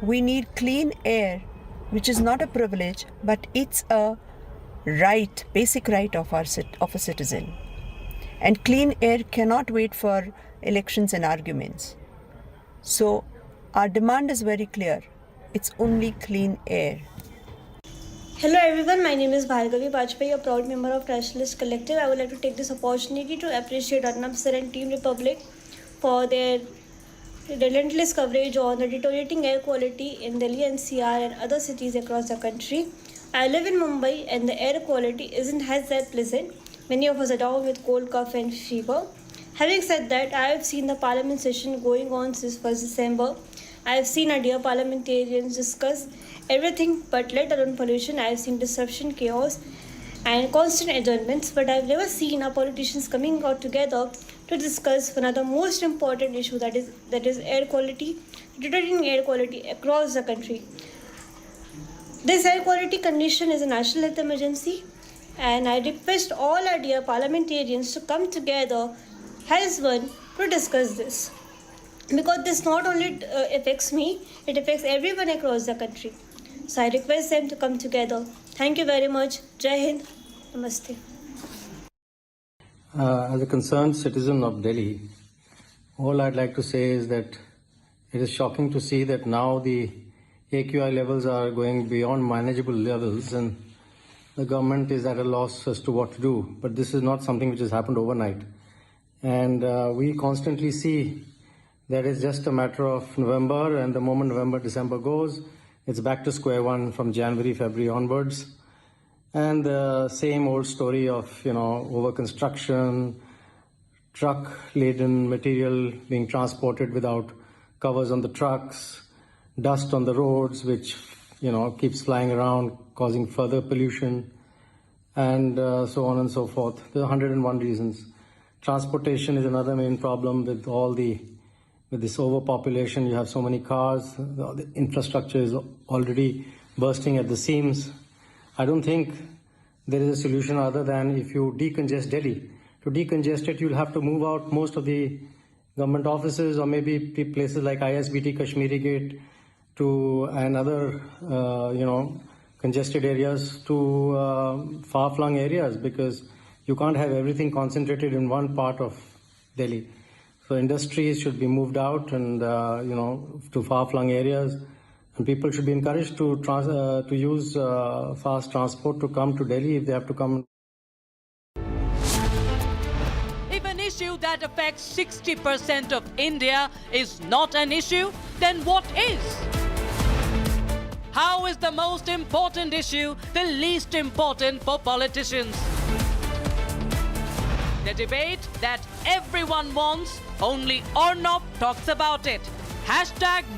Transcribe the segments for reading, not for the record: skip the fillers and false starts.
We need clean air, which is not a privilege, but it's a right, basic right of a citizen. And clean air cannot wait for elections and arguments. So our demand is very clear. It's only clean air. Hello everyone, my name is Bhargavi Bajpayee, a proud member of Nationalist Collective. I would like to take this opportunity to appreciate Arnab Sir and Team Republic for their relentless coverage on the deteriorating air quality in Delhi NCR and other cities across the country. I live in Mumbai and the air quality isn't as that pleasant. Many of us are down with cold, cough and fever. Having said that, I have seen the parliament session going on since 1st December. I have seen our dear parliamentarians discuss everything but let alone pollution. I have seen disruption, chaos and constant adjournments, but I have never seen our politicians coming out together to discuss one of the most important issues, that is air quality, deteriorating air quality across the country. This air quality condition is a national health emergency, and I request all our dear parliamentarians to come together as one to discuss this. Because this not only affects me, it affects everyone across the country. So I request them to come together. Thank you very much. Jai Hind. Namaste. As a concerned citizen of Delhi, all I'd like to say is that it is shocking to see that now the AQI levels are going beyond manageable levels and the government is at a loss as to what to do. But this is not something which has happened overnight. And we constantly see that it's just a matter of November, and the moment November, December goes, it's back to square one from January, February onwards. And the same old story of, over construction, truck-laden material being transported without covers on the trucks, dust on the roads, which, keeps flying around, causing further pollution, and so on and so forth. There are 101 reasons. Transportation is another main problem with this overpopulation. You have so many cars, the infrastructure is already bursting at the seams. I don't think there is a solution other than if you decongest Delhi. To decongest it, you'll have to move out most of the government offices or maybe places like ISBT, Kashmiri Gate, and other, congested areas to far-flung areas, because you can't have everything concentrated in one part of Delhi. So industries should be moved out and, to far-flung areas. And people should be encouraged to use fast transport to come to Delhi if they have to come. If an issue that affects 60% of India is not an issue, then what is? How is the most important issue the least important for politicians? The debate that everyone wants, only Arnab talks about it.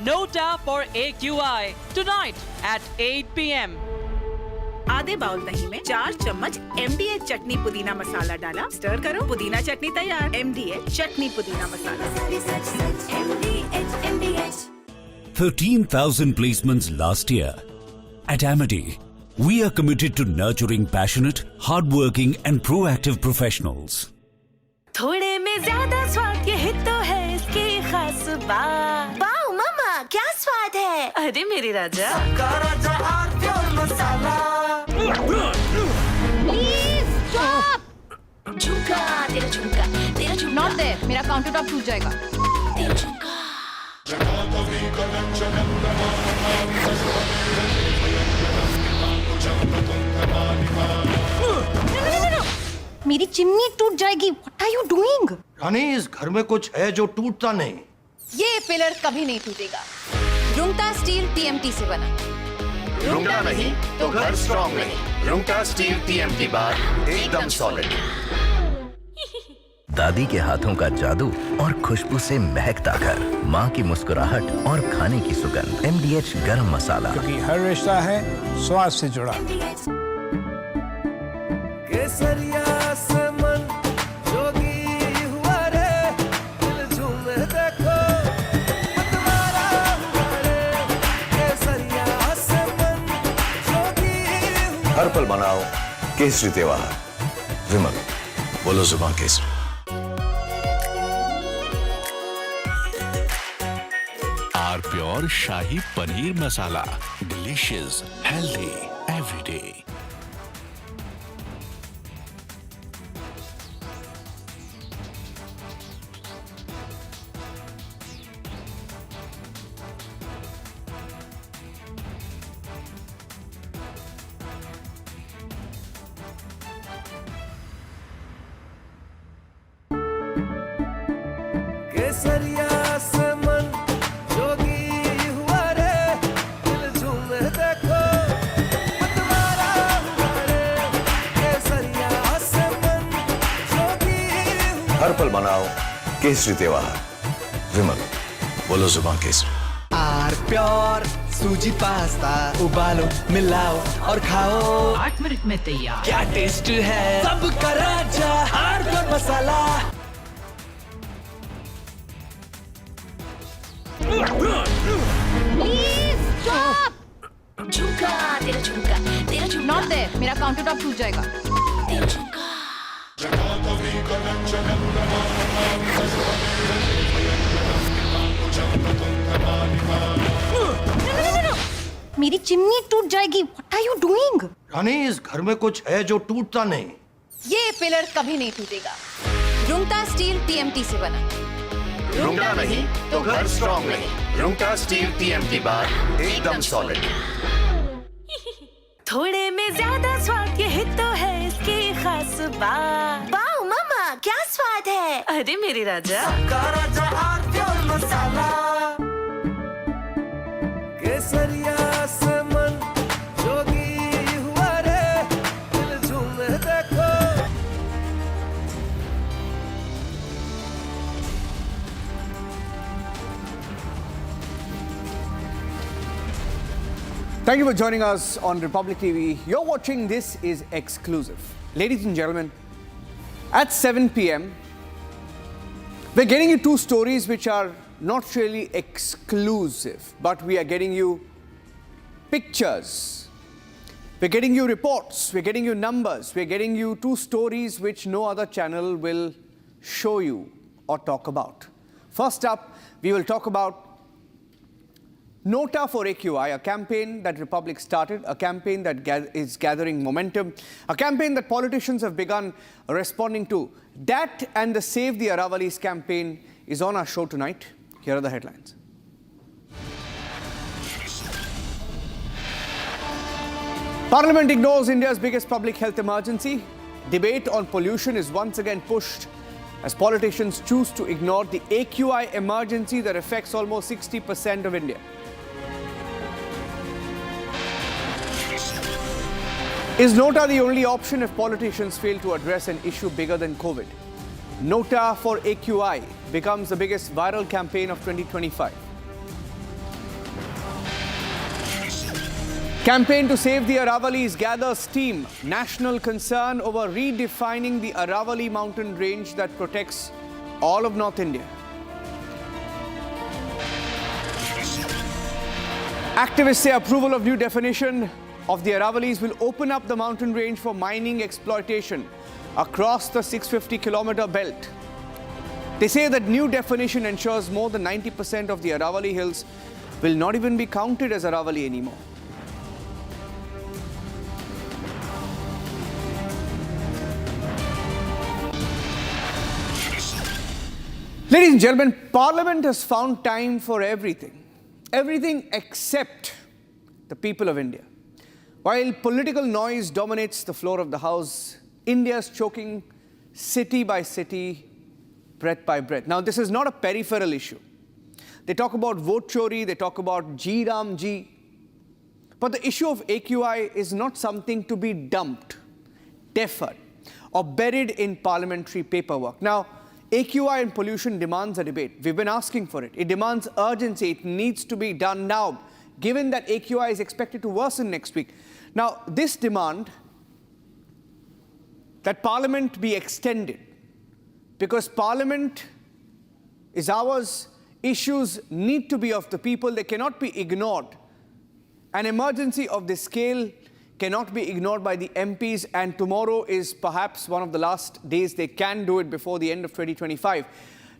#NOTA for AQI tonight at 8 p.m. आधे bowl दही में 4 चम्मच MDH चटनी पुदीना मसाला डाला, stir करो, पुदीना चटनी तैयार। MDH चटनी पुदीना मसाला। 13,000 placements last year. At Amity, we are committed to nurturing passionate, hardworking and proactive professionals. थोड़े में ज्यादा स्वाद, ये तो है इसकी खास बात। वाओ मामा, क्या स्वाद है? अरे मेरे राजा, राजा और प्योर मसाला। Please stop! झुमका, तेरा झुमका, तेरा झुमका। Not there. मेरा काउंटर टॉप टूट जाएगा। तेरा झुमका। मेरी चिमनी टूट जाएगी। What are you doing? रानी, इस घर में कुछ है जो टूटता नहीं। ये पिलर कभी नहीं टूटेगा। रुंगटा स्टील TMT से बना। रुंगटा नहीं तो घर स्ट्रॉन्ग नहीं। रुंगटा स्टील TMT बार एकदम सॉलिड। दादी के हाथों का जादू और खुशबू से महकता घर, माँ की मुस्कुराहट और खाने की सुगंध। MDH गरम मसाला, क्योंकि हर रिश्ता है स्वाद से जुड़ा। केसरिया से मन जोगी हुआ रे, दिल झूमे देखो मतवारा हुआ रे। केसरिया से मन जोगी हुआ। हर पल मनाओ केसरी त्योहार। विमल, बोलो जुबान केसरी। आर प्योर और shahi paneer masala. Delicious, healthy, everyday. केसरिया से मन जोगी हुआ रे, दिल झूमे देखो मतवारा हुआ रे। केसरिया से मन जोगी हुआ। हर पल मनाओ केसरी त्योहार। विमल, बोलो जुबान केसरी। आर प्योर सूजी पास्ता उबालो मिलाओ और खाओ, 8 मिनट में तैयार। क्या टेस्ट है सबका राजा आर प्योर मसाला। झुमका तेरा झुमका, तेरा झुमका। नॉट देयर, मेरा काउंटर टॉप टूट जाएगा। तेरा झुमका। मेरी चिमनी टूट जाएगी। What are you doing? रानी, इस घर में कुछ है जो टूटता नहीं। ये पिलर कभी नहीं टूटेगा। रुंगटा स्टील टीएमटी से बना। रुंगटा नहीं तो घर स्ट्रॉन्ग नहीं। रुंगटा स्टील टीएमटी बार एकदम सॉलिड। थोड़े में ज्यादा स्वाद, ये तो है इसकी खास बात। वाओ मामा, क्या स्वाद है। अरे मेरे राजा, सबका राजा आर प्योर मसाला। केसरिया से मन जोगी हुआ रे, दिल झूमे देखो। Thank you for joining us on Republic TV. You're watching This is Exclusive. Ladies and gentlemen, at 7 p.m., we're getting you two stories which are not really exclusive, but we are getting you pictures. We're getting you reports. We're getting you numbers. We're getting you two stories which no other channel will show you or talk about. First up, we will talk about NOTA for AQI, a campaign that Republic started, a campaign that is gathering momentum, a campaign that politicians have begun responding to. That and the Save the Aravallis campaign is on our show tonight. Here are the headlines. Parliament ignores India's biggest public health emergency. Debate on pollution is once again pushed as politicians choose to ignore the AQI emergency that affects almost 60% of India. Is NOTA the only option if politicians fail to address an issue bigger than COVID? NOTA for AQI becomes the biggest viral campaign of 2025. Campaign to save the Aravallis gathers steam. National concern over redefining the Aravalli mountain range that protects all of North India. Activists say approval of new definition of the Aravallis will open up the mountain range for mining exploitation across the 650-kilometer belt. They say that new definition ensures more than 90% of the Aravalli hills will not even be counted as Aravalli anymore. Ladies and gentlemen, Parliament has found time for everything. Everything except the people of India. While political noise dominates the floor of the House, India is choking city by city, breath by breath. Now, this is not a peripheral issue. They talk about vote chori, they talk about Ji Ram Ji. But the issue of AQI is not something to be dumped, deferred, or buried in parliamentary paperwork. Now, AQI and pollution demands a debate. We've been asking for it. It demands urgency. It needs to be done now, given that AQI is expected to worsen next week. Now, this demand that Parliament be extended, because Parliament is ours, issues need to be of the people, they cannot be ignored. An emergency of this scale cannot be ignored by the MPs, and tomorrow is perhaps one of the last days they can do it before the end of 2025.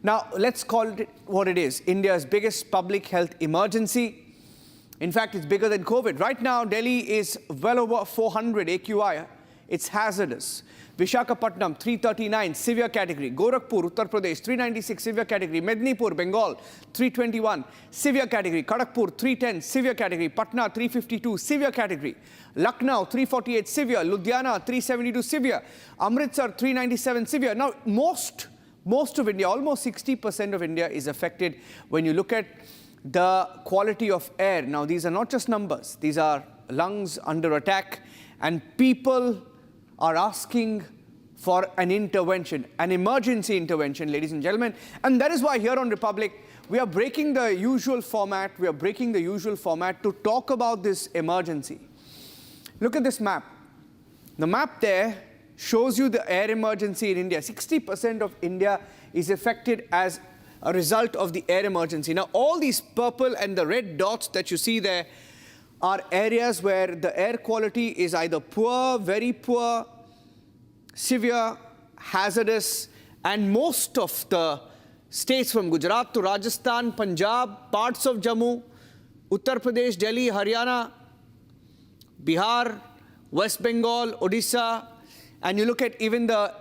Now, let's call it what it is. India's biggest public health emergency. In fact, it's bigger than COVID. Right now, Delhi is well over 400 AQI. It's hazardous. Visakhapatnam, 339, severe category. Gorakhpur, Uttar Pradesh, 396, severe category. Mednipur, Bengal, 321, severe category. Kharagpur, 310, severe category. Patna, 352, severe category. Lucknow, 348, severe. Ludhiana, 372, severe. Amritsar, 397, severe. Now, most of India, almost 60% of India is affected when you look at the quality of air. Now, these are not just numbers. These are lungs under attack, and people are asking for an intervention, an emergency intervention, ladies and gentlemen. And that is why here on Republic, we are breaking the usual format. We are breaking the usual format to talk about this emergency. Look at this map. The map there shows you the air emergency in India. 60% of India is affected as a result of the air emergency. Now, all these purple and the red dots that you see there are areas where the air quality is either poor, very poor, severe, hazardous, and most of the states from Gujarat to Rajasthan, Punjab, parts of Jammu, Uttar Pradesh, Delhi, Haryana, Bihar, West Bengal, Odisha, and you look at even the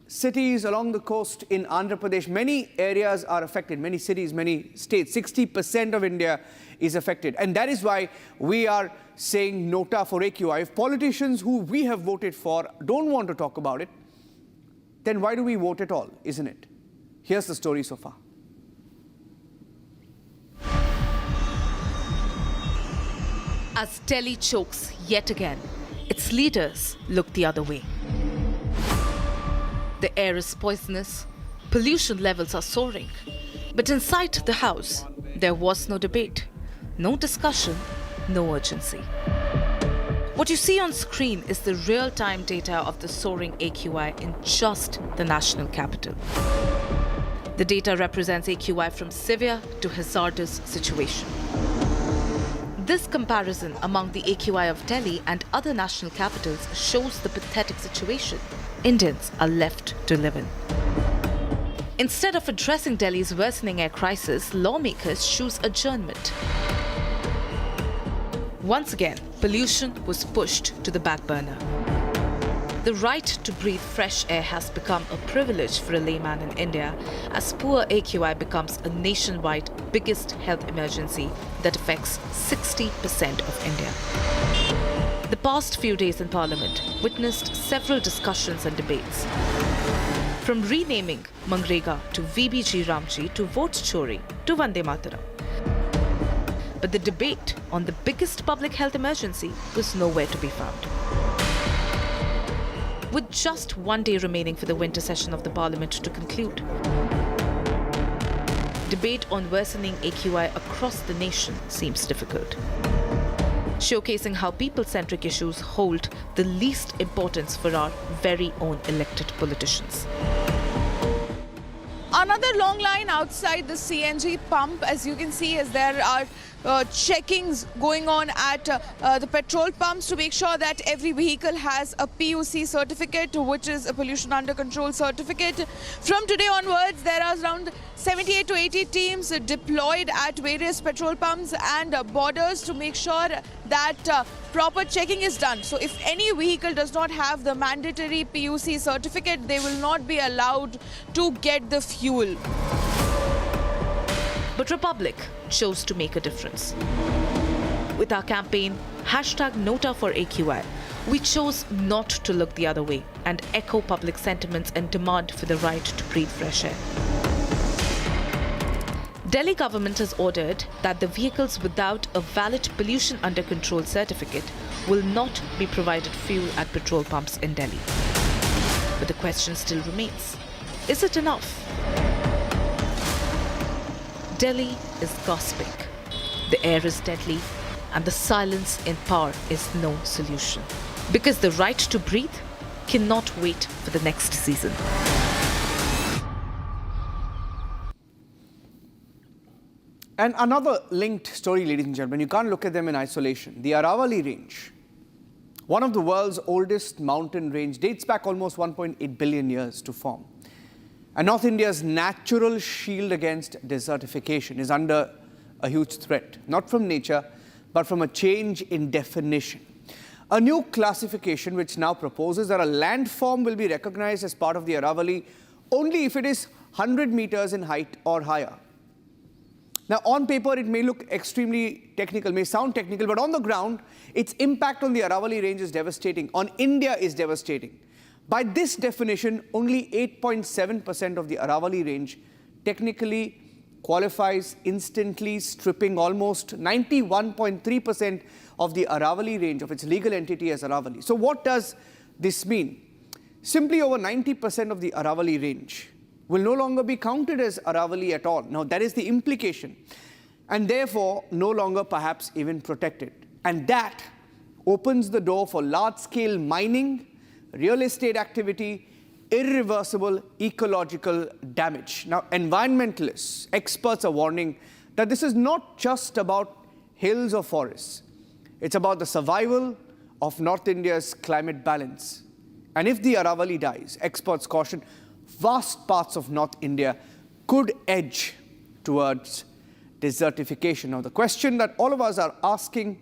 cities along the coast in Andhra Pradesh, many areas are affected, many cities, many states. 60% of India is affected. And that is why we are saying NOTA for AQI. If politicians who we have voted for don't want to talk about it, then why do we vote at all, isn't it? Here's the story so far. As Delhi chokes yet again, its leaders look the other way. The air is poisonous, pollution levels are soaring. But inside the House, there was no debate, no discussion, no urgency. What you see on screen is the real-time data of the soaring AQI in just the national capital. The data represents AQI from severe to hazardous situation. This comparison among the AQI of Delhi and other national capitals shows the pathetic situation Indians are left to live in. Instead of addressing Delhi's worsening air crisis, lawmakers choose adjournment. Once again, pollution was pushed to the back burner. The right to breathe fresh air has become a privilege for a layman in India as poor AQI becomes a nationwide biggest health emergency that affects 60% of India. The past few days in Parliament witnessed several discussions and debates. From renaming Mangrega to VBG Ramji to vote chori to Vande Mataram. But the debate on the biggest public health emergency was nowhere to be found. With just one day remaining for the winter session of the Parliament to conclude, debate on worsening AQI across the nation seems difficult, showcasing how people-centric issues hold the least importance for our very own elected politicians. Another long line outside the CNG pump, as you can see, as there are checkings going on at the petrol pumps to make sure that every vehicle has a PUC certificate, which is a pollution under control certificate. From today onwards, there are around 78 to 80 teams deployed at various petrol pumps and borders to make sure that proper checking is done. So if any vehicle does not have the mandatory PUC certificate, they will not be allowed to get the fuel. But Republic chose to make a difference. With our campaign, #NOTA for AQI, we chose not to look the other way and echo public sentiments and demand for the right to breathe fresh air. Delhi government has ordered that the vehicles without a valid pollution under control certificate will not be provided fuel at petrol pumps in Delhi. But the question still remains, is it enough? Delhi is gasping, the air is deadly, and the silence in power is no solution. Because the right to breathe cannot wait for the next season. And another linked story, ladies and gentlemen, you can't look at them in isolation. The Aravalli range, one of the world's oldest mountain range, dates back almost 1.8 billion years to form. And North India's natural shield against desertification is under a huge threat, not from nature, but from a change in definition. A new classification which now proposes that a landform will be recognized as part of the Aravalli only if it is 100 meters in height or higher. Now, on paper, it may look extremely technical, may sound technical, but on the ground, its impact on the Aravalli range is devastating, on India is devastating. By this definition, only 8.7% of the Aravalli range technically qualifies instantly, stripping almost 91.3% of the Aravalli range of its legal entity as Aravalli. So what does this mean? Simply over 90% of the Aravalli range will no longer be counted as Aravalli at all. Now, that is the implication, and therefore no longer perhaps even protected. And that opens the door for large-scale mining, real estate activity, irreversible ecological damage. Now, environmentalists, experts are warning that this is not just about hills or forests. It's about the survival of North India's climate balance. And if the Aravalli dies, experts caution, vast parts of North India could edge towards desertification. Now, the question that all of us are asking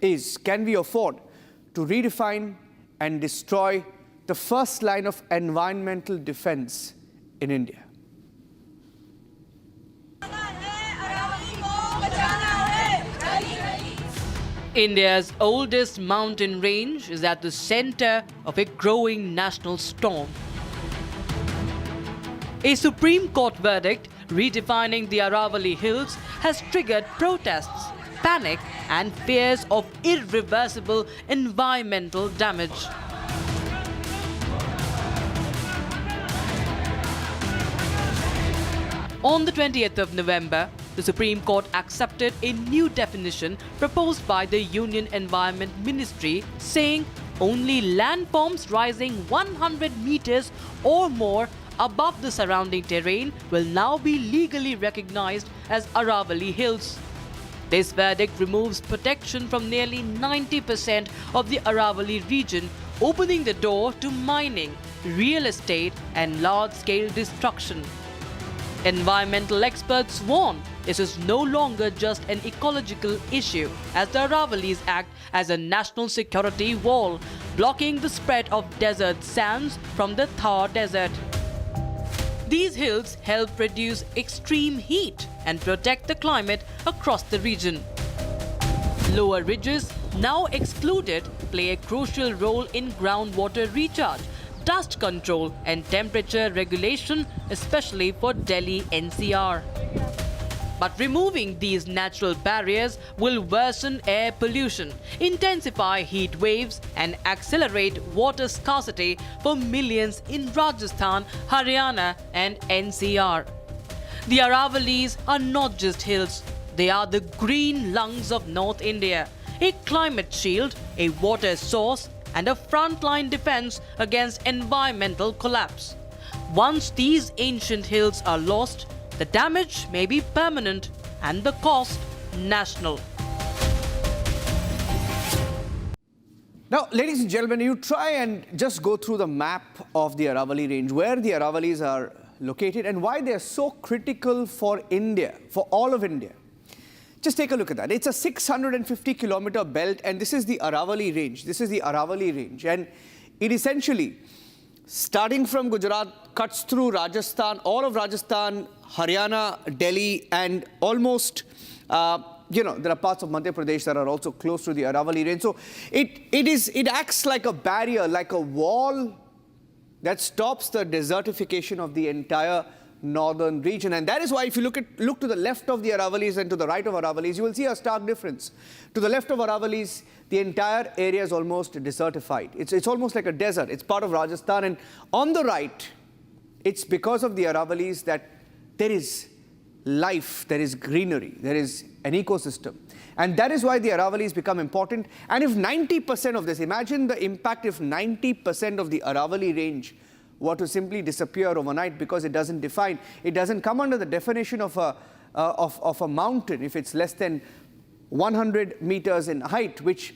is, can we afford to redefine and destroy the first line of environmental defense in India? India's oldest mountain range is at the center of a growing national storm. A Supreme Court verdict redefining the Aravalli Hills has triggered protests, panic, and fears of irreversible environmental damage. On the 20th of November, the Supreme Court accepted a new definition proposed by the Union Environment Ministry, saying only landforms rising 100 meters or more above the surrounding terrain will now be legally recognized as Aravalli Hills. This verdict removes protection from nearly 90% of the Aravalli region, opening the door to mining, real estate, and large-scale destruction. Environmental experts warn this is no longer just an ecological issue, as the Aravallis act as a national security wall, blocking the spread of desert sands from the Thar Desert. These hills help reduce extreme heat and protect the climate across the region. Lower ridges, now excluded, play a crucial role in groundwater recharge, dust control, and temperature regulation, especially for Delhi NCR. But removing these natural barriers will worsen air pollution, intensify heat waves, and accelerate water scarcity for millions in Rajasthan, Haryana, and NCR. The Aravallis are not just hills, they are the green lungs of North India, a climate shield, a water source, and a frontline defense against environmental collapse. Once these ancient hills are lost, the damage may be permanent and the cost national. Now, ladies and gentlemen, you try and just go through the map of the Aravalli range, where the Aravallis are located and why they are so critical for India, for all of India. Just take a look at that. It's a 650-kilometer belt, and this is the Aravalli range. This is the Aravalli range, and it essentially, starting from Gujarat, cuts through Rajasthan, all of Rajasthan, Haryana, Delhi, and almost, there are parts of Madhya Pradesh that are also close to the Aravalli range. So it acts like a barrier, like a wall that stops the desertification of the entire northern region. And that is why if you look to the left of the Aravallis and to the right of Aravallis, you will see a stark difference. To the left of Aravallis, the entire area is almost desertified. It's almost like a desert. It's part of Rajasthan. And on the right, it's because of the Aravallis that there is life, there is greenery, there is an ecosystem. And that is why the Aravallis become important. And if 90% of this, imagine the impact if 90% of the Aravalli range were to simply disappear overnight because it doesn't come under the definition of a mountain if it's less than 100 meters in height, which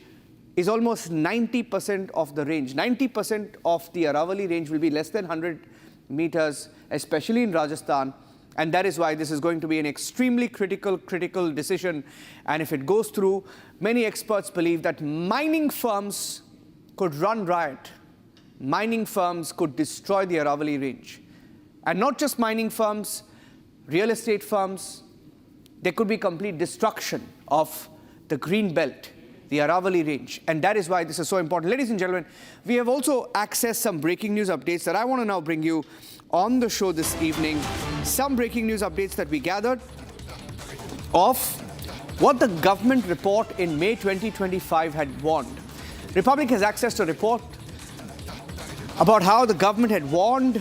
is almost 90% of the range. 90% of the Aravalli range will be less than 100 meters, especially in Rajasthan. And that is why this is going to be an extremely critical decision. And if it goes through, many experts believe that mining firms could run riot. Mining firms could destroy the Aravalli range. And not just mining firms, real estate firms. There could be complete destruction of the green belt, the Aravalli range. And that is why this is so important. Ladies and gentlemen, we have also accessed some breaking news updates that I want to now bring you on the show this evening. Some breaking news updates that we gathered of what the government report in May 2025 had warned. Republic has access to a report about how the government had warned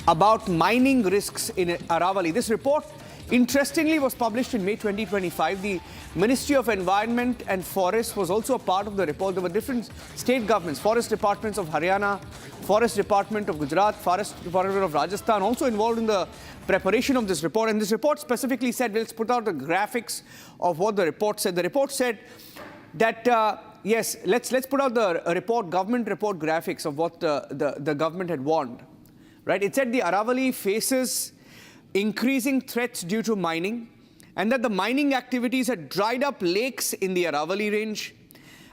about mining risks in Aravalli. This report, interestingly, was published in May 2025. The Ministry of Environment and Forest was also a part of the report. There were different state governments, forest departments of Haryana, Forest Department of Gujarat, Forest Department of Rajasthan, also involved in the preparation of this report. And this report specifically said, let's put out the graphics of what the report said. The report said that, yes, let's put out the report, government report graphics of what the government had warned. Right? It said the Aravalli faces increasing threats due to mining, and that the mining activities had dried up lakes in the Aravalli range,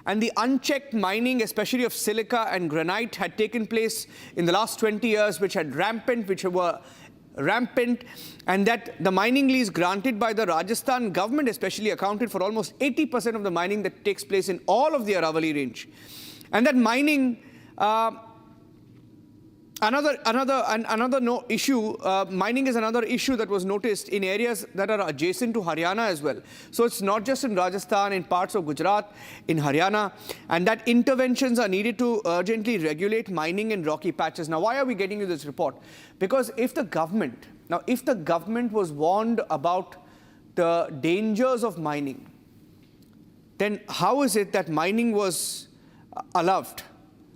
and the unchecked mining, especially of silica and granite, had taken place in the last 20 years, which were rampant, and that the mining lease granted by the Rajasthan government especially accounted for almost 80% of the mining that takes place in all of the Aravalli range. And that mining, mining is another issue that was noticed in areas that are adjacent to Haryana as well. So it's not just in Rajasthan, in parts of Gujarat, in Haryana, and that interventions are needed to urgently regulate mining in rocky patches. Now, why are we getting you this report? Because if the government was warned about the dangers of mining, then how is it that mining was allowed?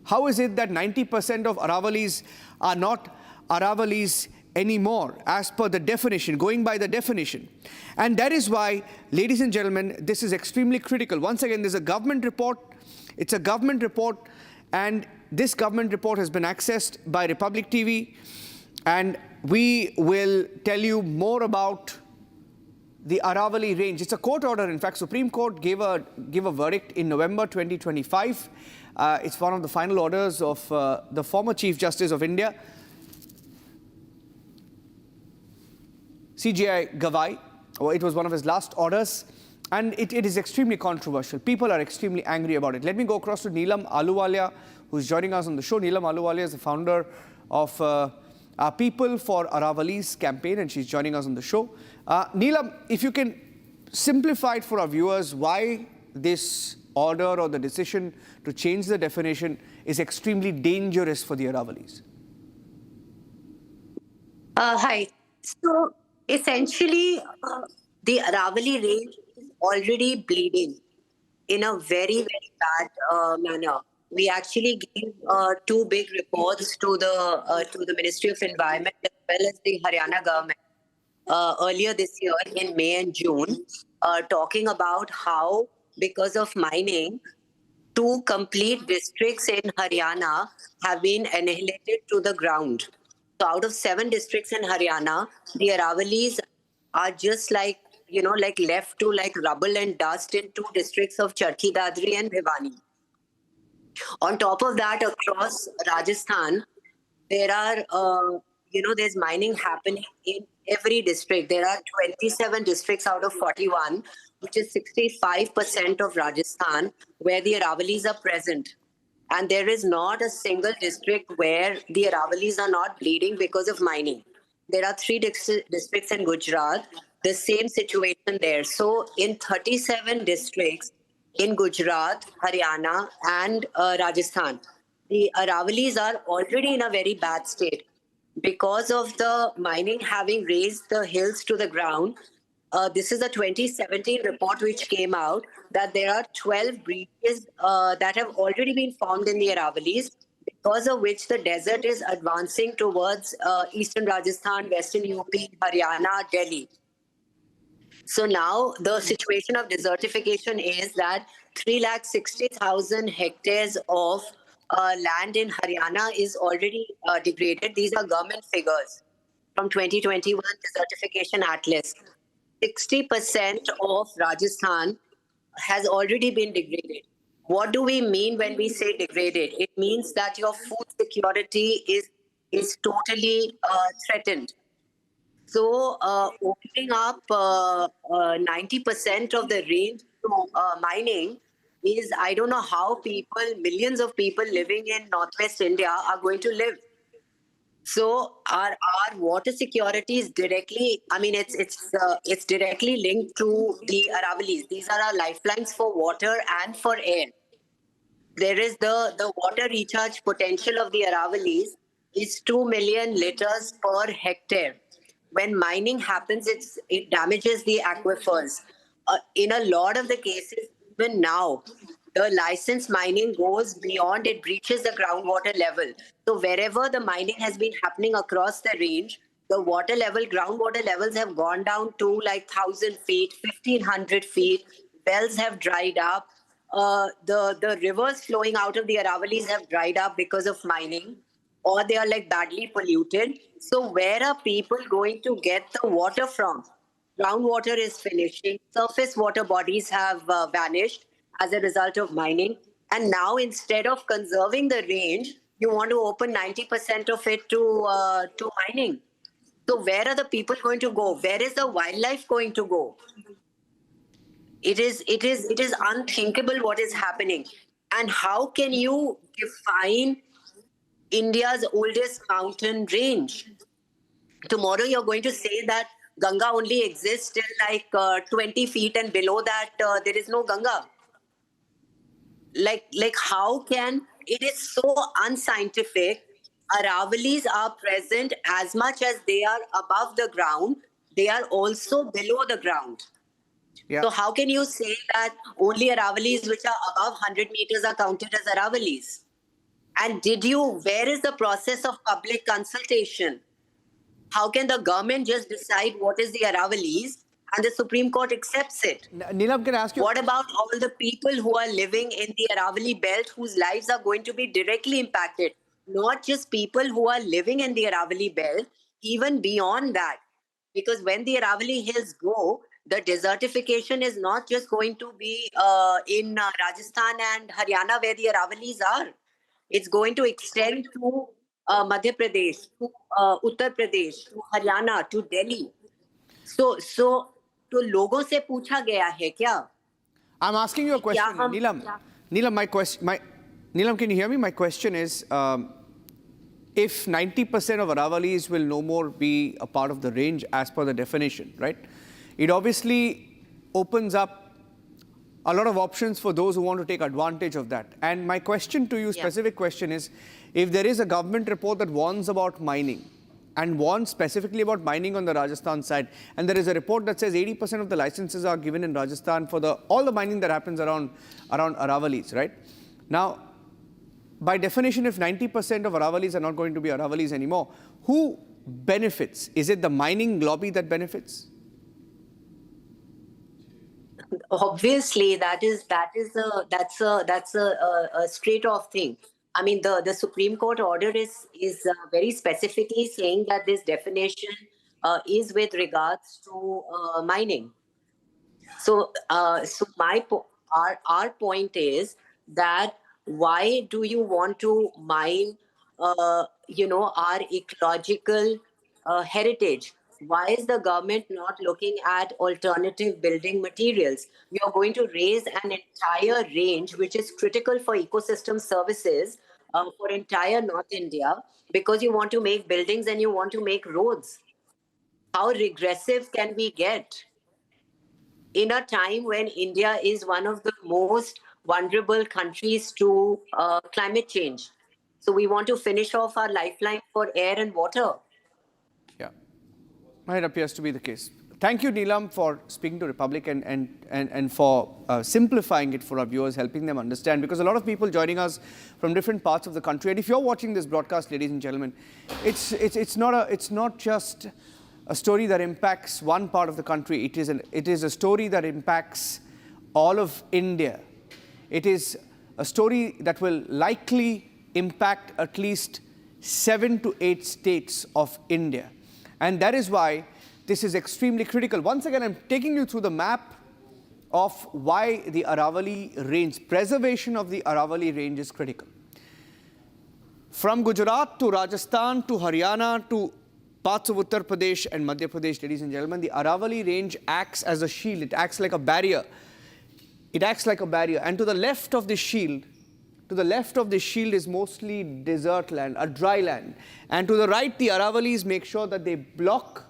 How is it that 90% of Aravallis are not Aravallis anymore, as per the definition, going by the definition? And that is why, ladies and gentlemen, this is extremely critical. Once again, there's a government report. It's a government report, and this government report has been accessed by Republic TV, and we will tell you more about the Aravalli range. It's a court order. In fact, Supreme Court gave a verdict in November 2025. It's one of the final orders of the former Chief Justice of India, CJI Gavai. It was one of his last orders, and it is extremely controversial. People are extremely angry about it. Let me go across to Neelam Ahluwalia, who's joining us on the show. Neelam Ahluwalia is the founder of our People for Aravallis campaign, and she's joining us on the show. Neelam, if you can simplify it for our viewers why this order or the decision to change the definition is extremely dangerous for the Aravallis. Hi. So essentially, the Aravalli range is already bleeding in a very, very bad manner. We actually gave two big reports to the Ministry of Environment as well as the Haryana government earlier this year in May and June, talking about how, because of mining, 2 complete districts in Haryana have been annihilated to the ground. So out of 7 districts in Haryana, the Aravallis are just like left to like rubble and dust in 2 districts of Charkhi Dadri and Bhiwani. On top of that, across Rajasthan, there are, there's mining happening in every district. There are 27 districts out of 41, which is 65% of Rajasthan, where the Aravallis are present. And there is not a single district where the Aravallis are not bleeding because of mining. There are 3 districts in Gujarat, the same situation there. So in 37 districts in Gujarat, Haryana and Rajasthan, the Aravallis are already in a very bad state. Because of the mining having raised the hills to the ground, this is a 2017 report which came out that there are 12 breaches that have already been formed in the Aravallis, because of which the desert is advancing towards eastern Rajasthan, western UP, Haryana, Delhi. So now the situation of desertification is that 360,000 hectares of land in Haryana is already degraded. These are government figures from 2021 Desertification Atlas. 60% of Rajasthan has already been degraded. What do we mean when we say degraded? It means that your food security is totally threatened. So opening up 90% of the range to mining is, I don't know how people, millions of people living in Northwest India are going to live. So our water security is directly, I mean, it's directly linked to the Aravallis. These are our lifelines for water and for air. There is the water recharge potential of the Aravallis is 2 million liters per hectare. When mining happens, it damages the aquifers. In a lot of the cases, even now, the licensed mining goes beyond, it breaches the groundwater level. So wherever the mining has been happening across the range, the water level, groundwater levels have gone down to like 1,000 feet, 1,500 feet. Wells have dried up. The rivers flowing out of the Aravallis have dried up because of mining, or they are like badly polluted. So where are people going to get the water from? Groundwater is finishing. Surface water bodies have vanished as a result of mining. And now instead of conserving the range, you want to open 90% of it to mining. So where are the people going to go? Where is the wildlife going to go? It is unthinkable what is happening. And how can you define India's oldest mountain range? Tomorrow you're going to say that Ganga only exists till like 20 feet and below that there is no Ganga. Like how can, it is so unscientific. Aravallis are present as much as they are above the ground, they are also below the ground. Yeah. So how can you say that only Aravallis which are above 100 meters are counted as Aravallis? And where is the process of public consultation? How can the government just decide what is the Aravallis and the Supreme Court accepts it? Neelam, can I ask you? What about all the people who are living in the Aravalli belt whose lives are going to be directly impacted? Not just people who are living in the Aravalli belt, even beyond that. Because when the Aravalli hills go, the desertification is not just going to be in Rajasthan and Haryana where the Aravallis are. It's going to extend to Madhya Pradesh, to Uttar Pradesh, to Haryana, to Delhi. So लोगों से पूछा गया है क्या? I'm asking you a question, Neelam. Neelam, can you hear me? My question is, if 90% of Aravallis will no more be a part of the range as per the definition, right? It obviously opens up a lot of options for those who want to take advantage of that. And my question to you, specific question is, if there is a government report that warns about mining, and warns specifically about mining on the Rajasthan side, and there is a report that says 80% of the licenses are given in Rajasthan for all the mining that happens around Aravallis, right? Now, by definition, if 90% of Aravallis are not going to be Aravallis anymore, who benefits? Is it the mining lobby that benefits? Obviously, that's a straight off thing. I mean, the Supreme Court order is very specifically saying that this definition is with regards to mining. So, our point is that why do you want to mine, our ecological heritage? Why is the government not looking at alternative building materials? You're going to raise an entire range, which is critical for ecosystem services for entire North India, because you want to make buildings and you want to make roads. How regressive can we get? In a time when India is one of the most vulnerable countries to climate change. So we want to finish off our lifeline for air and water. Yeah, it appears to be the case. Thank you, Neelam, for speaking to Republic and for simplifying it for our viewers, helping them understand, because a lot of people joining us from different parts of the country. And if you're watching this broadcast, ladies and gentlemen, it's not just a story that impacts one part of the country. It is a story that impacts all of India. It is a story that will likely impact at least 7 to 8 states of India. And that is why this is extremely critical. Once again, I'm taking you through the map of why the Aravalli range, preservation of the Aravalli range is critical. From Gujarat to Rajasthan to Haryana to parts of Uttar Pradesh and Madhya Pradesh, ladies and gentlemen, the Aravalli range acts as a shield. It acts like a barrier. It acts like a barrier. And to the left of the shield, is mostly desert land, a dry land. And to the right, the Aravallis make sure that they block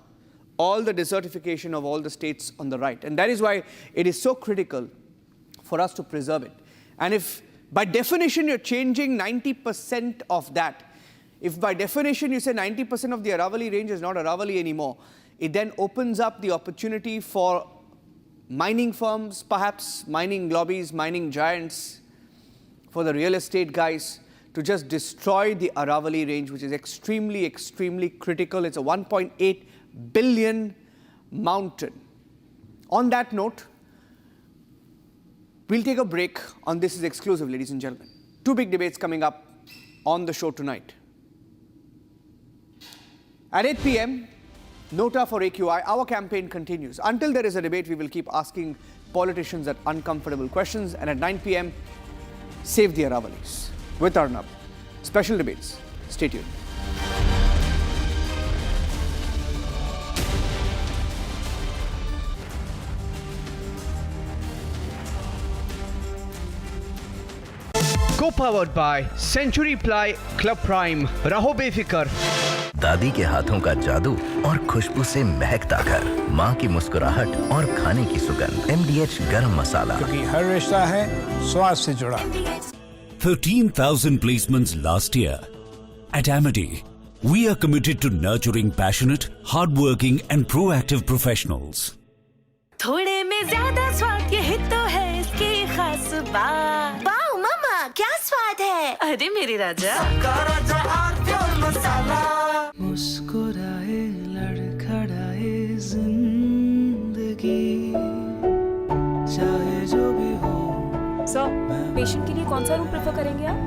all the desertification of all the states on the right. And that is why it is so critical for us to preserve it. And if by definition you're changing 90% of that, if by definition you say 90% of the Aravalli range is not Aravalli anymore, it then opens up the opportunity for mining firms, perhaps mining lobbies, mining giants, for the real estate guys to just destroy the Aravalli range, which is extremely, extremely critical. It's a 1.8 billion mountain. On that note, we'll take a break on This Is Exclusive, ladies and gentlemen. Two big debates coming up on the show tonight. At 8 p.m, NOTA for AQI, our campaign continues. Until there is a debate, we will keep asking politicians that uncomfortable questions. And at 9 p.m, Save the Aravallis with Arnab. Special debates. Stay tuned. Co-powered by Century Ply Club Prime. रहो बेफिक्र. दादी के हाथों का जादू और खुशबू से महकता घर, माँ की मुस्कुराहट और खाने की सुगंध, MDH गरम मसाला, क्योंकि हर रिश्ता है स्वाद से जुड़ा. 13,000 placements last year. At Amity, we are committed to nurturing passionate, hardworking and proactive professionals. थोड़े में ज्यादा स्वाद, यही तो है इसकी खास बात. वाओ मम्मा, क्या स्वाद है. अरे मेरे राजा, मुस्कुराए लड़खड़ाए जिंदगी, चाहे जो भी हो. सर, पेशेंट के लिए कौन सा रूम प्रेफर करेंगे आप?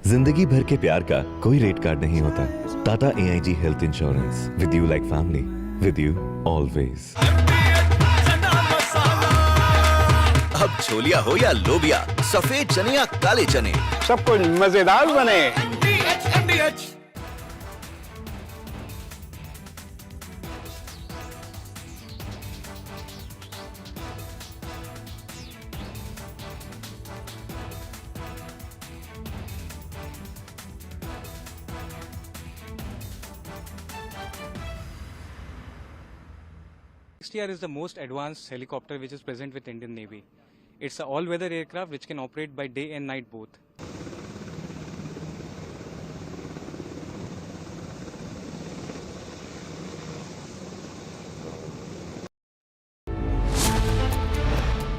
जिंदगी भर के प्यार का कोई रेट कार्ड नहीं होता. Tata AIG health insurance, with you like family, with you always. अब छोलिया हो या लोबिया, सफेद चने या काले चने, सब कुछ मजेदार बने. XTR is the most advanced helicopter which is present with Indian Navy. It's an all-weather aircraft which can operate by day and night both.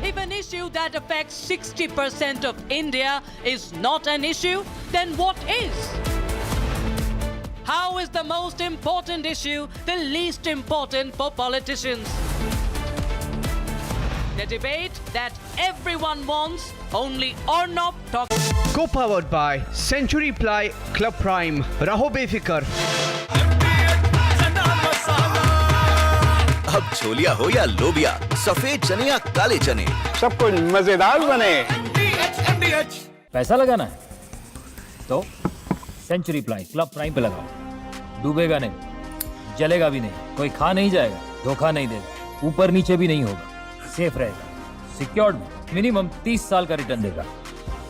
If an issue that affects 60% of India is not an issue, then what is? How is the most important issue the least important for politicians? The debate that everyone wants, only Arnab talks. Co-powered by Century Ply Club Prime. रहो बेफिक्र. अब छोलिया हो या लोबिया, सफेद चने या काले चने, सब कुछ मजेदार बने. पैसा लगाना है तो सेंचुरी प्लाई क्लब प्राइम पे लगाओ. डूबेगा नहीं, जलेगा भी नहीं, कोई खा नहीं जाएगा, धोखा नहीं देगा, ऊपर नीचे भी नहीं होगा, सेफ रहेगा, सिक्योर्ड, मिनिमम 30 साल का रिटर्न देगा.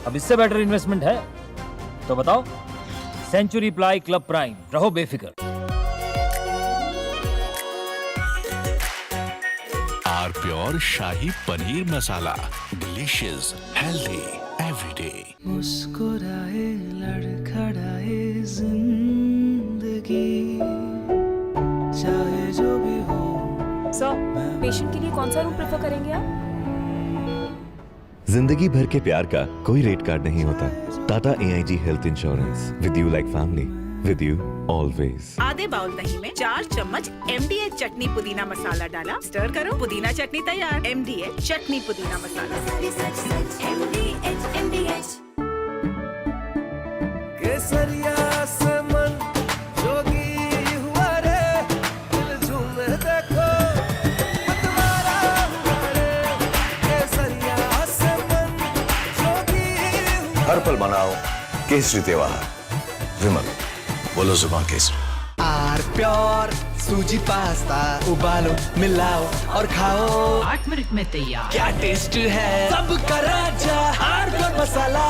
अब इससे बेटर इन्वेस्टमेंट है तो बताओ. सेंचुरी प्लाई क्लब प्राइम, रहो बेफिक्र. Are pure shahi paneer masala, delicious, healthy everyday. मुस्कुराए लड़खड़ाए जिंदगी, चाहे जो भी हो. सर, पेशेंट के लिए कौन सा रूम प्रेफर करेंगे आप? जिंदगी भर के प्यार का कोई रेट कार्ड नहीं होता. Tata AIG health insurance, with you like family, with you always. आधे बाउल दही में 4 चम्मच MDH चटनी पुदीना मसाला डाला, स्टर करो, पुदीना चटनी तैयार. MDH चटनी पुदीना मसाला. हर पल मनाओ केसरी त्योहार। विमल, बोलो जुबान केसरी। आर प्योर सूजी पास्ता उबालो मिलाओ और खाओ 8 मिनट में तैयार। क्या टेस्ट है सबका राजा आर प्योर मसाला।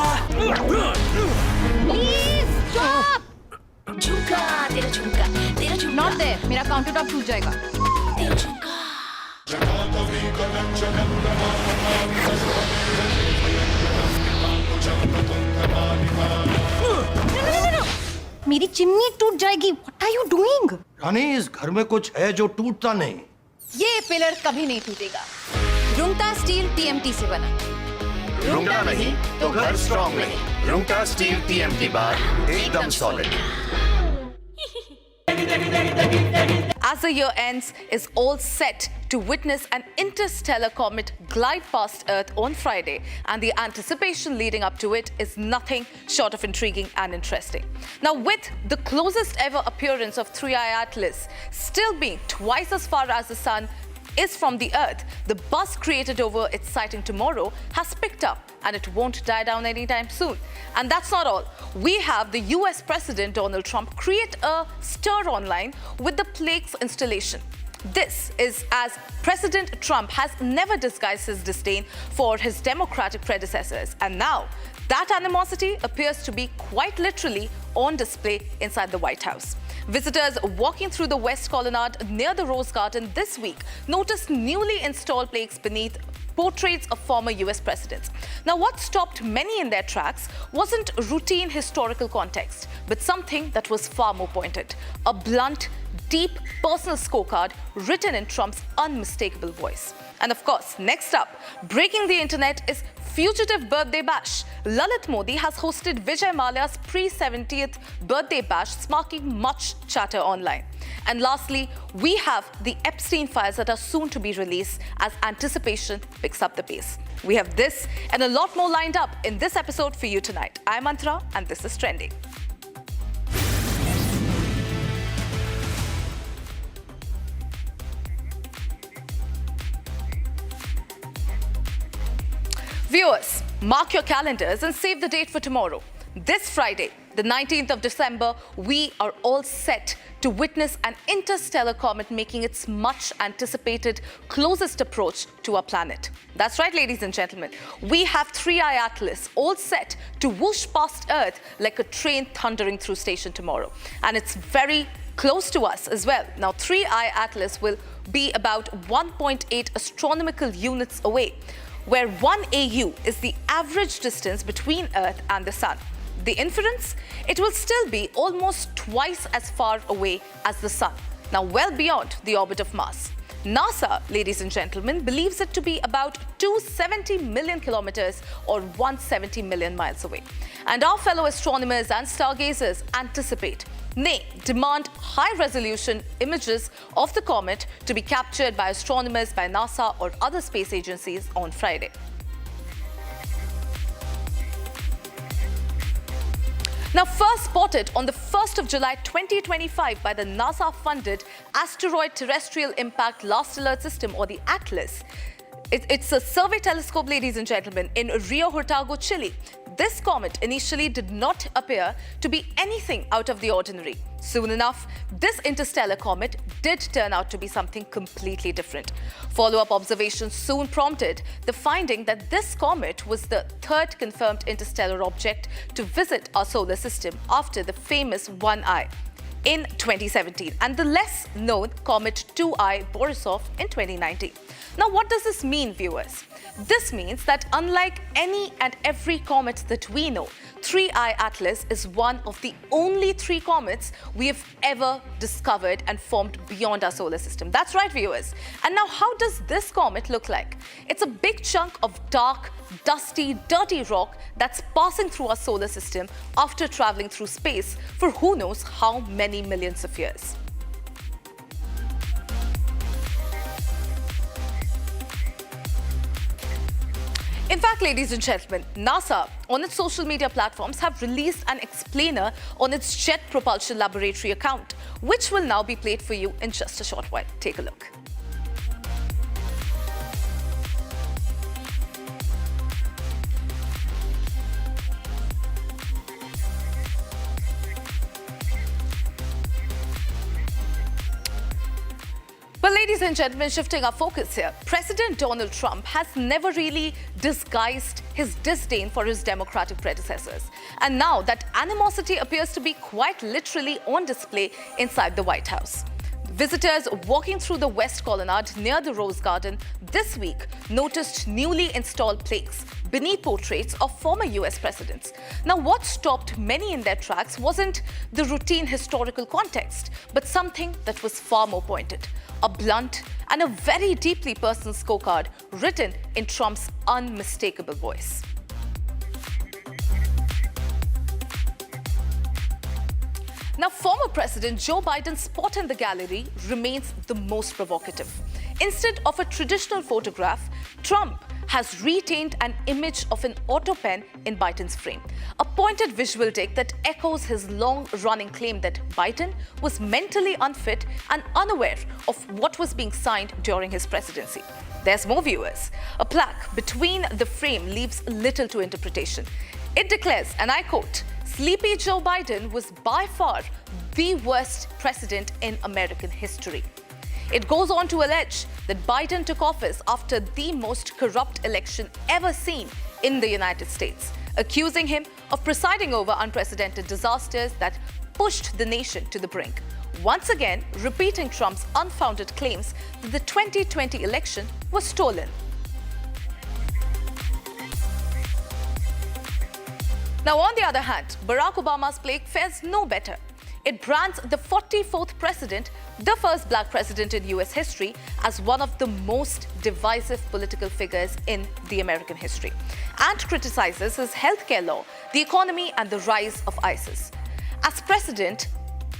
झुमका तेरा झुमका तेरा झुमका नॉट देयर, मेरा काउंटर टॉप टूट जाएगा। तेरा झुमका मेरी चिमनी टूट जाएगी। What are you doing? रानी, इस घर में कुछ है जो टूटता नहीं। ये पिलर कभी नहीं टूटेगा। रुंगटा स्टील टीएमटी से बना। रुंगटा नहीं तो घर स्ट्रॉन्ग नहीं। रुंगटा स्टील टीएमटी बार एकदम solid. As the year ends, is all set to witness an interstellar comet glide past Earth on Friday, and the anticipation leading up to it is nothing short of intriguing and interesting. Now, with the closest ever appearance of 3i Atlas still being twice as far as the Sun is from the Earth, the buzz created over its sighting tomorrow has picked up, and it won't die down anytime soon. And that's not all. We have the US President Donald Trump create a stir online with the plague's installation. This is as President Trump has never disguised his disdain for his Democratic predecessors, and now that animosity appears to be quite literally on display inside the White House. Visitors walking through the West Colonnade near the Rose Garden this week noticed newly installed plaques beneath portraits of former US presidents. Now, what stopped many in their tracks wasn't routine historical context, but something that was far more pointed: a blunt, deep personal scorecard written in Trump's unmistakable voice. And of course, next up, breaking the internet is fugitive birthday bash. Lalit Modi has hosted Vijay Mallya's pre-70th birthday bash, sparking much chatter online. And lastly, we have the Epstein files that are soon to be released as anticipation picks up the pace. We have this and a lot more lined up in this episode for you tonight. I'm Antara, and this is Trending. Viewers, mark your calendars and save the date for tomorrow. This Friday, the 19th of December, we are all set to witness an interstellar comet making its much anticipated closest approach to our planet. That's right, ladies and gentlemen. We have 3i Atlas all set to whoosh past Earth like a train thundering through station tomorrow. And it's very close to us as well. Now, 3i Atlas will be about 1.8 astronomical units away, where 1 AU is the average distance between Earth and the Sun. The inference? It will still be almost twice as far away as the Sun, now well beyond the orbit of Mars. NASA, ladies and gentlemen, believes it to be about 270 million kilometers or 170 million miles away. And our fellow astronomers and stargazers anticipate, nay, demand high-resolution images of the comet to be captured by astronomers by NASA or other space agencies on Friday. Now, first spotted on the 1st of July 2025 by the NASA-funded Asteroid Terrestrial Impact Last Alert System, or the ATLAS. It's a survey telescope, ladies and gentlemen, in Rio Hurtado, Chile. This comet initially did not appear to be anything out of the ordinary. Soon enough, this interstellar comet did turn out to be something completely different. Follow-up observations soon prompted the finding that this comet was the third confirmed interstellar object to visit our solar system after the famous 1I in 2017 and the less known comet 2I Borisov in 2019. Now, what does this mean, viewers? This means that unlike any and every comet that we know, 3I Atlas is one of the only 3 comets we have ever discovered and formed beyond our solar system. That's right, viewers. And now, how does this comet look like? It's a big chunk of dark, dusty, dirty rock that's passing through our solar system after traveling through space for who knows how many millions of years. In fact, ladies and gentlemen, NASA on its social media platforms have released an explainer on its Jet Propulsion Laboratory account, which will now be played for you in just a short while. Take a look. ladies and gentlemen, shifting our focus here, President Donald Trump has never really disguised his disdain for his Democratic predecessors. And now that animosity appears to be quite literally on display inside the White House. Visitors walking through the West Colonnade near the Rose Garden this week noticed newly installed plaques beneath portraits of former US presidents. Now, what stopped many in their tracks wasn't the routine historical context, but something that was far more pointed. A blunt and a very deeply personal scorecard written in Trump's unmistakable voice. Now, former President Joe Biden's spot in the gallery remains the most provocative. Instead of a traditional photograph, Trump has retained an image of an auto pen in Biden's frame, a pointed visual dig that echoes his long-running claim that Biden was mentally unfit and unaware of what was being signed during his presidency. There's more, viewers. A plaque between the frame leaves little to interpretation. It declares, and I quote, "Sleepy Joe Biden was by far the worst president in American history." It goes on to allege that Biden took office after the most corrupt election ever seen in the United States, accusing him of presiding over unprecedented disasters that pushed the nation to the brink. Once again, repeating Trump's unfounded claims that the 2020 election was stolen. Now, on the other hand, Barack Obama's plaque fares no better. It brands the 44th president, the first black president in US history, as one of the most divisive political figures in the American history, and criticizes his healthcare law, the economy, and the rise of ISIS. As president,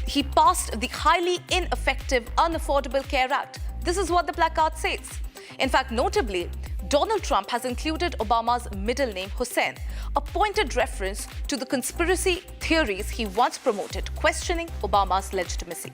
he passed the highly ineffective Unaffordable Care Act. This is what the placard says. In fact, notably, Donald Trump has included Obama's middle name, Hussein, a pointed reference to the conspiracy theories he once promoted, questioning Obama's legitimacy.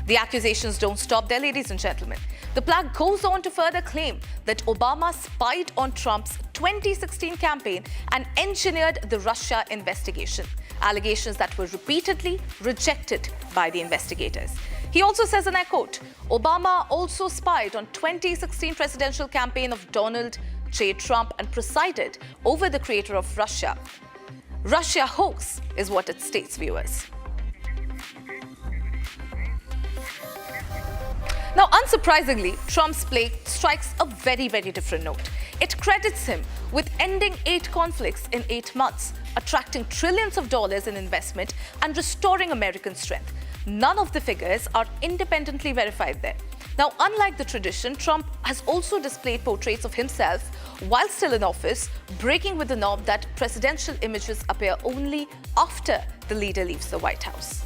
The accusations don't stop there, ladies and gentlemen. The plaque goes on to further claim that Obama spied on Trump's 2016 campaign and engineered the Russia investigation, allegations that were repeatedly rejected by the investigators. He also says, and I quote, "Obama also spied on 2016 presidential campaign of Donald J. Trump and presided over the creator of Russia. Russia hoax," is what it states, viewers. Now, unsurprisingly, Trump's plaque strikes a very, very different note. It credits him with ending 8 conflicts in 8 months, attracting trillions of dollars in investment and restoring American strength. None of the figures are independently verified there. Now, unlike the tradition, Trump has also displayed portraits of himself while still in office, breaking with the norm that presidential images appear only after the leader leaves the White House.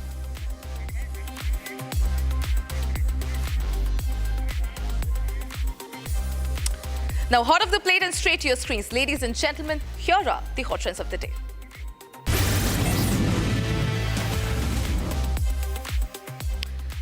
Now, hot off the plate and straight to your screens, ladies and gentlemen, here are the hot trends of the day.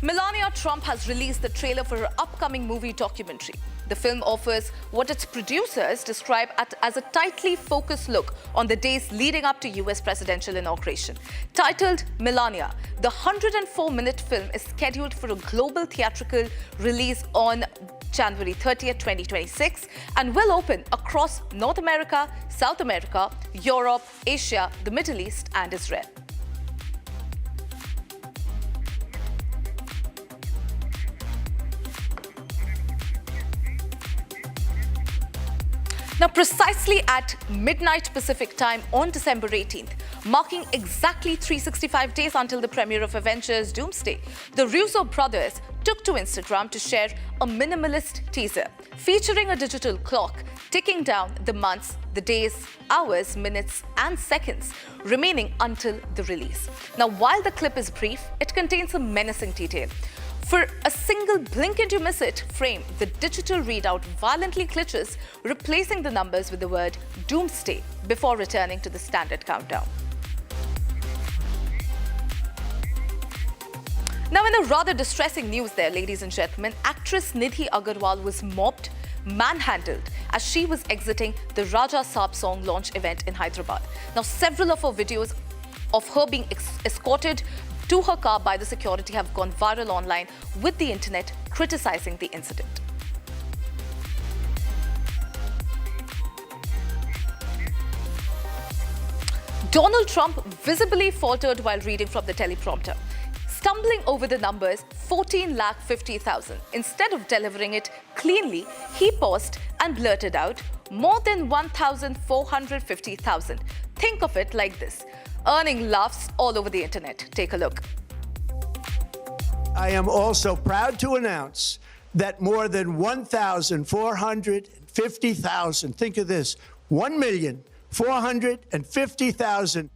Melania Trump has released the trailer for her upcoming movie documentary. The film offers what its producers describe as a tightly focused look on the days leading up to US presidential inauguration. Titled Melania, the 104-minute film is scheduled for a global theatrical release on January 30th, 2026 and will open across North America, South America, Europe, Asia, the Middle East and Israel. Now, precisely at midnight Pacific time on December 18th, marking exactly 365 days until the premiere of Avengers Doomsday, the Russo brothers took to Instagram to share a minimalist teaser featuring a digital clock ticking down the months, the days, hours, minutes, and seconds remaining until the release. Now, while the clip is brief, it contains a menacing detail. For a single blink and you miss it frame, the digital readout violently glitches, replacing the numbers with the word Doomsday before returning to the standard countdown. Now, in a rather distressing news there, ladies and gentlemen, actress Nidhi Agarwal was mobbed, manhandled as she was exiting the Raja Saab song launch event in Hyderabad. Now, several of her videos of her being escorted to her car by the security have gone viral online, with the internet criticizing the incident. Donald Trump visibly faltered while reading from the teleprompter, stumbling over the numbers 14,50,000. Instead of delivering it cleanly, he paused and blurted out more than 1,450,000. Think of it like this, earning laughs all over the internet. Take a look. I am also proud to announce that more than 1,450,000, think of this, 1,450,000.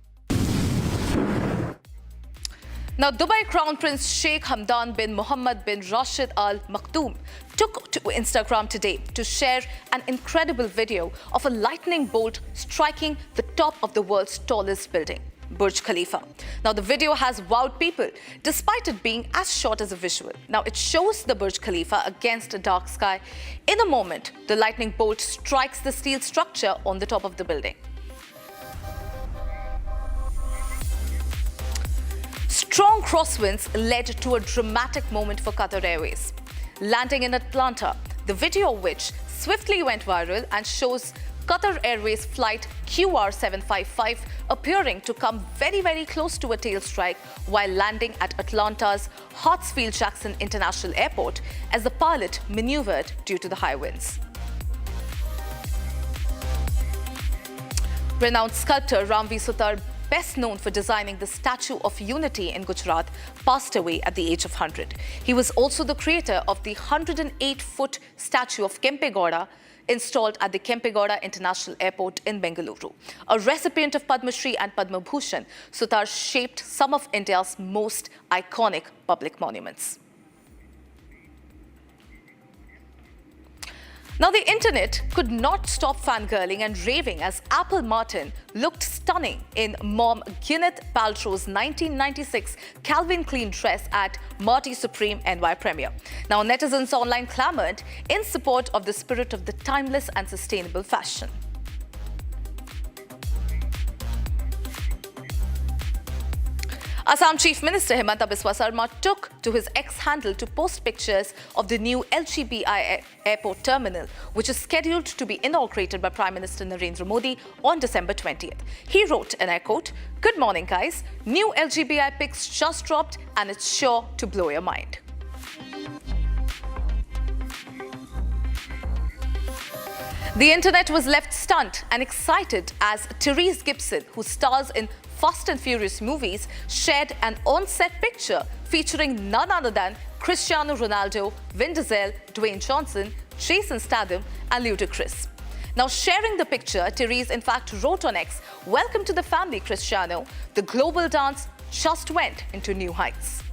Now, Dubai Crown Prince Sheikh Hamdan bin Mohammed bin Rashid Al Maktoum took to Instagram today to share an incredible video of a lightning bolt striking the top of the world's tallest building, Burj Khalifa. Now, the video has wowed people, despite it being as short as a visual. Now, it shows the Burj Khalifa against a dark sky. In a moment, the lightning bolt strikes the steel structure on the top of the building. Strong crosswinds led to a dramatic moment for Qatar Airways, landing in Atlanta, the video of which swiftly went viral and shows Qatar Airways flight QR755 appearing to come very, very close to a tail strike while landing at Atlanta's Hartsfield-Jackson International Airport as the pilot maneuvered due to the high winds. Renowned sculptor Ramvi Sutar, best known for designing the Statue of Unity in Gujarat, passed away at the age of 100. He was also the creator of the 108-foot statue of Kempegowda, installed at the Kempegowda International Airport in Bengaluru. A recipient of Padma Shri and Padma Bhushan, Sutar shaped some of India's most iconic public monuments. Now, the internet could not stop fangirling and raving as Apple Martin looked stunning in mom Gwyneth Paltrow's 1996 Calvin Klein dress at Marty Supreme NY premiere. Now, netizens online clamored in support of the spirit of the timeless and sustainable fashion. Assam Chief Minister Himanta Biswa Sarma took to his X handle to post pictures of the new LGBI airport terminal, which is scheduled to be inaugurated by Prime Minister Narendra Modi on December 20th. He wrote, and I quote, "Good morning, guys. New LGBI pics just dropped and it's sure to blow your mind." The internet was left stunned and excited as Therese Gibson, who stars in Fast and Furious movies, shared an on-set picture featuring none other than Cristiano Ronaldo, Vin Diesel, Dwayne Johnson, Jason Statham and Ludacris. Now, sharing the picture, Therese in fact wrote on X, "Welcome to the family, Cristiano. The global dance just went into new heights."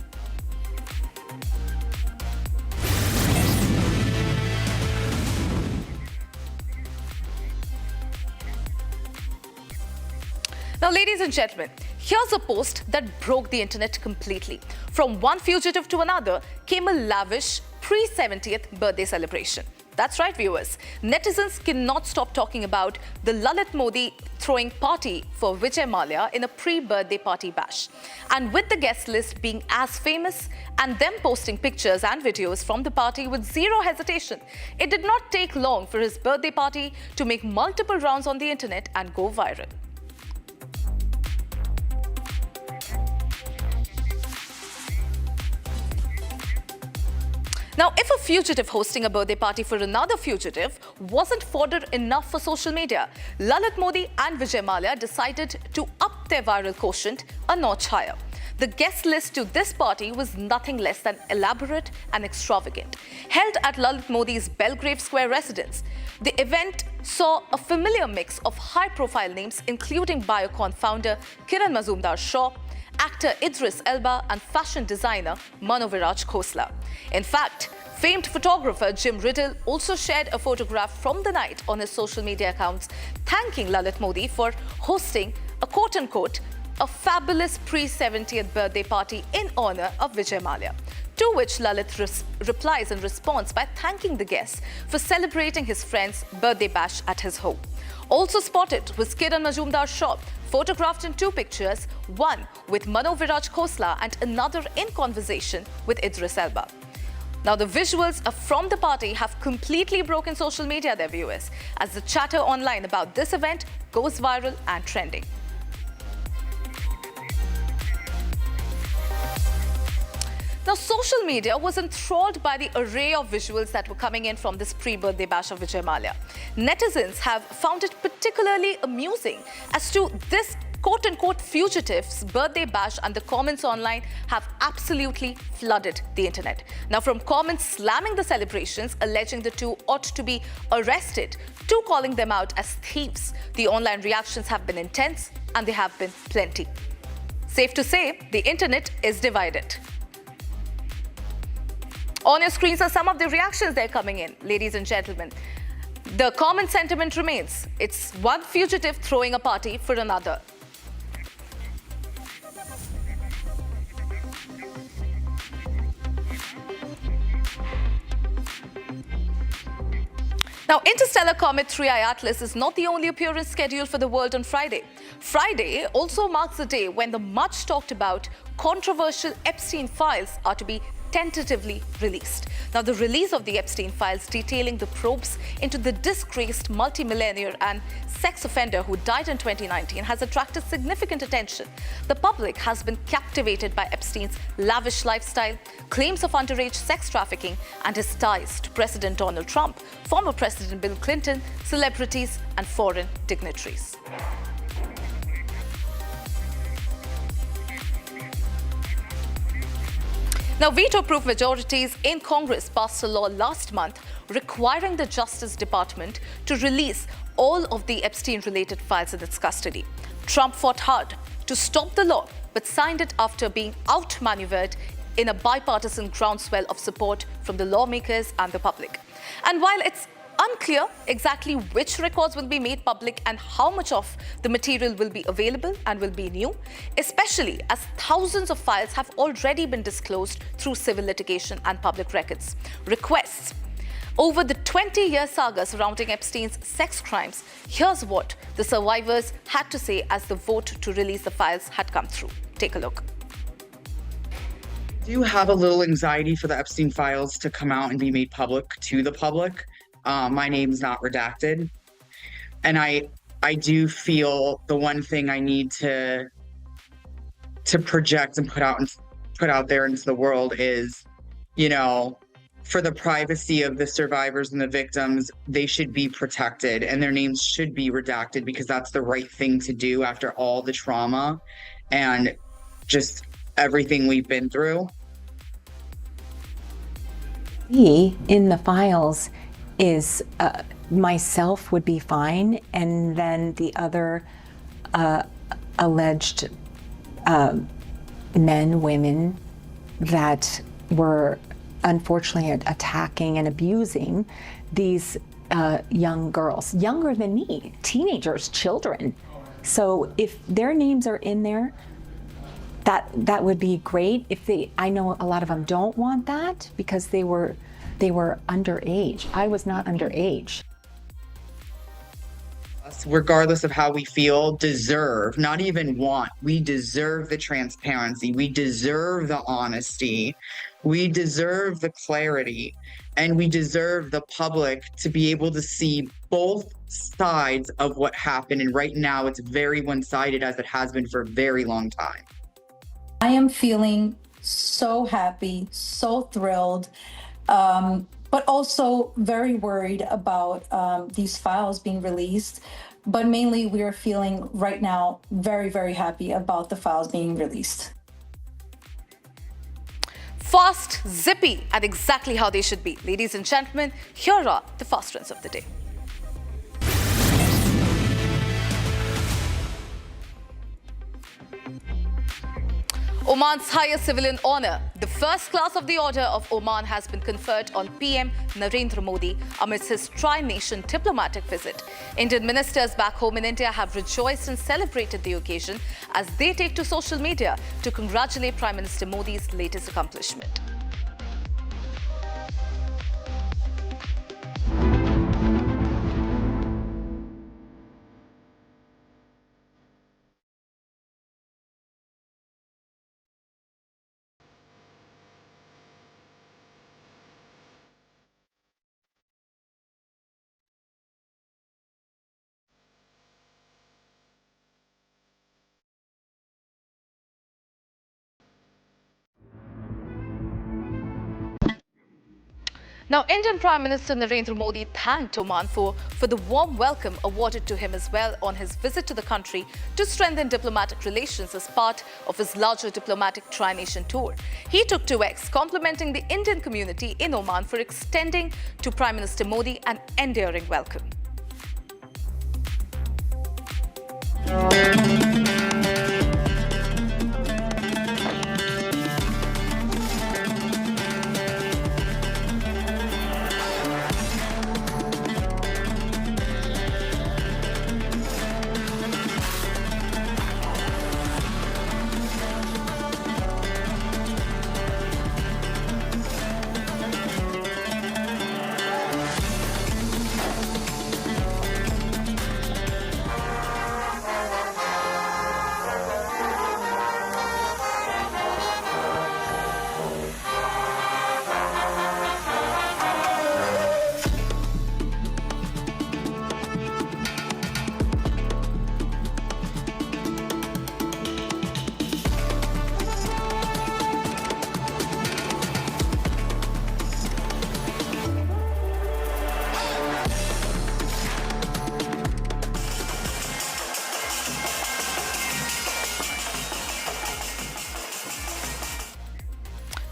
Now, ladies and gentlemen, here's a post that broke the internet completely. From one fugitive to another came a lavish pre-70th birthday celebration. That's right, viewers. Netizens cannot stop talking about the Lalit Modi throwing party for Vijay Mallya in a pre-birthday party bash. And with the guest list being as famous and them posting pictures and videos from the party with zero hesitation, it did not take long for his birthday party to make multiple rounds on the internet and go viral. Now, if a fugitive hosting a birthday party for another fugitive wasn't fodder enough for social media, Lalit Modi and Vijay Mallya decided to up their viral quotient a notch higher. The guest list to this party was nothing less than elaborate and extravagant. Held at Lalit Modi's Belgrave Square residence, the event saw a familiar mix of high-profile names, including Biocon founder Kiran Mazumdar-Shaw, actor Idris Elba and fashion designer Mano Viraj Khosla. In fact, famed photographer Jim Riddle also shared a photograph from the night on his social media accounts, thanking Lalit Modi for hosting a quote-unquote a fabulous pre-70th birthday party in honor of Vijay Mallya. To which Lalit replies in response by thanking the guests for celebrating his friend's birthday bash at his home. Also spotted was Kiran Majumdar's shop, photographed in 2 pictures, one with Mano Viraj Khosla and another in conversation with Idris Elba. Now, the visuals from the party have completely broken social media, their viewers, as the chatter online about this event goes viral and trending. Now, social media was enthralled by the array of visuals that were coming in from this pre-birthday bash of Vijay Mallya. Netizens have found it particularly amusing as to this quote-unquote fugitive's birthday bash, and the comments online have absolutely flooded the internet. Now, from comments slamming the celebrations, alleging the two ought to be arrested, to calling them out as thieves, the online reactions have been intense and they have been plenty. Safe to say, the internet is divided. On your screens are some of the reactions that are coming in, ladies and gentlemen. The common sentiment remains. It's one fugitive throwing a party for another. Now, interstellar comet 3I Atlas is not the only appearance scheduled for the world on Friday. Friday also marks the day when the much talked about controversial Epstein files are to be tentatively released. Now, the release of the Epstein files detailing the probes into the disgraced multimillionaire and sex offender who died in 2019 has attracted significant attention. The public has been captivated by Epstein's lavish lifestyle, claims of underage sex trafficking, and his ties to President Donald Trump, former President Bill Clinton, celebrities, and foreign dignitaries. Now, veto-proof majorities in Congress passed a law last month requiring the Justice Department to release all of the Epstein-related files in its custody. Trump fought hard to stop the law, but signed it after being outmaneuvered in a bipartisan groundswell of support from the lawmakers and the public. And while it's unclear exactly which records will be made public and how much of the material will be available and will be new, especially as thousands of files have already been disclosed through civil litigation and public records. Requests over the 20-year saga surrounding Epstein's sex crimes. Here's what the survivors had to say as the vote to release the files had come through. Take a look. I do have a little anxiety for the Epstein files to come out and be made public to the public. My name's not redacted. And I do feel the one thing I need to project and put out there into the world is, you know, for the privacy of the survivors and the victims, they should be protected and their names should be redacted because that's the right thing to do after all the trauma and just everything we've been through. In the files is myself would be fine, and then the other alleged men, women that were unfortunately attacking and abusing these young girls, younger than me, teenagers, children. So if their names are in there, that would be great. I know a lot of them don't want that because they were underage. I was not underage. Regardless of how we feel, deserve, not even want, we deserve the transparency, we deserve the honesty, we deserve the clarity, and we deserve the public to be able to see both sides of what happened. And right now it's very one-sided, as it has been for a very long time. I am feeling so happy, so thrilled, but also very worried about these files being released. But mainly we are feeling right now very, very happy about the files being released. Fast, zippy, and exactly how they should be. Ladies and gentlemen, here are the fast trends of the day. Oman's highest civilian honor, the First Class of the Order of Oman, has been conferred on PM Narendra Modi amidst his tri-nation diplomatic visit. Indian ministers back home in India have rejoiced and celebrated the occasion as they take to social media to congratulate Prime Minister Modi's latest accomplishment. Now, Indian Prime Minister Narendra Modi thanked Oman for the warm welcome awarded to him as well on his visit to the country to strengthen diplomatic relations as part of his larger diplomatic tri-nation tour. He took to X, complimenting the Indian community in Oman for extending to Prime Minister Modi an endearing welcome.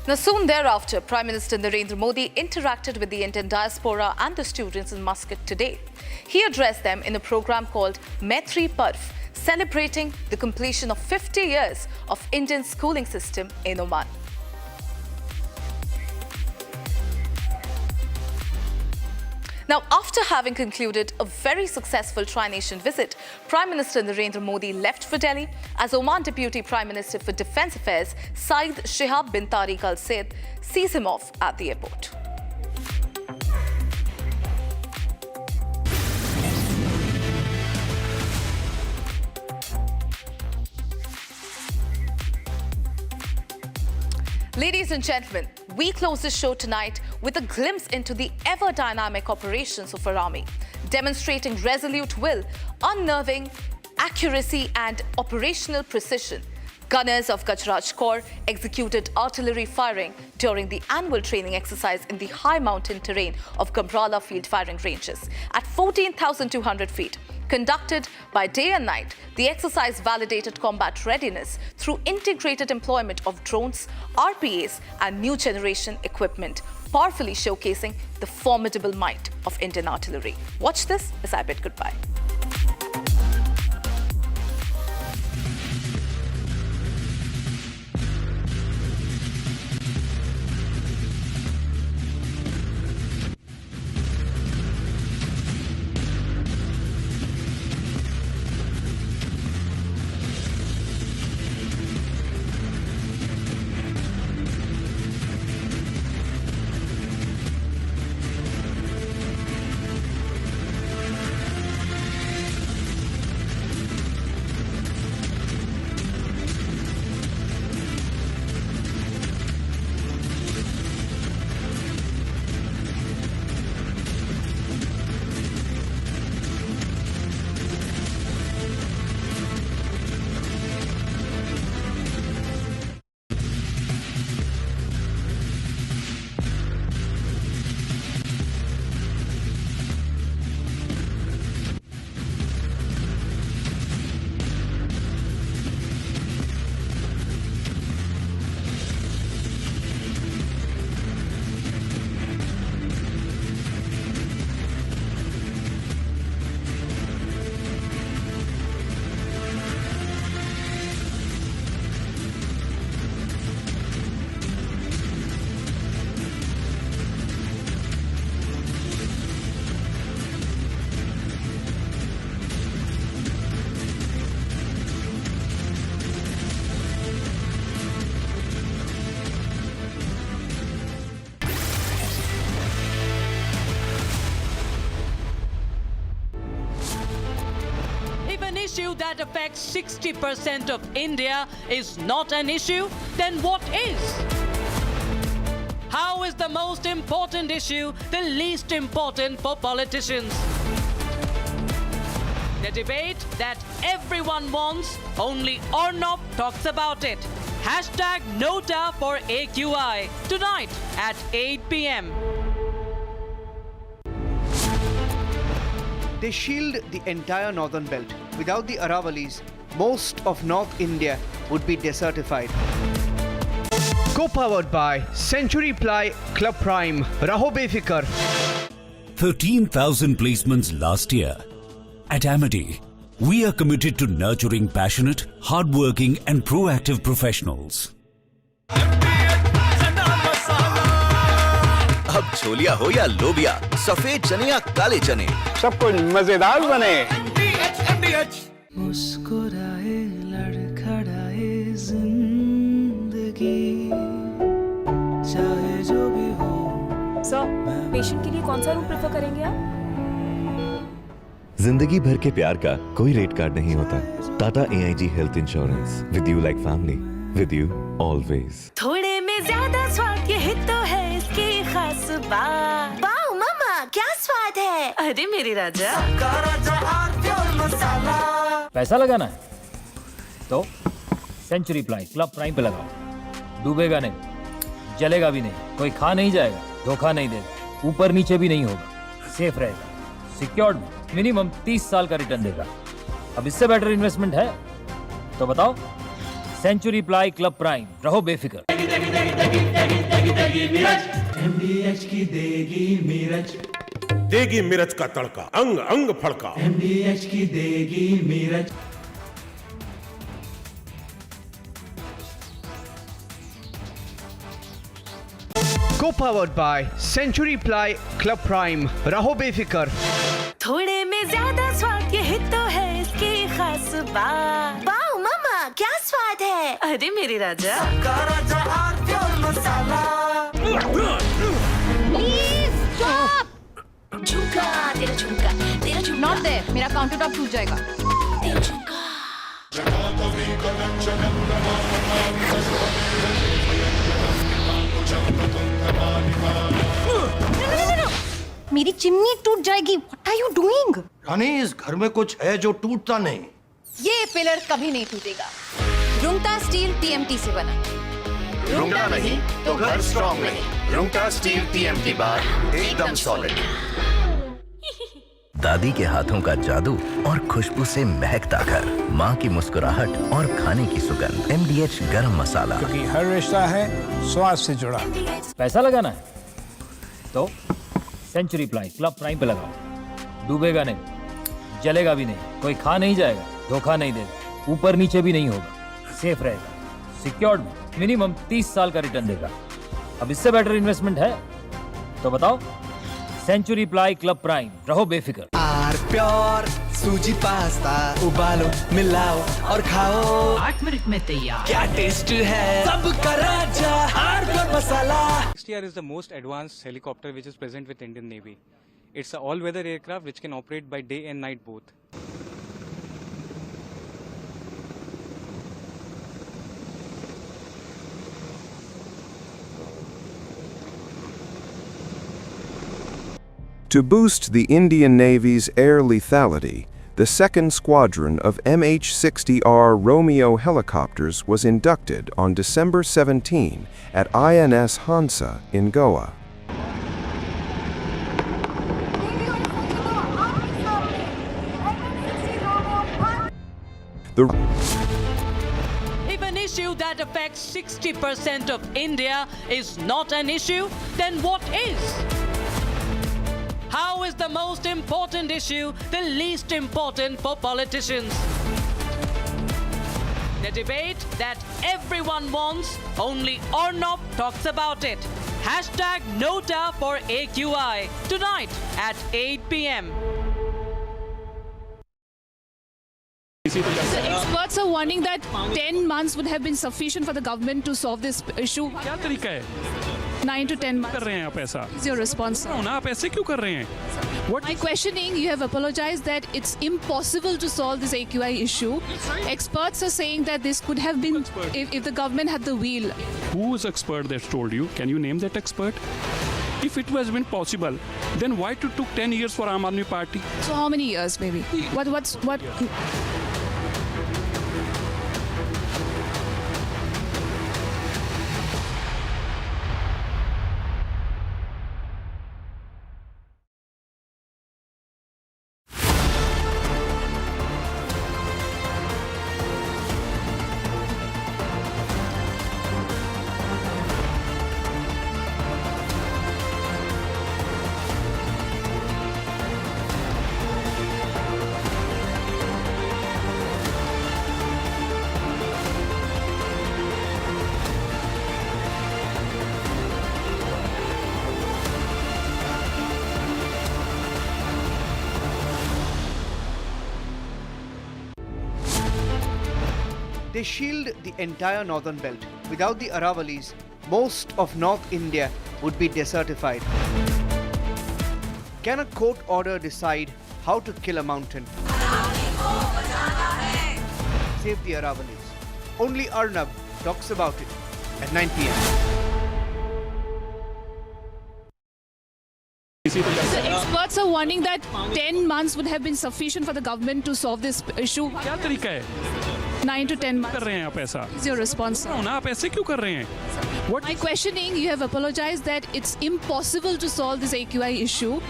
Now, soon thereafter, Prime Minister Narendra Modi interacted with the Indian diaspora and the students in Muscat today. He addressed them in a program called Maitri Parv, celebrating the completion of 50 years of Indian schooling system in Oman. Now, after having concluded a very successful tri-nation visit, Prime Minister Narendra Modi left for Delhi as Oman Deputy Prime Minister for Defence Affairs Saeed Shihab bin Tariq Al Said sees him off at the airport. Ladies and gentlemen, we close this show tonight with a glimpse into the ever-dynamic operations of our army, demonstrating resolute will, unnerving accuracy and operational precision. Gunners of Gajraj Corps executed artillery firing during the annual training exercise in the high mountain terrain of Gambrala field firing ranges at 14,200 feet. Conducted by day and night, the exercise validated combat readiness through integrated employment of drones, RPAs and new generation equipment, powerfully showcasing the formidable might of Indian artillery. Watch this as I bid goodbye. Issue that affects 60% of India is not an issue, then what is? How is the most important issue the least important for politicians? The debate that everyone wants, only Arnab talks about it. #NOTA for AQI, tonight at 8 p.m. They shield the entire northern belt. Without the Aravallis, most of North India would be desertified. Co-powered by Century Ply Club Prime. Raho befikar. 13,000 placements last year. At Amity, we are committed to nurturing passionate, hardworking and proactive professionals. अब छोलिया हो या लोबिया, सफेद चने या काले चने, सब कुछ मजेदार बने। मुस्कुराए लड़खड़ाए जिंदगी, चाहे जो भी हो। सर, पेशेंट के लिए कौन सा रूम प्रेफर करेंगे आप? जिंदगी भर के प्यार का कोई रेट कार्ड नहीं होता। Tata AIG health insurance, with you like family, with you always. थोड़े में ज्यादा स्वाद, यही तो है इसकी खास बात। वाओ मम्मा, क्या स्वाद है। अरे मेरे राजा, पैसा लगाना है तो सेंचुरी प्लाई क्लब प्राइम पे लगाओ। डूबेगा नहीं, जलेगा भी नहीं, कोई खा नहीं जाएगा, धोखा नहीं देगा, ऊपर नीचे भी नहीं होगा, सेफ रहेगा, सिक्योर्ड, मिनिमम 30 साल का रिटर्न देगा। अब इससे बेटर इन्वेस्टमेंट है तो बताओ। सेंचुरी प्लाई क्लब प्राइम, रहो बेफिक्र। MDH की देगी मिर्च, देगी मिर्च का तड़का, अंग अंग फड़का। MDH की देगी मिर्च। Co-powered by Century Ply Club Prime. Raho befikar. थोड़े में ज्यादा स्वाद, यही तो है इसकी खास बात। वाओ मम्मा, क्या स्वाद है। अरे मेरे राजा, झुमका, तेरा झुमका, तेरा झुमका। नॉट देयर, मेरा काउंटर टॉप टूट जाएगा। तेरा झुमका। मेरी चिमनी टूट जाएगी। What are you doing? रानी, इस घर में कुछ है जो टूटता नहीं। ये पिलर कभी नहीं टूटेगा। रुंगटा स्टील TMT से बना। रुंगटा नहीं तो घर स्ट्रॉन्ग नहीं। रुंगटा स्टील TMT बार एकदम सॉलिड। दादी के हाथों का जादू और खुशबू से महकता घर, माँ की मुस्कुराहट और खाने की सुगंध। MDH गरम मसाला, क्योंकि हर रिश्ता है स्वाद से जुड़ा। पैसा लगाना है तो सेंचुरी प्लाई क्लब प्राइम पे लगाओ। डूबेगा नहीं, जलेगा भी नहीं, कोई खा नहीं जाएगा, धोखा नहीं देगा, ऊपर नीचे भी नहीं होगा, सेफ रहेगा, सिक्योर्ड, मिनिमम 30 साल का रिटर्न देगा। अब इससे बेटर इन्वेस्टमेंट है तो बताओ। सेंचुरी प्लाई क्लब प्राइम, रहो बेफिक्र। आर प्योर सूजी पास्ता, उबालो, मिलाओ और खाओ। 8 मिनट में तैयार। क्या टेस्ट है, सबका राजा R pure masala. XTR is the most advanced helicopter which is present with Indian Navy. It's an all-weather aircraft which can operate by day and night both. To boost the Indian Navy's air lethality, the 2nd Squadron of MH-60R Romeo helicopters was inducted on December 17 at INS Hansa in Goa. If an issue that affects 60% of India is not an issue, then what is? How is the most important issue the least important for politicians? The debate that everyone wants, only Arnab talks about it. Hashtag NOTA for AQI, tonight at 8 p.m. So experts are warning that 10 months would have been sufficient for the government to solve this issue. क्या तरीका है? 9 to 10 months. कर रहे हैं आप ऐसा? Is your response? ना आप ऐसे क्यों कर रहे हैं? My questioning, you have apologized that it's impossible to solve this AQI issue. Experts are saying that this could have been if the government had the wheel. Who is expert that told you? Can you name that expert? If it was been possible, then why it took 10 years for Aam Aadmi Party? So how many years maybe? What? They shield the entire northern belt. Without the Aravallis, most of North India would be desertified. Can a court order decide how to kill a mountain? Save the Aravallis. Only Arnab talks about it at 9 p.m. So experts are warning that 10 months would have been sufficient for the government to solve this issue. क्या तरीका है? 9 to 10 months. कर रहे हैं आप ऐसा? Is your response? ना आप ऐसे क्यों कर रहे हैं? My questioning, you have apologized that it's impossible to solve this AQI issue.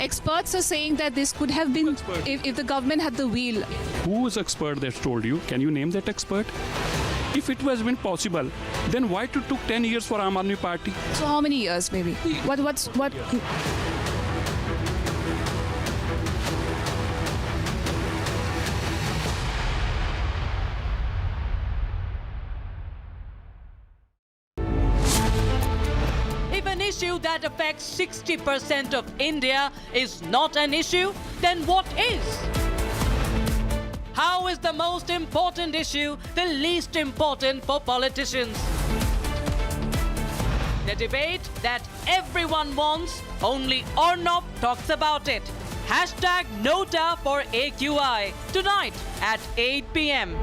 Experts are saying that this could have been if the government had the wheel. Who is expert that told you? Can you name that expert? If it was been possible, then why it took 10 years for Aam Aadmi Party? So how many years maybe? What? If an issue that affects 60% of India is not an issue, then what is? How is the most important issue the least important for politicians? The debate that everyone wants, only Arnab talks about it. Hashtag NOTA for AQI, tonight at 8 p.m.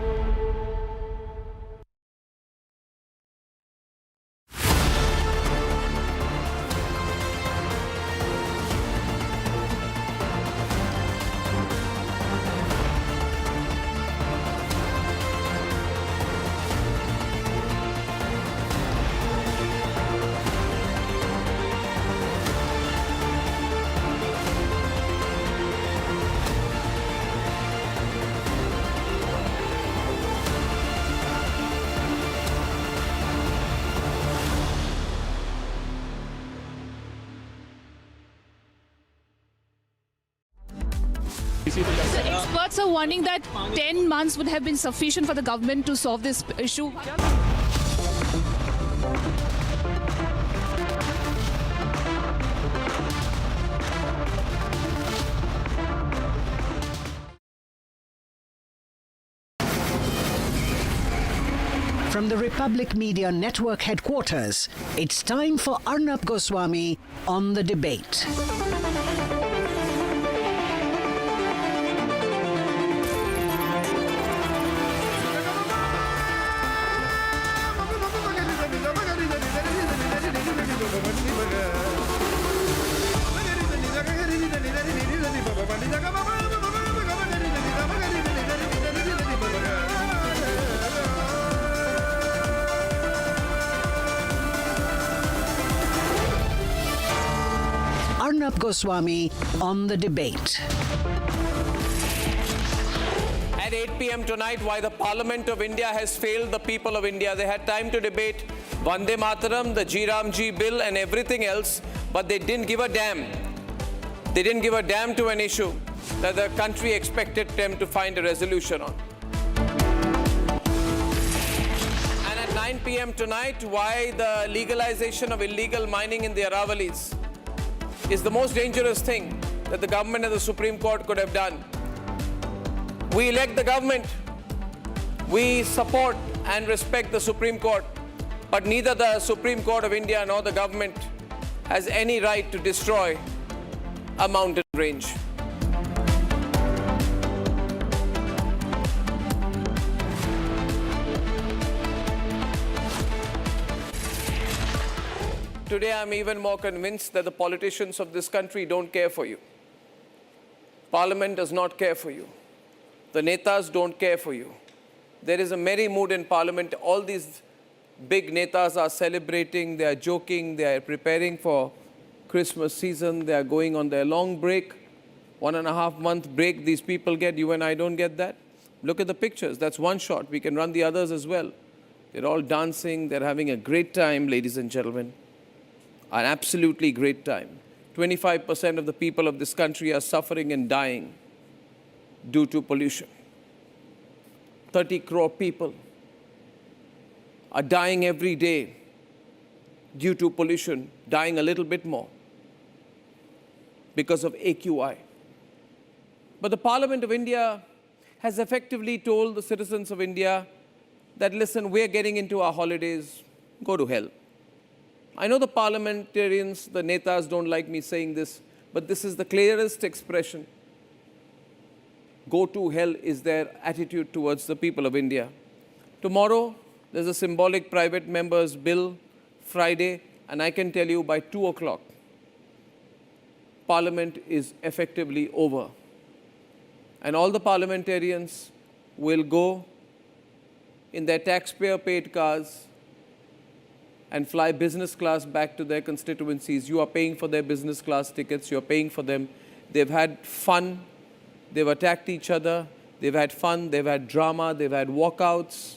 So experts are warning that 10 months would have been sufficient for the government to solve this issue. From the Republic Media Network headquarters, it's time for Arnab Goswami on the debate. Arnab Goswami on the debate. At 8 p.m. tonight, why the Parliament of India has failed the people of India. They had time to debate Vande Mataram, the G bill and everything else, but they didn't give a damn. They didn't give a damn to an issue that the country expected them to find a resolution on. And at 9 p.m. tonight, why the legalization of illegal mining in the Aravallis is the most dangerous thing that the government and the Supreme Court could have done. We elect the government. We support and respect the Supreme Court. But neither the Supreme Court of India nor the government has any right to destroy a mountain range. Today, I'm even more convinced that the politicians of this country don't care for you. Parliament does not care for you. The netas don't care for you. There is a merry mood in Parliament. All these big netas are celebrating, they are joking, they are preparing for Christmas season, they are going on their long break. 1.5 month break these people get, you and I don't get that. Look at the pictures, that's one shot. We can run the others as well. They're all dancing, they're having a great time, ladies and gentlemen. An absolutely great time. 25% of the people of this country are suffering and dying due to pollution. 30 crore people are dying every day due to pollution, dying a little bit more because of AQI. But the Parliament of India has effectively told the citizens of India that, listen, we're getting into our holidays, go to hell. I know the parliamentarians, the netas don't like me saying this, but this is the clearest expression. Go to hell is their attitude towards the people of India. Tomorrow, there's a symbolic private members bill, Friday, and I can tell you by 2 o'clock, Parliament is effectively over. And all the parliamentarians will go in their taxpayer-paid cars and fly business class back to their constituencies. You are paying for their business class tickets. You are paying for them. They've had fun. They've attacked each other. They've had fun. They've had drama. They've had walkouts.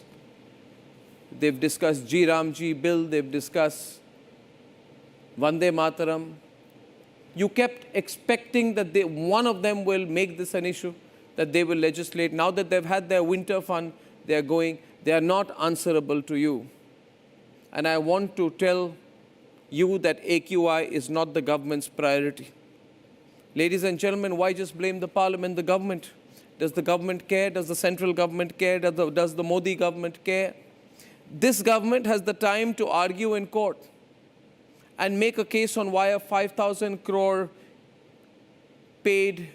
They've discussed Ji Ram Ji bill. They've discussed Vande Mataram. You kept expecting that one of them will make this an issue, that they will legislate. Now that they've had their winter fun, they are going. They are not answerable to you. And I want to tell you that AQI is not the government's priority. Ladies and gentlemen, why just blame the parliament, the government? Does the government care? Does the central government care? Does the Modi government care? This government has the time to argue in court and make a case on why a 5,000 crore paid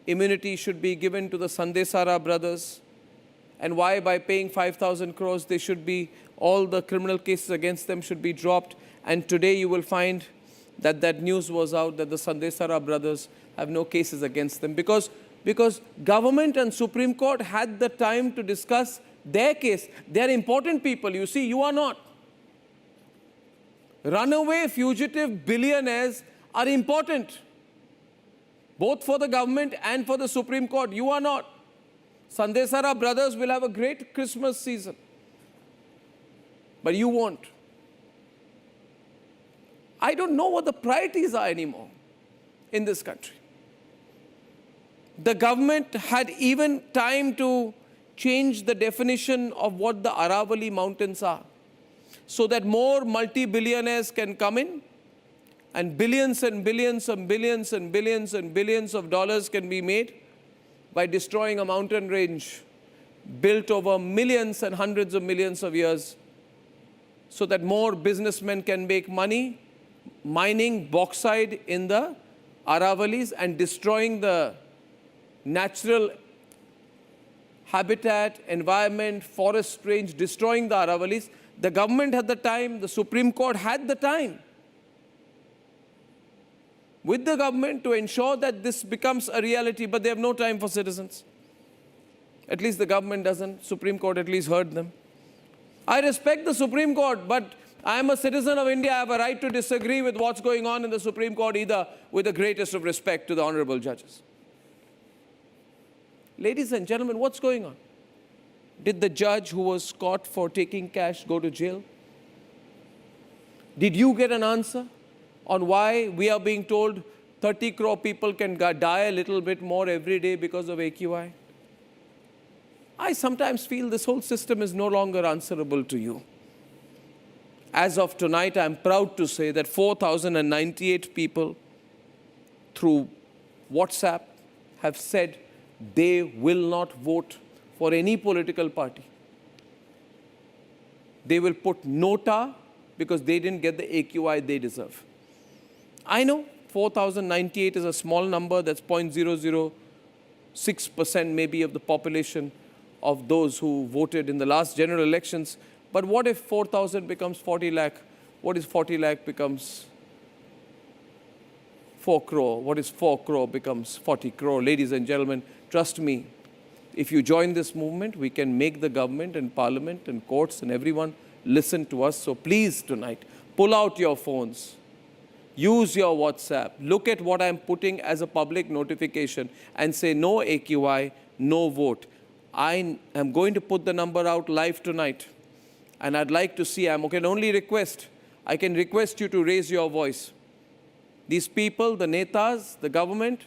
immunity should be given to the Sandesara brothers, and why by paying 5,000 crores they should be, all the criminal cases against them should be dropped. And today you will find that that news was out that the Sandesara brothers have no cases against them because government and Supreme Court had the time to discuss their case. They are important people, you see, you are not. Runaway fugitive billionaires are important, both for the government and for the Supreme Court. You are not. Sandesara brothers will have a great Christmas season, but you won't. I don't know what the priorities are anymore in this country. The government had even time to change the definition of what the Aravalli mountains are, so that more multi-billionaires can come in and billions and billions and billions and billions and billions of dollars can be made by destroying a mountain range built over millions and hundreds of millions of years, so that more businessmen can make money mining bauxite in the Aravallis and destroying the natural habitat, environment, forest range, destroying the Aravallis. The government had the time, the Supreme Court had the time with the government to ensure that this becomes a reality, but they have no time for citizens. At least the government doesn't. Supreme Court at least heard them. I respect the Supreme Court, but I am a citizen of India. I have a right to disagree with what's going on in the Supreme Court, either, with the greatest of respect to the honorable judges. Ladies and gentlemen, what's going on? Did the judge who was caught for taking cash go to jail? Did you get an answer on why we are being told 30 crore people can die a little bit more every day because of AQI? I sometimes feel this whole system is no longer answerable to you. As of tonight, I'm proud to say that 4,098 people through WhatsApp have said they will not vote for any political party. They will put NOTA because they didn't get the AQI they deserve. I know 4,098 is a small number, that's 0.006% maybe of the population of those who voted in the last general elections. But what if 4,000 becomes 40 lakh? What is 40 lakh becomes 4 crore? What is 4 crore becomes 40 crore? Ladies and gentlemen, trust me, if you join this movement, we can make the government and parliament and courts and everyone listen to us. So please tonight, pull out your phones, use your WhatsApp, look at what I'm putting as a public notification and say no AQI, no vote. I am going to put the number out live tonight. And I'd like to see, I can only request, I can request you to raise your voice. These people, the netas, the government,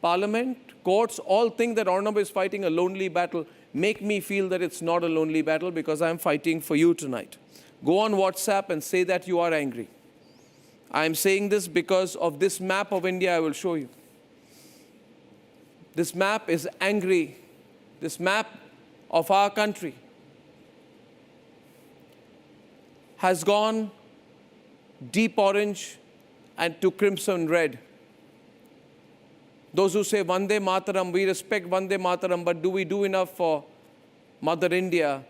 parliament, courts, all think that Arnab is fighting a lonely battle. Make me feel that it's not a lonely battle because I'm fighting for you tonight. Go on WhatsApp and say that you are angry. I'm saying this because of this map of India I will show you. This map is angry. This map of our country has gone deep orange and to crimson red. Those who say Vande Mataram, we respect Vande Mataram, but do we do enough for Mother India?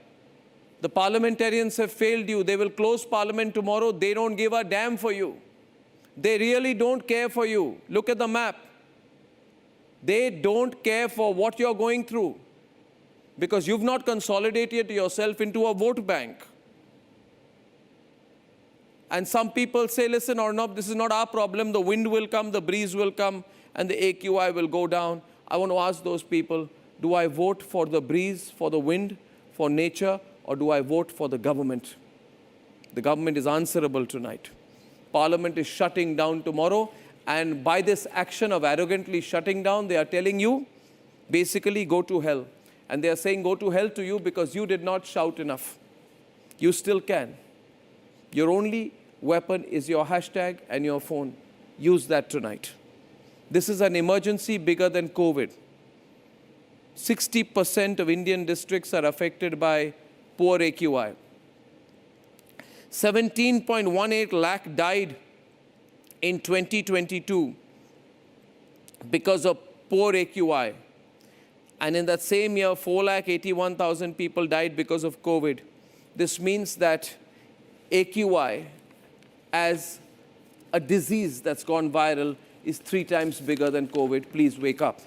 The parliamentarians have failed you. They will close parliament tomorrow. They don't give a damn for you. They really don't care for you. Look at the map. They don't care for what you're going through because you've not consolidated yourself into a vote bank. And some people say, listen, Arnab, this is not our problem. The wind will come, the breeze will come, and the AQI will go down. I want to ask those people, do I vote for the breeze, for the wind, for nature, or do I vote for the government? The government is answerable tonight. Parliament is shutting down tomorrow, and by this action of arrogantly shutting down, they are telling you, basically, go to hell. And they are saying, go to hell to you because you did not shout enough. You still can. Your only weapon is your hashtag and your phone. Use that tonight. This is an emergency bigger than COVID. 60% of Indian districts are affected by poor AQI. 17.18 lakh died in 2022 because of poor AQI. And in that same year, 4,81,000 people died because of COVID. This means that AQI as a disease that's gone viral is 3 times bigger than COVID. Please wake up.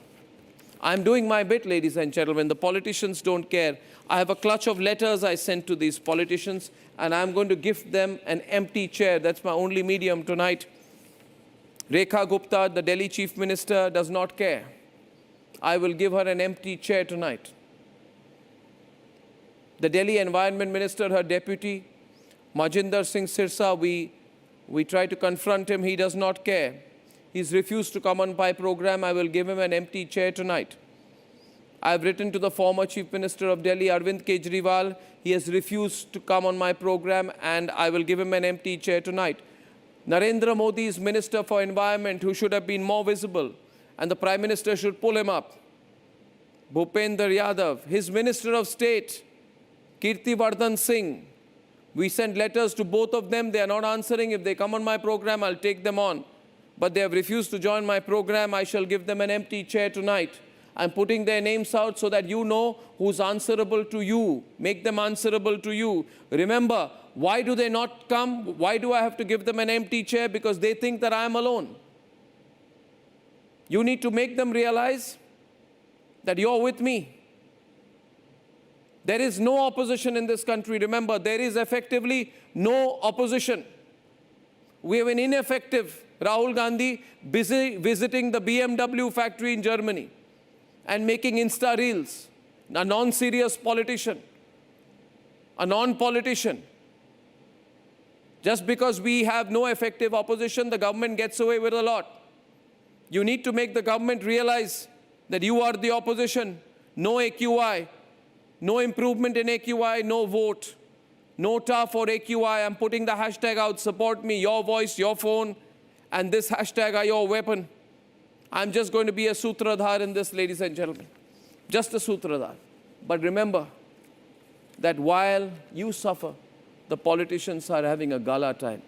I'm doing my bit, ladies and gentlemen. The politicians don't care. I have a clutch of letters I sent to these politicians, and I'm going to give them an empty chair. That's my only medium tonight. Rekha Gupta, the Delhi Chief Minister, does not care. I will give her an empty chair tonight. The Delhi Environment Minister, her deputy, Majinder Singh Sirsa, we try to confront him. He does not care. He's refused to come on my program. I will give him an empty chair tonight. I've written to the former Chief Minister of Delhi, Arvind Kejriwal. He has refused to come on my program, and I will give him an empty chair tonight. Narendra Modi is Minister for Environment, who should have been more visible, and the Prime Minister should pull him up. Bhupender Yadav, his Minister of State, Kirtivardhan Singh. We sent letters to both of them. They are not answering. If they come on my program, I'll take them on. But they have refused to join my program. I shall give them an empty chair tonight. I'm putting their names out so that you know who's answerable to you. Make them answerable to you. Remember, why do they not come? Why do I have to give them an empty chair? Because they think that I am alone. You need to make them realize that you're with me. There is no opposition in this country. Remember, there is effectively no opposition. We have an ineffective Rahul Gandhi busy visiting the BMW factory in Germany and making Insta reels. A non-serious politician, a non-politician. Just because we have no effective opposition, the government gets away with a lot. You need to make the government realize that you are the opposition. No AQI, no improvement in AQI, no vote. NOTA for AQI. I'm putting the hashtag out. Support me. Your voice, your phone, and this hashtag are your weapon. I'm just going to be a sutradhar in this, ladies and gentlemen. Just a sutradhar. But remember that while you suffer, the politicians are having a gala time.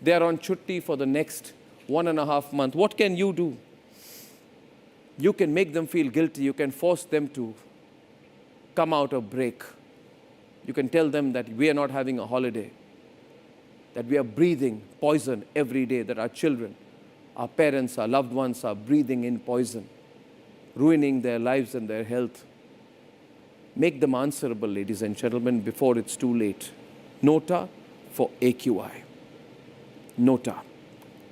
They are on chutti for the next 1.5 months. What can you do? You can make them feel guilty. You can force them to come out of break. You can tell them that we are not having a holiday, that we are breathing poison every day, that our children, our parents, our loved ones are breathing in poison, ruining their lives and their health. Make them answerable, ladies and gentlemen, before it's too late. NOTA for AQI. NOTA.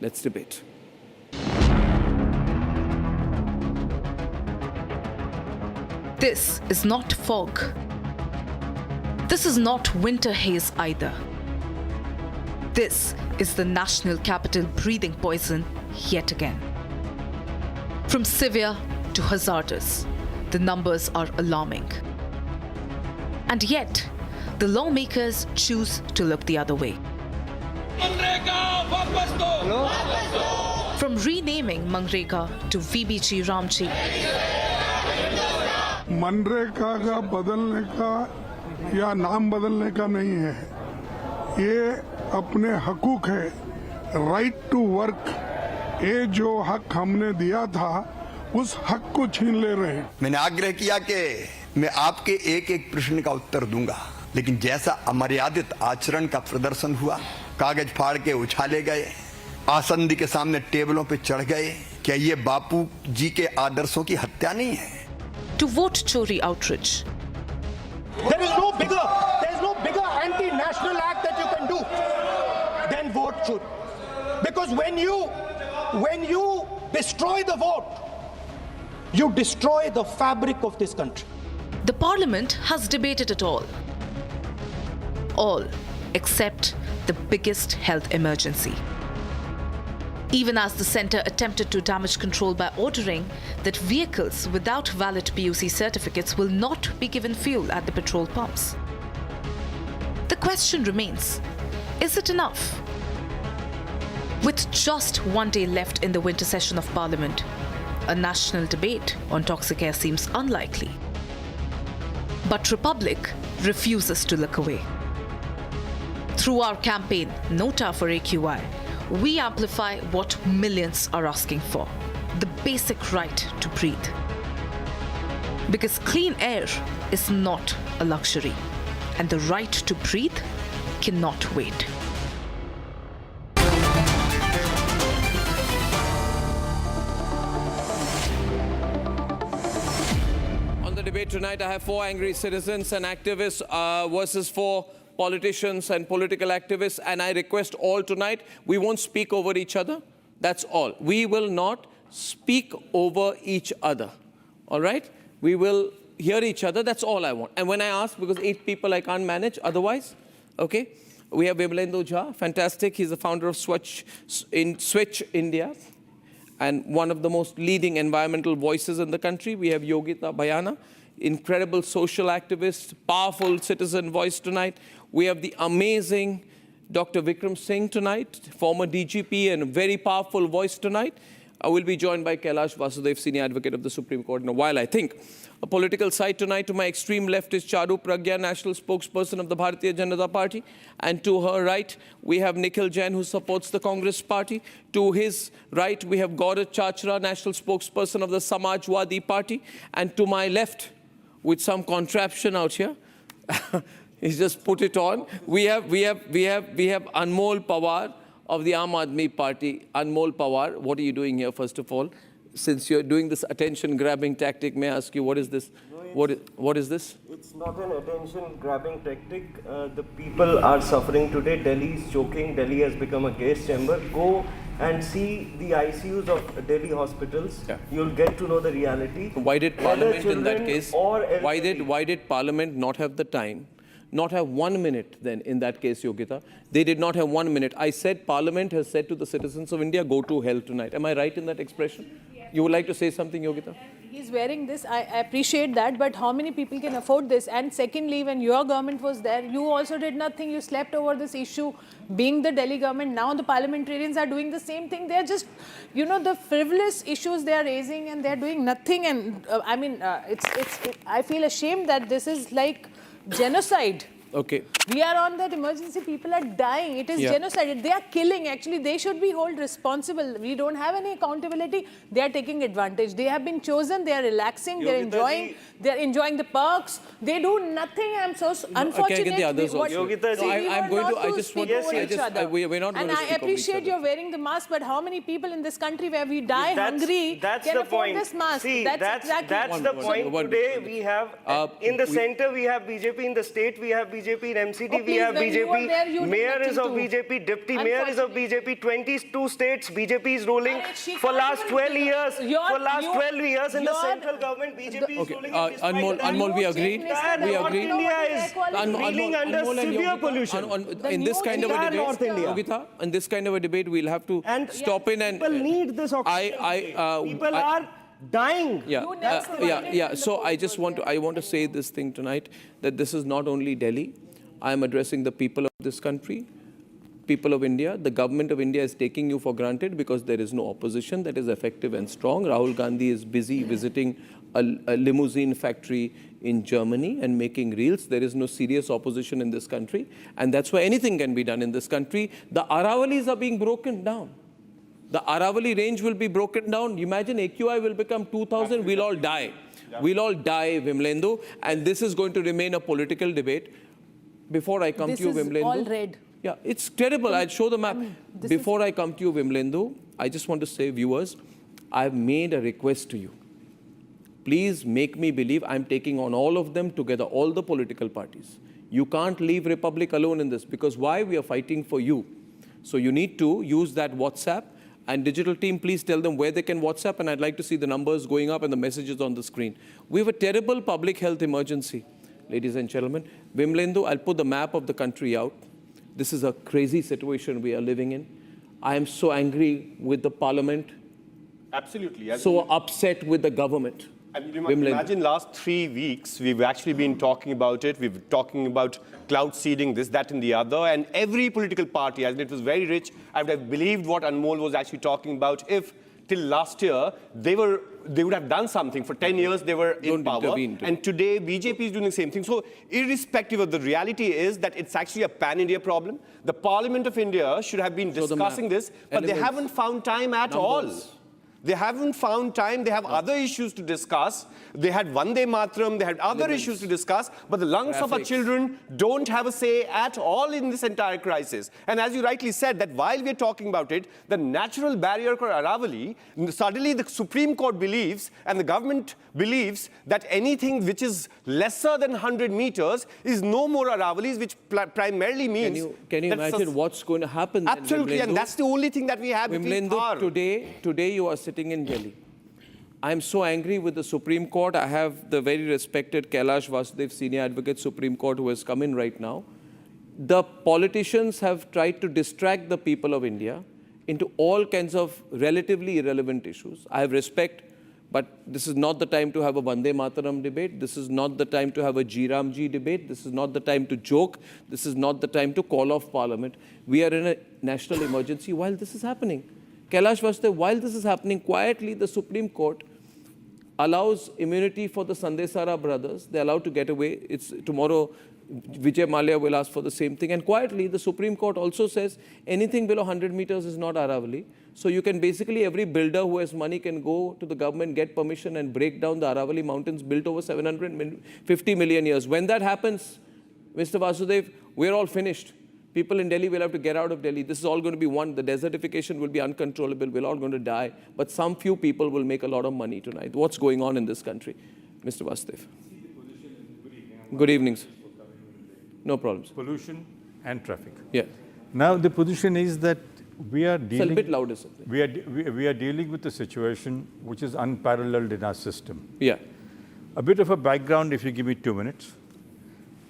Let's debate. This is not fog. This is not winter haze either. This is the national capital breathing poison yet again. From severe to hazardous, the numbers are alarming. And yet, the lawmakers choose to look the other way. From renaming Mangreka to VBG Ramji. MNREGA का बदलने का या नाम बदलने का नहीं है, ये अपने हकूक है, राइट टू वर्क, ये जो हक हमने दिया था उस हक को छीन ले रहे हैं। मैंने आग्रह किया कि मैं आपके एक एक प्रश्न का उत्तर दूंगा, लेकिन जैसा अमर्यादित आचरण का प्रदर्शन हुआ, कागज फाड़ के उछाले गए, आसंदी के सामने टेबलों पे चढ़ गए, क्या ये बापू जी के आदर्शों की हत्या नहीं है? To vote chori outrage. There is no bigger anti-national act that you can do than vote chori. Because when you destroy the vote, you destroy the fabric of this country. The Parliament has debated it all. All except the biggest health emergency. Even as the centre attempted to damage control by ordering that vehicles without valid PUC certificates will not be given fuel at the petrol pumps. The question remains, is it enough? With just one day left in the winter session of Parliament, a national debate on toxic air seems unlikely. But Republic refuses to look away. Through our campaign, NOTA for AQI, we amplify what millions are asking for, the basic right to breathe. Because clean air is not a luxury, and the right to breathe cannot wait. On the debate tonight, I have 4 angry citizens and activists versus 4 politicians and political activists, and I request all tonight, we won't speak over each other. That's all. We will not speak over each other. All right? We will hear each other. That's all I want. And when I ask, because 8 people I can't manage otherwise, okay? We have Vimalendra Jha, fantastic. He's the founder of Switch India and one of the most leading environmental voices in the country. We have Yogita Bhayana, incredible social activist, powerful citizen voice tonight. We have the amazing Dr. Vikram Singh tonight, former DGP and a very powerful voice tonight. I will be joined by Kailash Vasudev, senior advocate of the Supreme Court in a while, I think. A political side tonight, to my extreme left is Charu Pragya, national spokesperson of the Bharatiya Janata Party. And to her right, we have Nikhil Jain, who supports the Congress Party. To his right, we have Gaurav Chachra, national spokesperson of the Samajwadi Party. And to my left, with some contraption out here, he's just put it on. We have Anmol Pawar of the Aam Aadmi Party. Anmol Pawar, what are you doing here, first of all? Since you're doing this attention-grabbing tactic, may I ask you, what is this? What is this? It's not an attention-grabbing tactic. The people are suffering today. Delhi is choking. Delhi has become a gas chamber. Go and see the ICUs of Delhi hospitals. Yeah. You'll get to know the reality. Why did Parliament in that case? Why did Parliament not have the time? Not have 1 minute then in that case, Yogita? They did not have 1 minute. I said Parliament has said to the citizens of India, go to hell tonight. Am I right in that expression? You would like to say something, Yogita? He's wearing this. I appreciate that, but how many people can afford this? And secondly, when your government was there, you also did nothing. You slept over this issue. Being the Delhi government, now the parliamentarians are doing the same thing. They're just, the frivolous issues they are raising, and they're doing nothing. And I feel ashamed that this is like genocide. Okay. We are on that emergency. People are dying. It is genocide. They are killing. Actually, they should be held responsible. We don't have any accountability. They are taking advantage. They have been chosen. They are relaxing. They are enjoying. They are enjoying the perks. They do nothing. I'm so unfortunate. I can get the others also. I'm going to. I just want to say. We're not going to speak over each other. And I appreciate you're wearing the mask, but how many people in this country where we die hungry can afford this mask? See, that's the point. Today we have in the center we have BJP, in the state we have BJP, in MCT we have BJP, mayor is of BJP, deputy mayor is of BJP, 22 states BJP is ruling for last 12 years. For last 12 years in the central government, BJP is ruling. Anmol, we agreed. We agreed. India is reeling under severe pollution. In this kind of a debate, Yogita, in this kind of a debate, we'll have to stop in and. People need this oxygen. People are dying. So I want to say this thing tonight, that this is not only Delhi. I am addressing the people of this country, people of India. The government of India is taking you for granted because there is no opposition that is effective and strong. Rahul Gandhi is busy visiting a limousine factory in Germany and making reels. There is no serious opposition in this country, and that's why anything can be done in this country. The Aravallis are being broken down. The Aravalli range will be broken down. Imagine AQI will become 2,000, we'll all die. Yeah. We'll all die, Vimlendu, and this is going to remain a political debate. Before I come to you, Vimlendu. This is all red. Yeah, it's terrible. I'll show the map. Before I come to you, Vimlendu, I just want to say, viewers, I've made a request to you. Please make me believe I'm taking on all of them together, all the political parties. You can't leave Republic alone in this, because why? We are fighting for you. So you need to use that WhatsApp. And digital team, please tell them where they can WhatsApp, and I'd like to see the numbers going up and the messages on the screen. We have a terrible public health emergency, ladies and gentlemen. Vimlendu, I'll put the map of the country out. This is a crazy situation we are living in. I am so angry with the parliament. Absolutely. So upset with the government. And you might imagine last 3 weeks, we've actually been talking about it. We've been talking about cloud seeding, this, that, and the other. And every political party, as it was very rich, I would have believed what Anmol was actually talking about if till last year they would have done something. For 10 years they were in power. And today BJP is doing the same thing. So irrespective of the reality is that it's actually a pan-India problem. The Parliament of India should have been discussing this, but they haven't found time at all. They haven't found time. They have other issues to discuss. They had Vande Mataram. They had other issues to discuss. But the lungs of our children don't have a say at all in this entire crisis. And as you rightly said, that while we're talking about it, the natural barrier for Aravalli, suddenly the Supreme Court believes and the government believes that anything which is lesser than 100 meters is no more Aravallis, which primarily means... Can you imagine what's going to happen? Absolutely, and that's the only thing that we have. Today you are sitting in Delhi. I'm so angry with the Supreme Court. I have the very respected Kailash Vasudev, Senior Advocate, Supreme Court, who has come in right now. The politicians have tried to distract the people of India into all kinds of relatively irrelevant issues. I have respect, but this is not the time to have a Vande Mataram debate. This is not the time to have a G debate. This is not the time to joke. This is not the time to call off Parliament. We are in a national emergency while this is happening. Kailash Vasudev, while this is happening, quietly the Supreme Court allows immunity for the Sandesara brothers. They're allowed to get away. It's tomorrow, Vijay Mallya will ask for the same thing. And quietly, the Supreme Court also says anything below 100 meters is not Aravalli. So you can basically, every builder who has money can go to the government, get permission and break down the Aravalli mountains built over 750 million years. When that happens, Mr. Vasudev, we're all finished. People in Delhi will have to get out of Delhi. This is all going to be one. The desertification will be uncontrollable. We're all going to die. But some few people will make a lot of money tonight. What's going on in this country? Mr. Vasudev. Good evening, sir. No problems. Pollution and traffic. Yeah. Now the position is that we are dealing... It's a bit louder, sir. We are dealing with a situation which is unparalleled in our system. Yeah. A bit of a background, if you give me 2 minutes.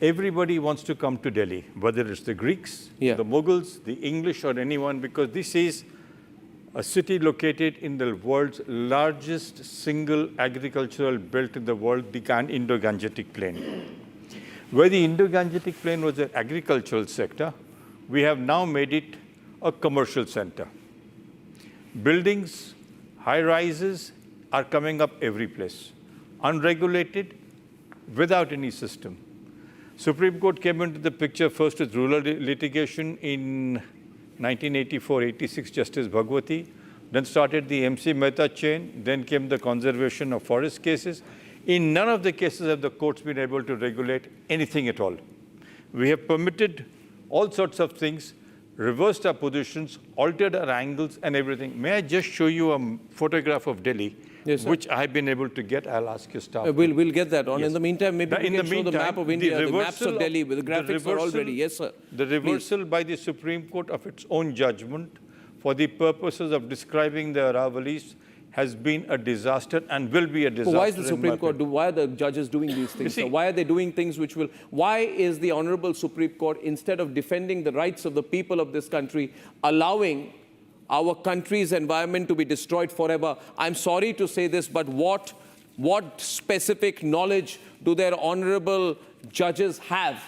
Everybody wants to come to Delhi, whether it's the Greeks, the Mughals, the English, or anyone, because this is a city located in the world's largest single agricultural belt in the world, the Indo-Gangetic Plain. Where the Indo-Gangetic Plain was an agricultural sector, we have now made it a commercial center. Buildings, high-rises are coming up every place, unregulated, without any system. Supreme Court came into the picture first with rural litigation in 1984-86, Justice Bhagwati, then started the MC Mehta chain, then came the conservation of forest cases. In none of the cases have the courts been able to regulate anything at all. We have permitted all sorts of things, reversed our positions, altered our angles and everything. May I just show you a photograph of Delhi? Yes, which I've been able to get. I'll ask your staff. We'll get that on. Yes. In the meantime, maybe we can show the map of India, the maps of Delhi, the graphics are all ready. Yes, sir. The reversal by the Supreme Court of its own judgment for the purposes of describing the Aravallis has been a disaster and will be a disaster. So why is the Supreme Court, why are the judges doing these things? So why are they doing things which will, why is the Honorable Supreme Court, instead of defending the rights of the people of this country, allowing our country's environment to be destroyed forever? I'm sorry to say this, but what specific knowledge do their honorable judges have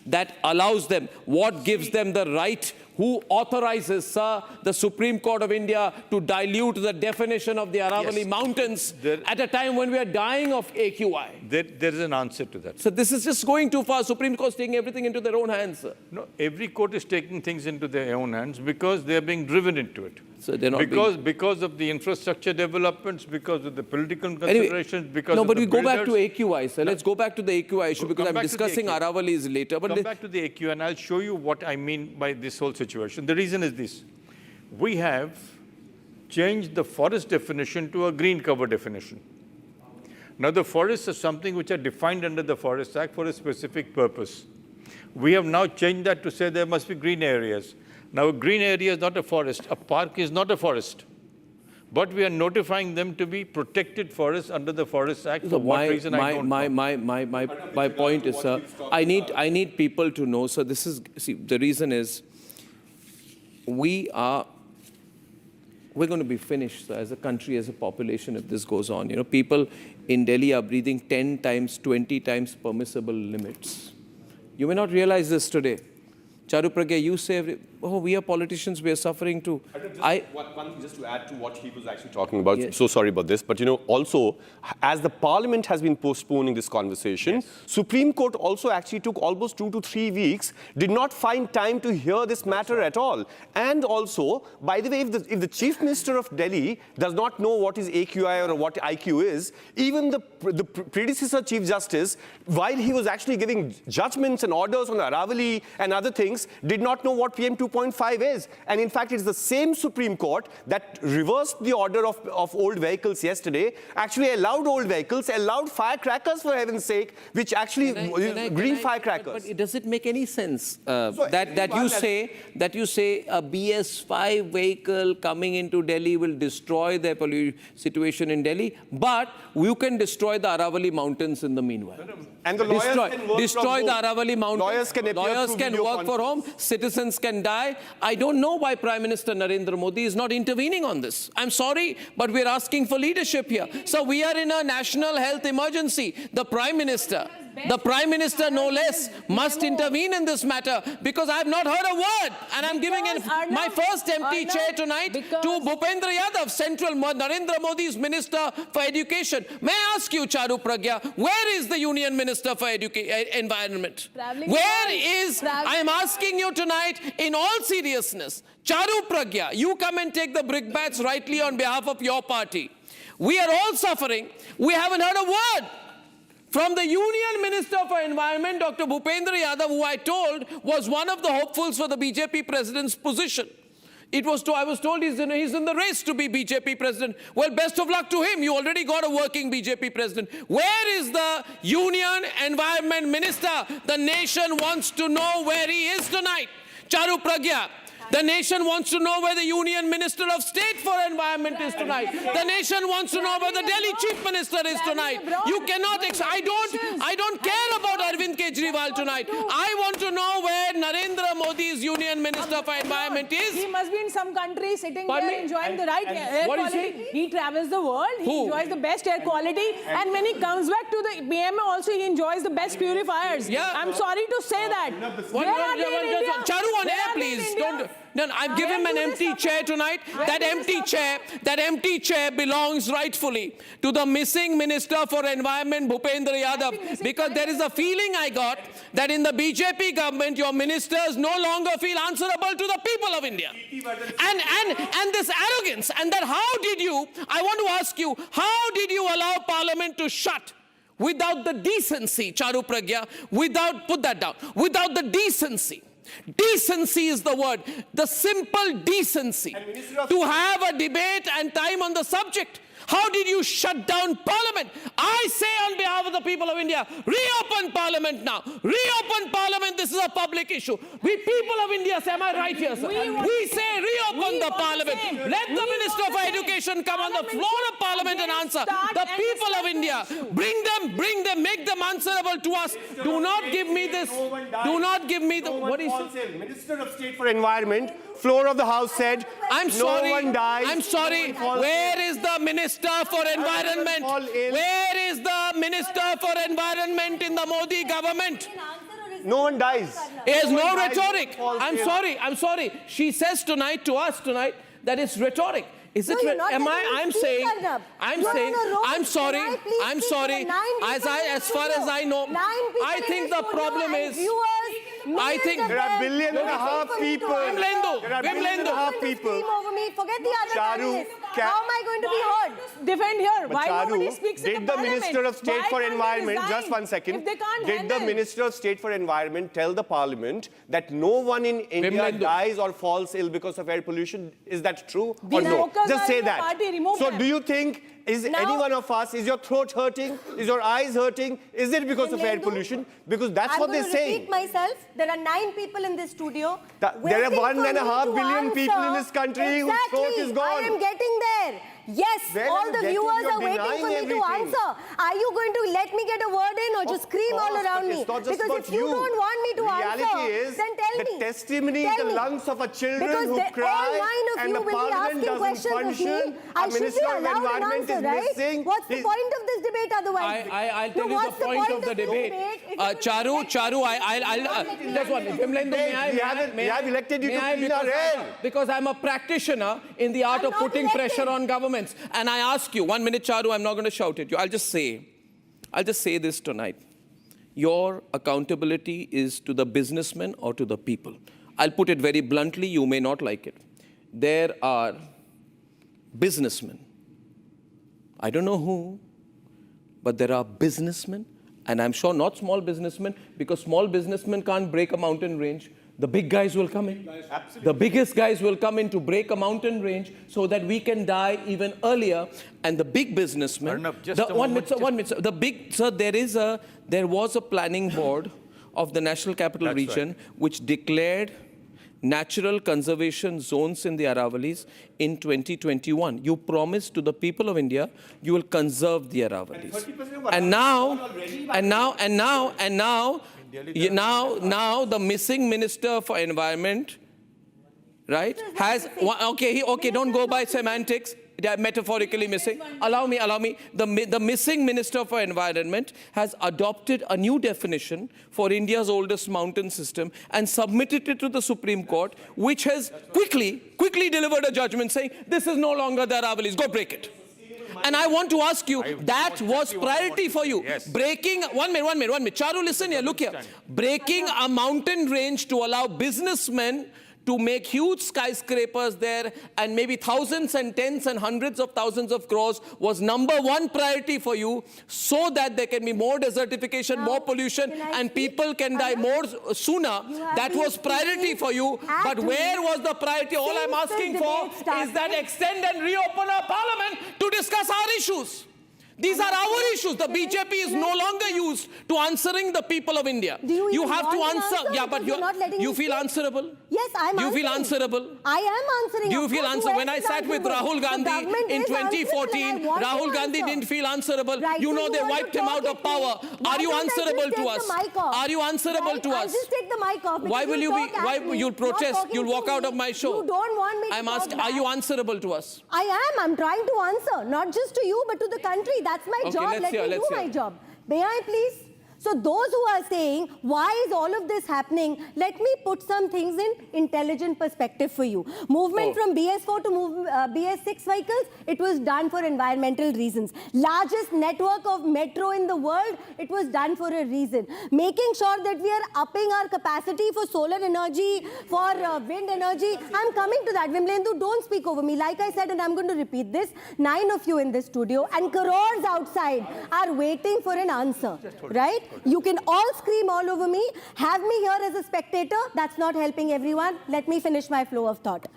that allows them? What gives them the right? who authorizes, sir, the Supreme Court of India to dilute the definition of the Aravalli Mountains at a time when we are dying of AQI? There is an answer to that. So this is just going too far. Supreme Court is taking everything into their own hands, sir. No, every court is taking things into their own hands because they are being driven into it. So they're not because of the infrastructure developments, because of the political considerations, because no, of but the we go back to builders. AQI, sir. Let's go back to the AQI issue because I'm discussing Aravallis later. But Come back to the AQI and I'll show you what I mean by this whole situation. The reason is this. We have changed the forest definition to a green cover definition. Now, the forests are something which are defined under the Forest Act for a specific purpose. We have now changed that to say there must be green areas. Now, a green area is not a forest. A park is not a forest. But we are notifying them to be protected forests under the Forest Act. For what reason, I don't know. My point is, sir, I need people to know. So this is, see, the reason is we're going to be finished, sir, as a country, as a population, if this goes on. You know, people in Delhi are breathing 10 times, 20 times permissible limits. You may not realize this today. Charu Pragya, you say, oh, we are politicians, we are suffering too. One thing just to add to what he was actually talking about. Yes. So sorry about this, but you know, also, as the Parliament has been postponing this conversation, Supreme Court also actually took almost 2 to 3 weeks, did not find time to hear this matter at all. And also, by the way, if the Chief Minister of Delhi does not know what is AQI or what IQ is, even the predecessor Chief Justice, while he was actually giving judgments and orders on the Aravalli and other things, did not know what PM 2.5 is. And in fact, it's the same Supreme Court that reversed the order of old vehicles yesterday, actually allowed old vehicles, allowed firecrackers, for heaven's sake, which actually green firecrackers. But does it make any sense that you say a BS5 vehicle coming into Delhi will destroy the pollution situation in Delhi, but you can destroy the Aravalli Mountains in the meanwhile? And the lawyers can work destroy from the home. Aravalli Mountains. Lawyers can work for home. Citizens can die. I don't know why Prime Minister Narendra Modi is not intervening on this. I'm sorry, but we're asking for leadership here. So we are in a national health emergency. The Prime Minister no less, must intervene in this matter because I have not heard a word. And I'm giving my first empty chair tonight to Bhupendra Yadav, Central Narendra Modi's Minister for Education. May I ask you, Charu Pragya, where is the Union Minister for Environment? I am asking you tonight in all seriousness, Charu Pragya, you come and take the brickbats rightly on behalf of your party. We are all suffering. We haven't heard a word from the Union Minister for Environment, Dr. Bhupendra Yadav, who I told was one of the hopefuls for the BJP president's position. I was told he's in the race to be BJP president. Well, best of luck to him. You already got a working BJP president. Where is the Union Environment Minister? The nation wants to know where he is tonight. Charu Pragya. The nation wants to know where the Union Minister of State for Environment is tonight. The nation wants to know where the Delhi Chief Minister is tonight. You cannot, I don't care about Arvind Kejriwal tonight. I want to know where Narendra Modi's Union Minister for Environment is. He must be in some country sitting there enjoying the right air quality. He travels the world. He enjoys the best air quality. And when he comes back to the PM also, he enjoys the best purifiers. Yeah. I'm sorry to say that. Where are they in India? Charu, on air, please. No, I've given him an empty chair tonight. That empty chair belongs rightfully to the missing Minister for Environment, Bhupendra Yadav. Because there is a feeling I got that in the BJP government, your ministers no longer feel answerable to the people of India. And this arrogance, and that I want to ask you, how did you allow Parliament to shut without the decency, Charu Pragya, put that down, without the decency? Decency is the word. The simple decency to have a debate and time on the subject. How did you shut down Parliament? I say on behalf of the people of India, reopen Parliament now. Reopen Parliament. This is a public issue. We people of India say, am I right here, sir? We say reopen the Parliament. Let the Minister for Education come on the floor of Parliament and answer. The people of India, bring them, make them answerable to us. Do not give me this. Do not give me the, what is it? Minister of State for Environment, floor of the House said, no one died. I'm sorry. Where is the Minister for Environment? Where is the Minister for Environment in the Modi government? No one dies. Is no rhetoric. I'm sorry. She says tonight to us tonight that it's rhetoric. Is it? I'm saying. I'm sorry. As far as I know, I think the problem is. I think there are 1.5 billion people. There are 1.5 billion people. Forget the other panelists. How am I going to be heard? Defend here. But Why Charu, nobody speaks in the did the Minister of State for Environment, just 1 second, if they can't did the Minister of State for Environment tell the Parliament that no one in India dies or falls ill because of air pollution? Is that true or no? Just say that. So do you think, is any one of us, is your throat hurting? Is your eyes hurting? Is it because of air pollution? Because that's what they're saying. I'm going to repeat myself. There are 9 people in this studio. There are 1.5 billion people in this country whose throat is gone. I am getting there. Yes, all the viewers are waiting for me to answer. Are you going to let me get a word in or just scream all around me? Because if you don't want me to answer, then tell me. The testimony is the lungs of a children who cry and the Parliament doesn't function. A Minister of Environment is missing. What's the point of this debate otherwise? I'll tell you the point of the debate. Charu, that's what. We have elected you to clean our air. Because I'm a practitioner in the art of putting pressure on governments. And I ask you, 1 minute, Charu, I'm not going to shout at you. I'll just say this tonight. Your accountability is to the businessmen or to the people. I'll put it very bluntly, you may not like it. There are businessmen. I don't know who, but there are businessmen, and I'm sure not small businessmen, because small businessmen can't break a mountain range. The big guys will come in. Absolutely. The biggest guys will come in to break a mountain range so that we can die even earlier. And the big businessmen, there was a planning board of the National Capital Region which declared natural conservation zones in the Aravallis in 2021. You promised to the people of India you will conserve the Aravallis. Now the missing Minister for Environment, right, has, okay, don't go by semantics, they are metaphorically missing. Allow me. The missing Minister for Environment has adopted a new definition for India's oldest mountain system and submitted it to the Supreme Court, which has quickly delivered a judgment saying, this is no longer the Aravallis, go break it. And I want to ask you, that was priority for you. Yes. Breaking, one minute. Charu, listen here, look here. Breaking a mountain range to allow businessmen to make huge skyscrapers there and maybe thousands and tens and hundreds of thousands of crores was #1 priority for you, so that there can be more desertification, more pollution, and people can die more sooner. That was priority for you. But where was the priority? All I'm asking for is that extend and reopen our Parliament to discuss our issues. These are our issues. The BJP is no longer used to answering the people of India. You have to answer. Yeah, but you feel answerable? Yes, I'm answering. You feel answerable? I am answering. Do you feel answerable? When I sat with Rahul Gandhi in 2014, Rahul Gandhi didn't feel answerable. You know they wiped him out of power. Are you answerable to us? Are you answerable to us? Just take the mic off. Why will you be? Why you'll protest? You'll walk out of my show. You don't want me to. I'm asking. Are you answerable to us? I am. I'm trying to answer, not just to you, but to the country. That's my job. Let me do my job. May I please? So those who are saying, why is all of this happening? Let me put some things in intelligent perspective for you. Movement from BS4 to BS6 vehicles, it was done for environmental reasons. Largest network of metro in the world, it was done for a reason. Making sure that we are upping our capacity for solar energy, for wind energy. I'm coming to that. Vimlendu, don't speak over me. Like I said, and I'm going to repeat this, 9 of you in this studio and crores outside are waiting for an answer, right? You can all scream all over me, have me here as a spectator. That's not helping everyone. Let me finish my flow of thought.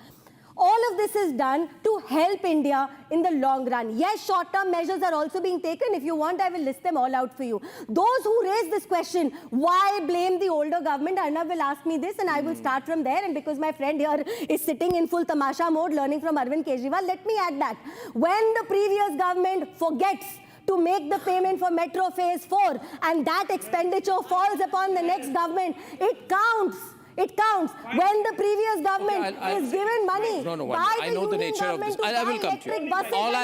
All of this is done to help India in the long run. Yes, short-term measures are also being taken. If you want, I will list them all out for you. Those who raise this question, why blame the older government? Arnav will ask me this and I will start from there. And because my friend here is sitting in full tamasha mode learning from Arvind Kejriwal, let me add that. When the previous government forgets to make the payment for Metro Phase 4 and that expenditure falls upon the next government, it counts. It counts. When the previous government is given money by I know the nature of this. I will come to you. All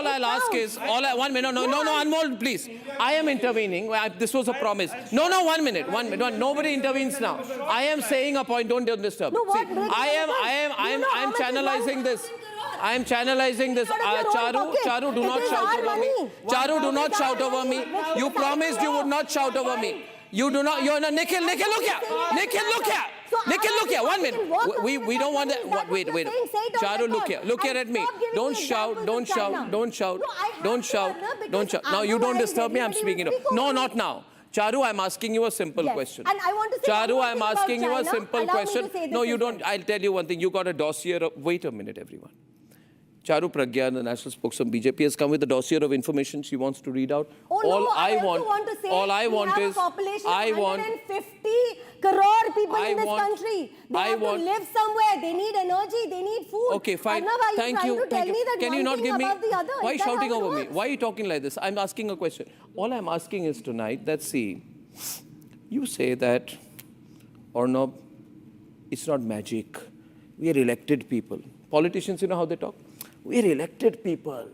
I'll ask is, one minute. No, Anmol, please. I am intervening. This was a promise. No, 1 minute. Nobody intervenes now. I am saying a point. Don't disturb. No, See, I am channelizing this. I am channelizing this. Charu, do not shout over me. Charu, do not shout over me. You promised you would not shout over me. You do not. You're Nikhil, look here. Nikhil, look here. 1 minute. We don't want that. Wait. Charu, look here at me. Don't shout. Now you don't disturb me. I'm speaking. No, not now. Charu, I'm asking you a simple question. And I want to say Charu, I'm asking you a simple question. No, you simple. don't. I'll tell you one thing. You got a dossier. Wait a minute, everyone. Charu Pragya, the national spokesman BJP, has come with a dossier of information she wants to read out. I want to say we have a population of 150 crore people in this country. They have to live somewhere. They need energy. They need food. Okay, fine. Thank you. Can you not give me? Why are you shouting over me? Why are you talking like this? I'm asking a question. All I'm asking is tonight that, see, you say that, Arnab, it's not magic. We are elected people. Politicians, you know how they talk? We are elected people.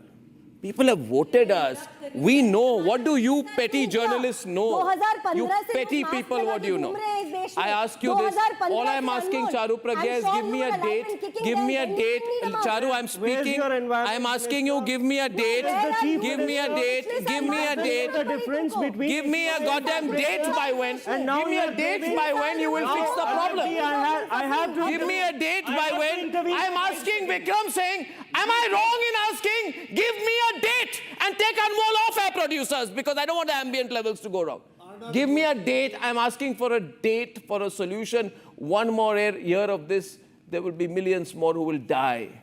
People have voted us. We know. What do you petty journalists know? You petty people, what do you know? I ask you this. All I'm asking, Charu Pragya, is give me a date. Give me a date. Charu, I'm speaking. I'm asking you, give me a date. Give me a date. Give me a date. Give me a goddamn date by when. Give me a date by when you will fix the problem. Give me a date by when. I'm asking Vikram, saying, am I wrong in asking? Give me a date and take Anmol off air producers, because I don't want the ambient levels to go wrong. Give me a date. I'm asking for a date for a solution. One more year of this, there will be millions more who will die.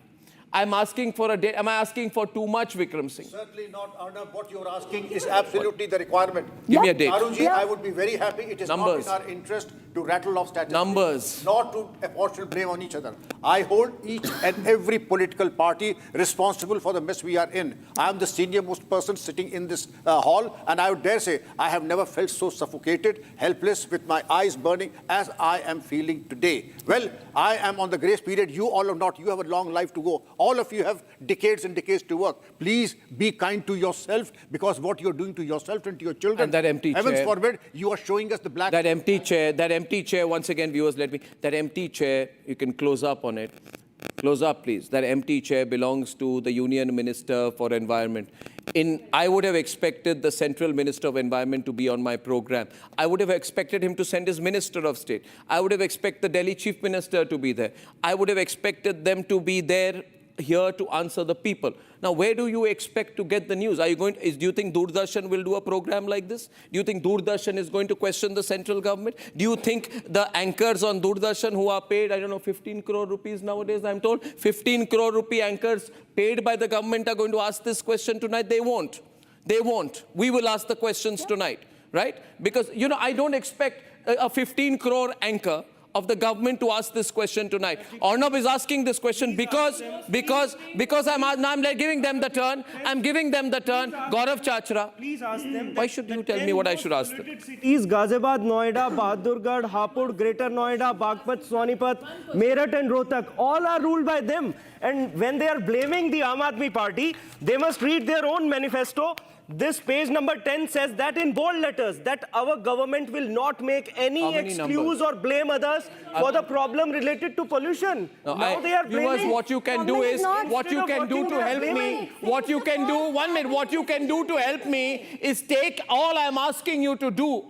I'm asking for a date. Am I asking for too much, Vikram Singh? Certainly not, Arnab. What you're asking is absolutely the requirement. Give me a date. Arunji, I would be very happy. It is not in our interest to rattle off statistics. Not to apportion blame on each other. I hold each and every political party responsible for the mess we are in. I am the senior most person sitting in this hall, and I would dare say I have never felt so suffocated, helpless, with my eyes burning as I am feeling today. Well, I am on the grace period. You all are not. You have a long life to go. All of you have decades and decades to work. Please be kind to yourself, because what you're doing to yourself and to your children, and that empty heavens chair, forbid, you are showing us the black. That empty chair, once again, viewers, that empty chair, you can close up on it. Close up, please. That empty chair belongs to the Union Minister for Environment. I would have expected the Central Minister of Environment to be on my program. I would have expected him to send his Minister of State. I would have expected the Delhi Chief Minister to be there. I would have expected them to be there here to answer the people. Now, where do you expect to get the news? Are you going? Do you think Doordarshan will do a program like this? Do you think Doordarshan is going to question the central government? Do you think the anchors on Doordarshan who are paid, I don't know, 15 crore rupees nowadays, I'm told, 15 crore rupee anchors paid by the government are going to ask this question tonight? They won't. They won't. We will ask the questions tonight, right? Because, you know, I don't expect a 15 crore anchor of the government to ask this question tonight. Arnab is asking this question because I'm giving them the turn. I'm giving them the turn. Gaurav Chachra. Please ask them. Why should you tell me what I should ask them? Cities Ghaziabad, Noida, Bahadurgarh, Hapur, Greater Noida, Bagpat, Sonipat, Meerut and Rohtak, all are ruled by them. And when they are blaming the Aam Aadmi Party, they must read their own manifesto. This page number 10 says that in bold letters, that our government will not make any excuse or blame others for the problem related to pollution. No, now they are blaming. Viewers, what you can do is, what you can do to help me, what you can do, 1 minute, what you can do to help me is take all I'm asking you to do,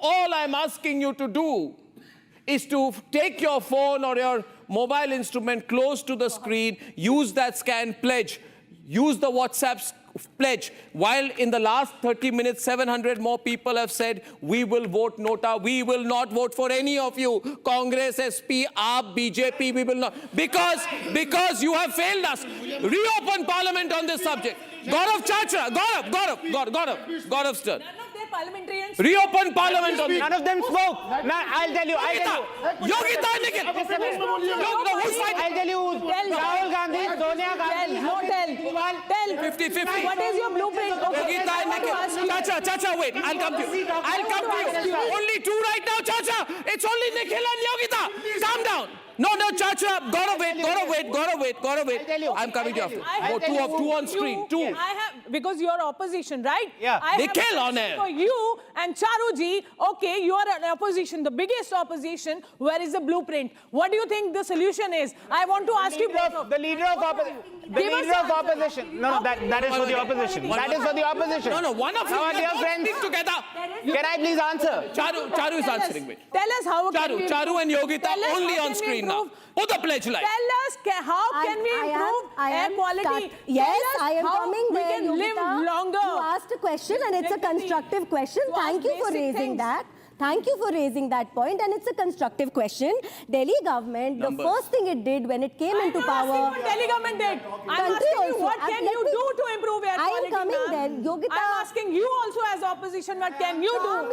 is to take your phone or your mobile instrument close to the screen, use that scan pledge, use the WhatsApp pledge. While in the last 30 minutes, 700 more people have said, we will vote NOTA. We will not vote for any of you. Congress, SP, AAP, BJP, we will not. Because you have failed us. Reopen Parliament on this subject. Gaurav Chachra, Gaurav's turn. Parliamentarians. Reopen Parliament on this. None of them spoke. I'll tell you. Yogita, Nikhil. I'll tell you. Rahul Gandhi, Sonia Gandhi. Tell. 50-50. What is your blueprint? Yogita and Nikhil. Chacha, wait. I'll come to you. Only two right now, Chacha. It's only Nikhil and Yogita, calm down. No, Chacha, gotta wait. I'm coming to you after. Two on screen. Two. Because you're opposition, right? Yeah. Nikhil on air. For you and Charuji, okay, you are an opposition, the biggest opposition. Where is the blueprint? What do you think the solution is? I want to ask you both. The leader of opposition. No, that is for the opposition. That is for the opposition. No, one of you speak together. Can I please answer? Charu is answering me. Tell us how Charu and Yogita only on screen now. Put the pledge line. Tell us how can we improve air quality? Yes, I am coming we there, can live Yogita. longer. You asked a question and it's a constructive question. Thank you for raising that. Thank you for raising that point, and it's a constructive question. Delhi government, the first thing it did when it came into power... What Delhi government did. I'm asking you, what can you do to improve air quality? I am coming there. Yogita... I'm asking you also as opposition, what can you do?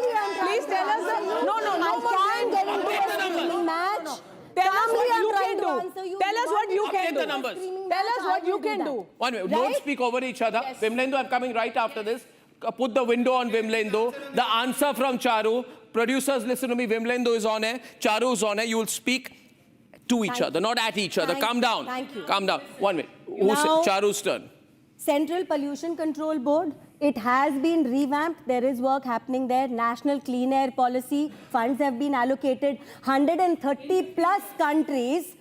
Please tell us. No I can't get into a screaming match. Tell us what you can do. Tell us what you can do. The numbers. Tell us what you can do. One minute. Don't speak over each other. Yes. Vimlendo, I'm coming right after this. Put the window on Vimlendo. The answer from Charu. Producers, listen to me. Vimlendo is on air. Charu is on air. You will speak to each other, not at each other. Calm down. Thank you. Calm down. 1 minute. Charu's turn. Central Pollution Control Board, it has been revamped. There is work happening there. National Clean Air Policy, funds have been allocated. 130 plus countries,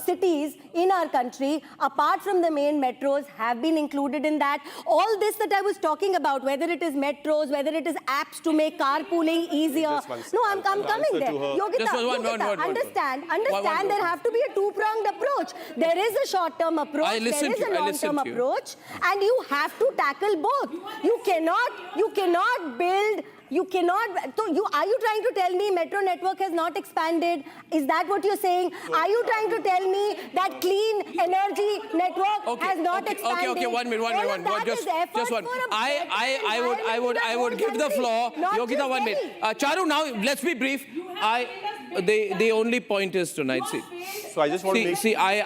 cities in our country, apart from the main metros, have been included in that. All this that I was talking about, whether it is metros, whether it is apps to make carpooling easier. No, I'm coming there. Yogita, understand, there have to be a two-pronged approach. There is a short-term approach, there is a long-term approach, and you have to tackle both. You cannot build... are you trying to tell me metro network has not expanded? Is that what you're saying? Are you trying to tell me that clean energy network has not expanded? Okay, 1 minute. Just one. I would give the floor. Yogita, 1 minute. Charu, now let's be brief. The only point is tonight. So I just want to make... You are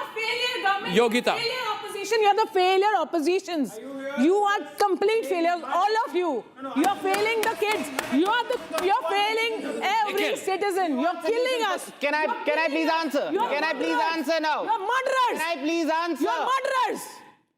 a failure government. Yogita. You are the failure oppositions. You are complete failures, all of you. You are failing the kids. You are failing every citizen. You are killing us. Can I please answer? Can I please answer now? You are murderers. Can I please answer? You are murderers.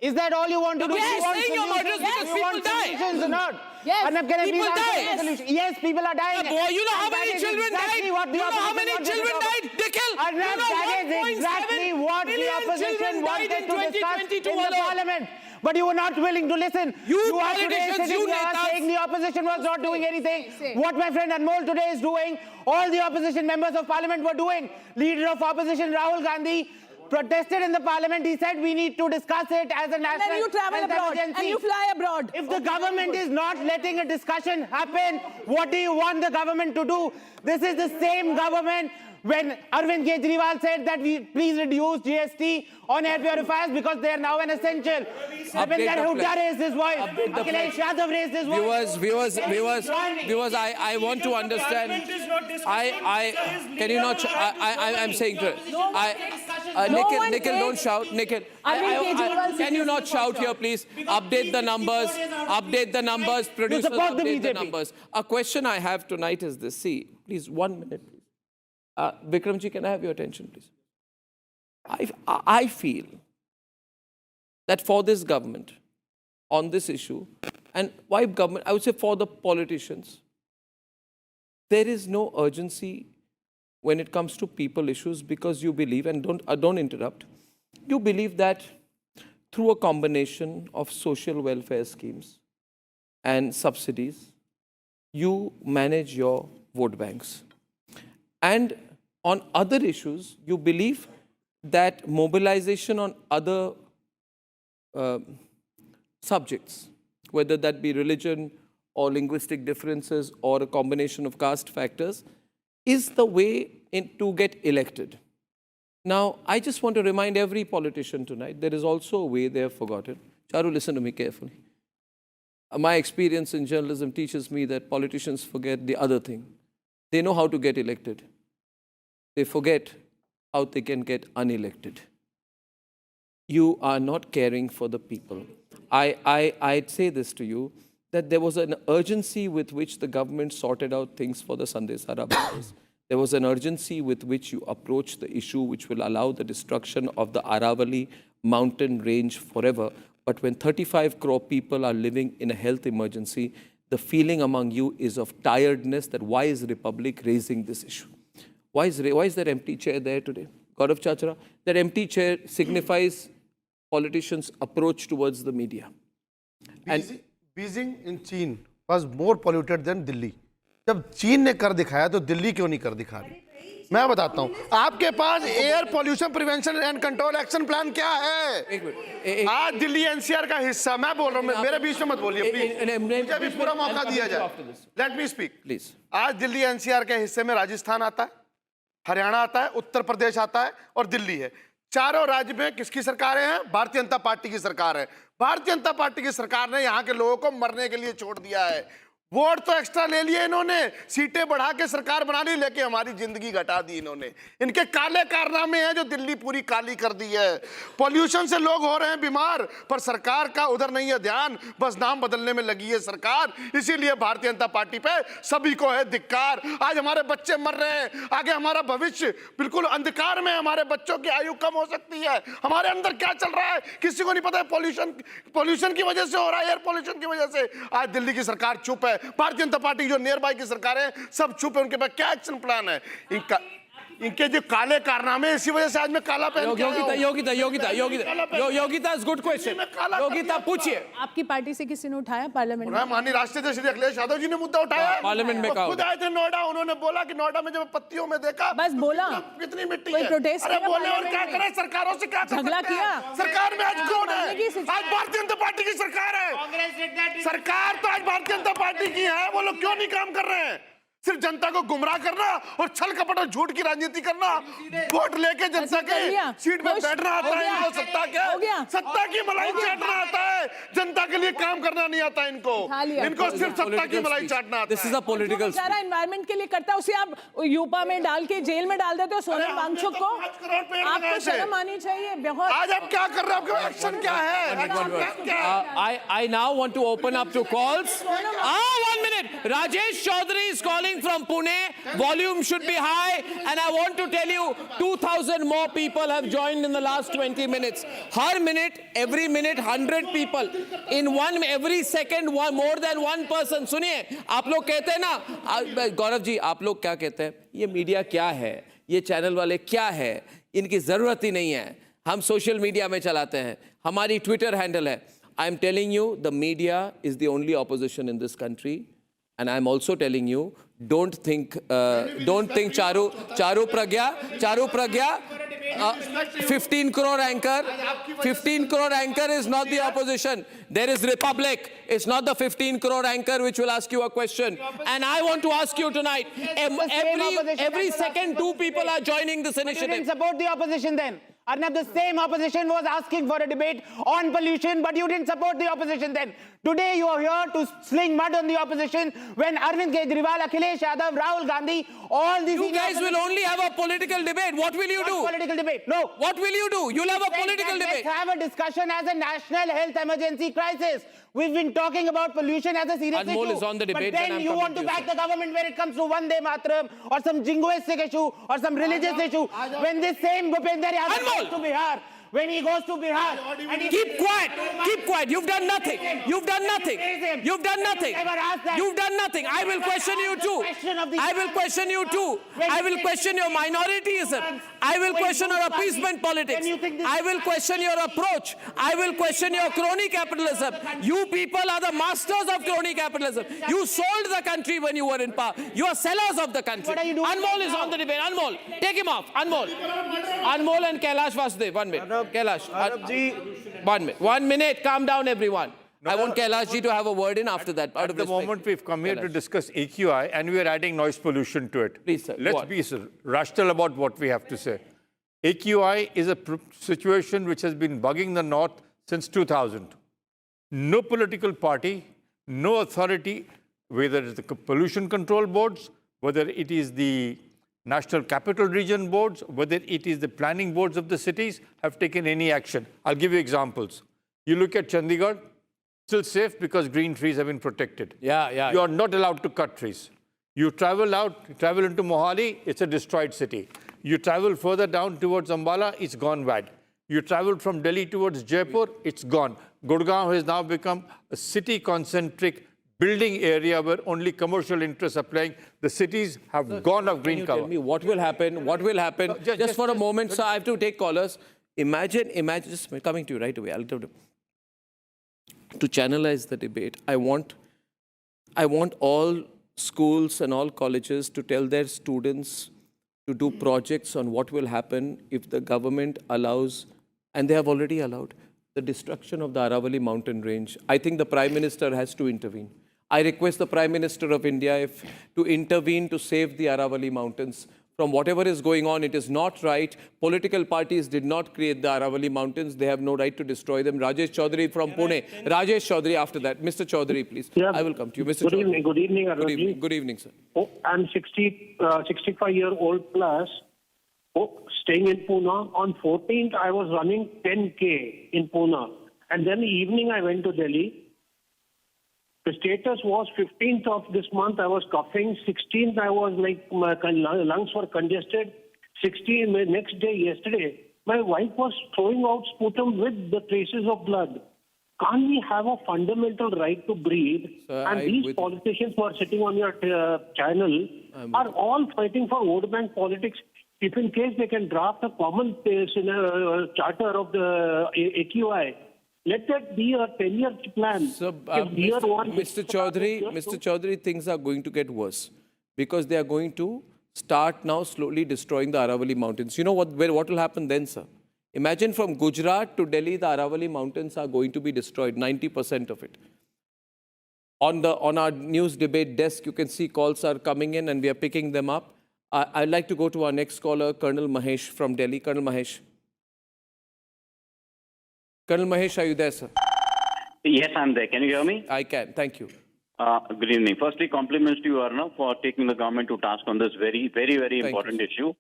Is that all you want to do? Yes, saying you're murderers because people die. Or not? Yes. People die. Yes, people are dying. Boy, you know how many children died? You know how many children died? Nikhil, that is exactly what the opposition wanted to discuss in the parliament. But you were not willing to listen. You are today sitting here saying the opposition was not doing anything. What my friend Anmol today is doing, all the opposition members of parliament were doing. Leader of opposition Rahul Gandhi protested in the parliament. He said we need to discuss it as a national and then you travel abroad emergency. and you fly abroad. If the government is not letting a discussion happen, what do you want the government to do? This is the same government when Arvind Kejriwal said that we please reduce GST on air purifiers because they are now an essential. Ravinder Hooda raised his voice. Akhilesh Yadav raised his voice. Viewers, I want to understand. Can you not? I'm saying to Nikhil, don't shout. Nikhil, can you not shout here, please? Update the numbers. Update the numbers. Producers, update the numbers. A question I have tonight is this. See, please, 1 minute, please. Vikramji, can I have your attention, please? I feel that for this government, on this issue, and why government, I would say for the politicians, there is no urgency when it comes to people issues because you believe, and don't interrupt, you believe that through a combination of social welfare schemes and subsidies, you manage your vote banks. And on other issues, you believe that mobilization on other subjects, whether that be religion or linguistic differences or a combination of caste factors, is the way to get elected. Now, I just want to remind every politician tonight, there is also a way they have forgotten. Charu, listen to me carefully. My experience in journalism teaches me that politicians forget the other thing. They know how to get elected. They forget how they can get unelected. You are not caring for the people. I'd say this to you, that there was an urgency with which the government sorted out things for the Sandesara brothers. There was an urgency with which you approached the issue which will allow the destruction of the Aravalli mountain range forever. But when 35 crore people are living in a health emergency, the feeling among you is of tiredness that why is Republic raising this issue? Why is that empty chair there today? Gaurav Chachra, that empty chair signifies politicians' approach towards the media. And Beijing in China was more polluted than Delhi. जब चीन ने कर दिखाया तो दिल्ली क्यों नहीं कर दिखा रही? मैं बताता हूँ आपके पास air pollution prevention and control action plan क्या है? आज दिल्ली एनसीआर का हिस्सा मैं बोल रहा हूँ मेरे बीच में मत बोलिए मुझे भी पूरा मौका दिया जाए लेट मी स्पीक प्लीज आज दिल्ली एनसीआर के हिस्से में राजस्थान आता है हरियाणा आता है उत्तर प्रदेश आता है और दिल्ली है चारों राज्य में किसकी सरकारें हैं भारतीय जनता पार्टी की सरकार है भारतीय जनता पार्टी की सरकार ने यहाँ के लोगों को मरने के लिए छोड़ दिया है वोट तो एक्स्ट्रा ले लिए इन्होंने सीटें बढ़ा के सरकार बना ली लेके हमारी जिंदगी घटा दी इन्होंने इनके काले कारनामे हैं जो दिल्ली पूरी काली कर दी है पॉल्यूशन से लोग हो रहे हैं बीमार पर सरकार का उधर नहीं है ध्यान बस नाम बदलने में लगी है सरकार इसीलिए भारतीय जनता पार्टी पे सभी को है धिक्कार आज हमारे बच्चे मर रहे हैं आगे हमारा भविष्य बिल्कुल अंधकार में हमारे बच्चों की आयु कम हो सकती है हमारे अंदर क्या चल रहा है किसी को नहीं पता है पॉल्यूशन की वजह से हो रहा है एयर पॉल्यूशन की वजह से आज दिल्ली की सरकार चुप है भारतीय जनता पार्टी जो नियर बाय की सरकार है सब चुप है उनके पास क्या एक्शन प्लान है इनके जो काले कारनामे इसी वजह से आज मैं काला पहन के Yogita is good question Yogita पूछिए आपकी पार्टी से किसी ने उठाया पार्लियामेंट में माननीय राष्ट्रीय श्री अखिलेश यादव जी ने मुद्दा उठाया पार्लियामेंट में खुद आए थे नोएडा उन्होंने बोला कि नोएडा में जब पत्तियों में देखा बस बोला कितनी मिट्टी कोई है प्रोटेस्ट अरे बोले और क्या करें सरकारों से क्या झगड़ा किया सरकार में आज कौन है आज भारतीय जनता पार्टी की सरकार है सरकार तो आज भारतीय जनता पार्टी की है वो लोग क्यों नहीं काम कर रहे हैं सिर्फ जनता को गुमराह करना और छल कपट और झूठ की राजनीति करना वोट लेके जनता के सीट पे बैठना आता है इनको सत्ता की मलाई चाटना आता है जनता के लिए काम करना नहीं आता इनको सिर्फ सत्ता की मलाई चाटना आता है दिस इज अ पॉलिटिकल सारा एनवायरनमेंट के लिए करता है उसे आप यूपा में डाल के जेल में डाल देते हो सोनम वांगचुक को आपको शर्म आनी चाहिए बहुत आज आप क्या कर रहे हो आपका एक्शन क्या है I now want to open up to calls 1 minute Rajesh Chaudhary is calling from Pune. Volume should be high. And I want to tell you, 2,000 more people have joined in the last 20 minutes. Her minute, every minute, 100 people. In every second, more than one person. सुनिए, आप लोग कहते हैं ना, गौरव जी, आप लोग क्या कहते हैं? ये मीडिया क्या है? ये चैनल वाले क्या है? इनकी जरूरत ही नहीं है. हम सोशल मीडिया में चलाते हैं. हमारी ट्विटर हैंडल है. I am telling you, the media is the only opposition in this country. And I'm also telling you, don't think Charu Pragya, 15 crore anchor is not the opposition. There is Republic. It's not the 15 crore anchor which will ask you a question. And I want to ask you tonight, every second 2 people are joining this initiative. You didn't support the opposition then. Arnab, the same opposition was asking for a debate on pollution, but you didn't support the opposition then. Today you are here to sling mud on the opposition when Arvind Kejriwal, Akhilesh Yadav, Rahul Gandhi, all these... You guys will only have a political debate. What will you do? Political debate. No. What will you do? You'll have a political debate. Let's have a discussion as a national health emergency crisis. We've been talking about pollution as a serious issue. Is on the debate, but then you want to back the government when it comes to Vande Mataram or some jingoistic issue or some religious issue. When this same Bhupender Yadav goes to Bihar, when he goes to Bihar... And keep quiet. Keep quiet. You've done nothing. You've done nothing. You've done nothing. You've done nothing. I will question you too. I will question you too. I will question your minorityism. I will question your appeasement politics. I will question your approach. I will question your crony capitalism. You people are the masters of crony capitalism. You sold the country when you were in power. You are sellers of the country. Anmol is on the debate. Anmol, take him off. Anmol and Kailash Vasudev. 1 minute. Kailash. 1 minute. 1 minute. Calm down, everyone. I want Kailash ji to have a word in after that. At the moment, we've come here to discuss AQI and we are adding noise pollution to it. Please, sir. Let's be rational about what we have to say. AQI is a situation which has been bugging the North since 2000. No political party, no authority, whether it's the pollution control boards, whether it is the National Capital Region boards, whether it is the planning boards of the cities, have taken any action. I'll give you examples. You look at Chandigarh, still safe because green trees have been protected. Yeah. You are not allowed to cut trees. You travel into Mohali, it's a destroyed city. You travel further down towards Ambala, it's gone bad. You travel from Delhi towards Jaipur, it's gone. Gurgaon has now become a city-concentric building area where only commercial interests are playing. The cities have gone off green cover. Tell me what will happen? What will happen? Just for a moment, sir, I have to take callers. Imagine, just coming to you right away. I'll tell you. To channelize the debate, I want all schools and all colleges to tell their students to do projects on what will happen if the government allows, and they have already allowed, the destruction of the Aravalli mountain range. I think the Prime Minister has to intervene. I request the Prime Minister of India to intervene to save the Aravalli mountains. From whatever is going on, it is not right. Political parties did not create the Aravalli mountains. They have no right to destroy them. Rajesh Chaudhary from Pune. Rajesh Chaudhary after that. Mr. Chaudhary, please. Yeah. I will come to you. Mr. Chaudhary. Good evening, Aravalli. Good evening, sir. Oh, I'm 65-year-old plus, staying in Pune. On 14th, I was running 10K in Pune. And then evening, I went to Delhi. The status was 15th of this month, I was coughing. 16th, I was like, my lungs were congested. 16th, next day, yesterday, my wife was throwing out sputum with the traces of blood. Can't we have a fundamental right to breathe? And these politicians who are sitting on your channel are all fighting for vote bank politics. If in case they can draft a common charter of the AQI, let that be a 10-year plan. So, Mr. Chaudhary, things are going to get worse because they are going to start now slowly destroying the Aravalli mountains. You know what will happen then, sir? Imagine from Gujarat to Delhi, the Aravalli mountains are going to be destroyed, 90% of it. On our news debate desk, you can see calls are coming in and we are picking them up. I'd like to go to our next caller, Colonel Mahesh from Delhi. Colonel Mahesh. Colonel Mahesh, are you there, sir? Yes, I'm there. Can you hear me? I can. Thank you. Good evening. Firstly, compliments to you, Arnav, for taking the government to task on this very important issue.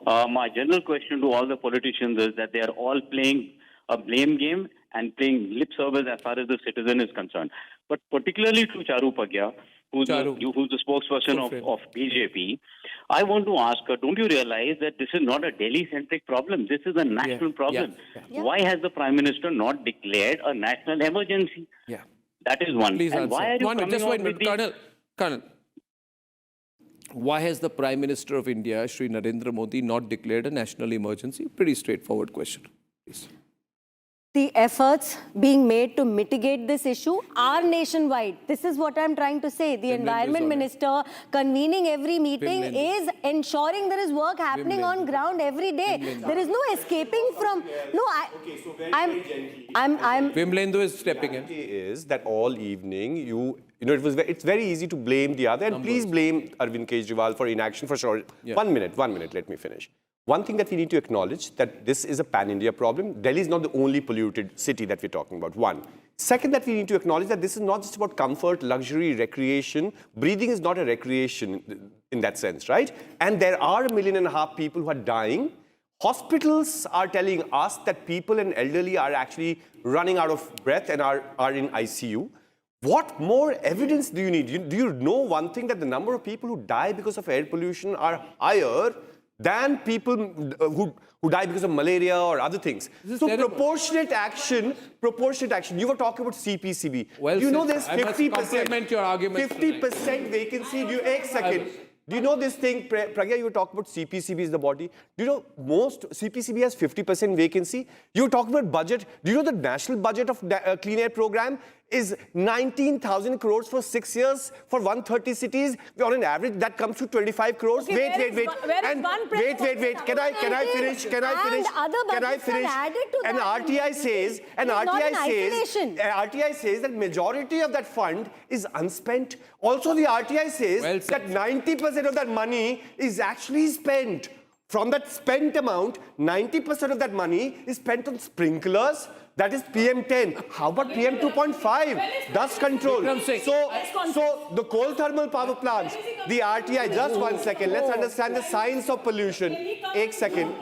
My general question to all the politicians is that they are all playing a blame game and playing lip service as far as the citizen is concerned. But particularly to Charu Pagya, who's the spokesperson of BJP, I want to ask her, don't you realize that this is not a Delhi-centric problem? This is a national problem. Yeah. Why has the Prime Minister not declared a national emergency? Yeah. That is one. Please and answer. Why are you coming just wait a minute. with Colonel, why has the Prime Minister of India, Shri Narendra Modi, not declared a national emergency? Pretty straightforward question. Please. The efforts being made to mitigate this issue are nationwide. This is what I'm trying to say. The Environment Minister convening every meeting is ensuring there is work happening on ground every day. There is no escaping from... No, I'm Vimlendu is stepping in. Is that all evening it's very easy to blame the other, and please blame Arvind Kejriwal for inaction for sure. Yeah. 1 minute, let me finish. One thing that we need to acknowledge that this is a pan-India problem. Delhi is not the only polluted city that we're talking about. One. Second, that we need to acknowledge that this is not just about comfort, luxury, recreation. Breathing is not a recreation in that sense, right? And there are 1.5 million people who are dying. Hospitals are telling us that people and elderly are actually running out of breath and are in ICU. What more evidence do you need? Do you know one thing, that the number of people who die because of air pollution are higher than people who die because of malaria or other things? So proportionate action. You were talking about CPCB. Well, you know there's 50%. Compliment your argument. 50% vacancy. Do you know this thing, Pragya, you were talking about CPCB is the body. Do you know most CPCB has 50% vacancy? You were talking about budget. Do you know the national budget of Clean Air Program is 19,000 crores for 6 years for 130 cities? On an average, that comes to 25 crores. Okay, Wait. Can I finish? And RTI says that majority of that fund is unspent. Also, the RTI says that 90% of that money is actually spent. From that spent amount, 90% of that money is spent on sprinklers. That is PM10. How about PM 2.5? Dust control. So the coal thermal power plants, the RTI, just 1 second. Let's understand the science of pollution. 1 second.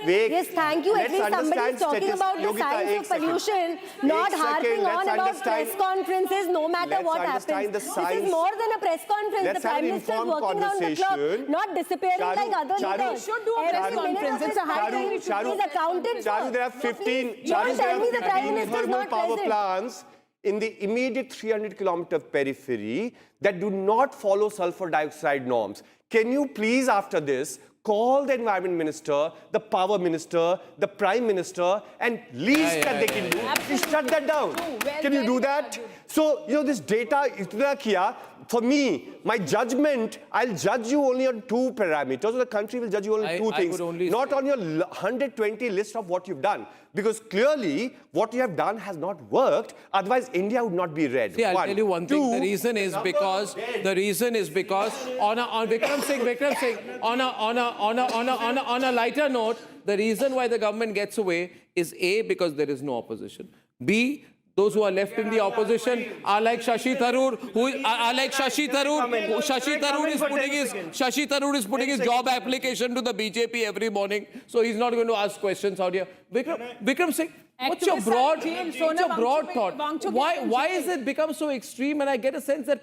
wait. Yes, thank you. At least somebody is talking about the science of pollution, not harping on about press conferences, no matter what happens. This is more than a press conference. The Prime Minister is working round the clock, not disappearing like other leaders. Should do a press conference. It's a high time. He's accounted for. Charu, there are 15. Don't tell me the Prime Minister is not power present. plants in the immediate 300-kilometer periphery that do not follow sulfur dioxide norms. Can you please, after this, call the Environment Minister, the Power Minister, the Prime Minister, and least that they can do is shut that down. Can you do that? So, this data, for me, my judgment, I'll judge you only on 2 parameters, or the country will judge you only 2 things, not on your 120 list of what you've done. Because clearly, what you have done has not worked. Otherwise, India would not be red. See, I'll tell you one thing. The reason is because on a lighter note, the reason why the government gets away is A, because there is no opposition. B, those who are left in the opposition are like Shashi Tharoor, Shashi Tharoor is putting his job application to the BJP every morning, so he's not going to ask questions out here. Vikram Singh, what's your broad thought? Why is it become so extreme? And I get a sense that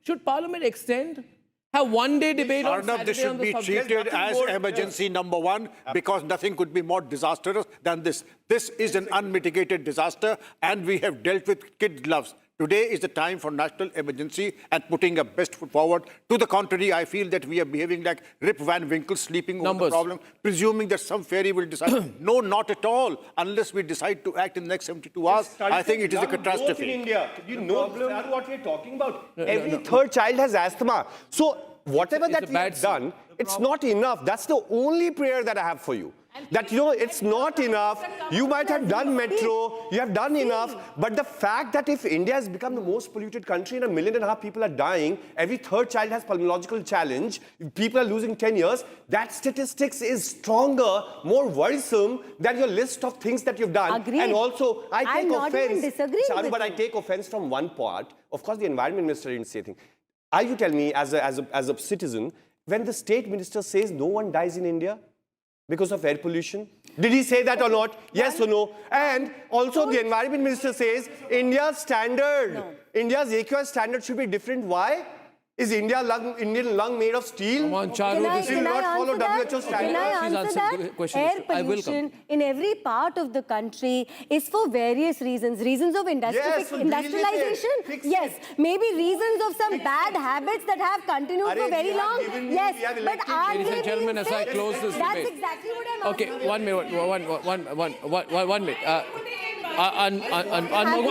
should Parliament extend? Have one-day debate on Saturday. This should be treated as emergency number 1, because nothing could be more disastrous than this. This is an unmitigated disaster, and we have dealt with kid gloves. Today is the time for national emergency and putting a best foot forward. To the contrary, I feel that we are behaving like Rip Van Winkle sleeping over the problem, presuming that some fairy will decide. No, not at all. Unless we decide to act in the next 72 hours, I think it is a catastrophe. In India, you know what we are talking about. Every third child has asthma. So whatever that we have done, it's not enough. That's the only prayer that I have for you. That, it's not enough. You might have done metro, you have done enough, but the fact that if India has become the most polluted country and 1.5 million people are dying, every third child has pulmonological challenge, people are losing 10 years, that statistics is stronger, more worrisome than your list of things that you've done. Agreed. And also, I take offense, Charu, but I take offense from one part. Of course, the Environment Minister didn't say anything. You tell me, as a citizen, when the State Minister says no one dies in India because of air pollution, did he say that or not? Yes or no? And also the Environment Minister says India's standard, India's AQI standard should be different. Why? Is Indian lung made of steel? Come on, Charu, this will not follow WHO standards. Can I answer that? Air pollution in every part of the country is for various reasons. Reasons of industrialization? Yes. Maybe reasons of some bad habits that have continued for very long? Yes. But are ladies and gentlemen, as I close this debate. That's exactly what I'm asking. Okay, 1 minute. One minute. Anmol!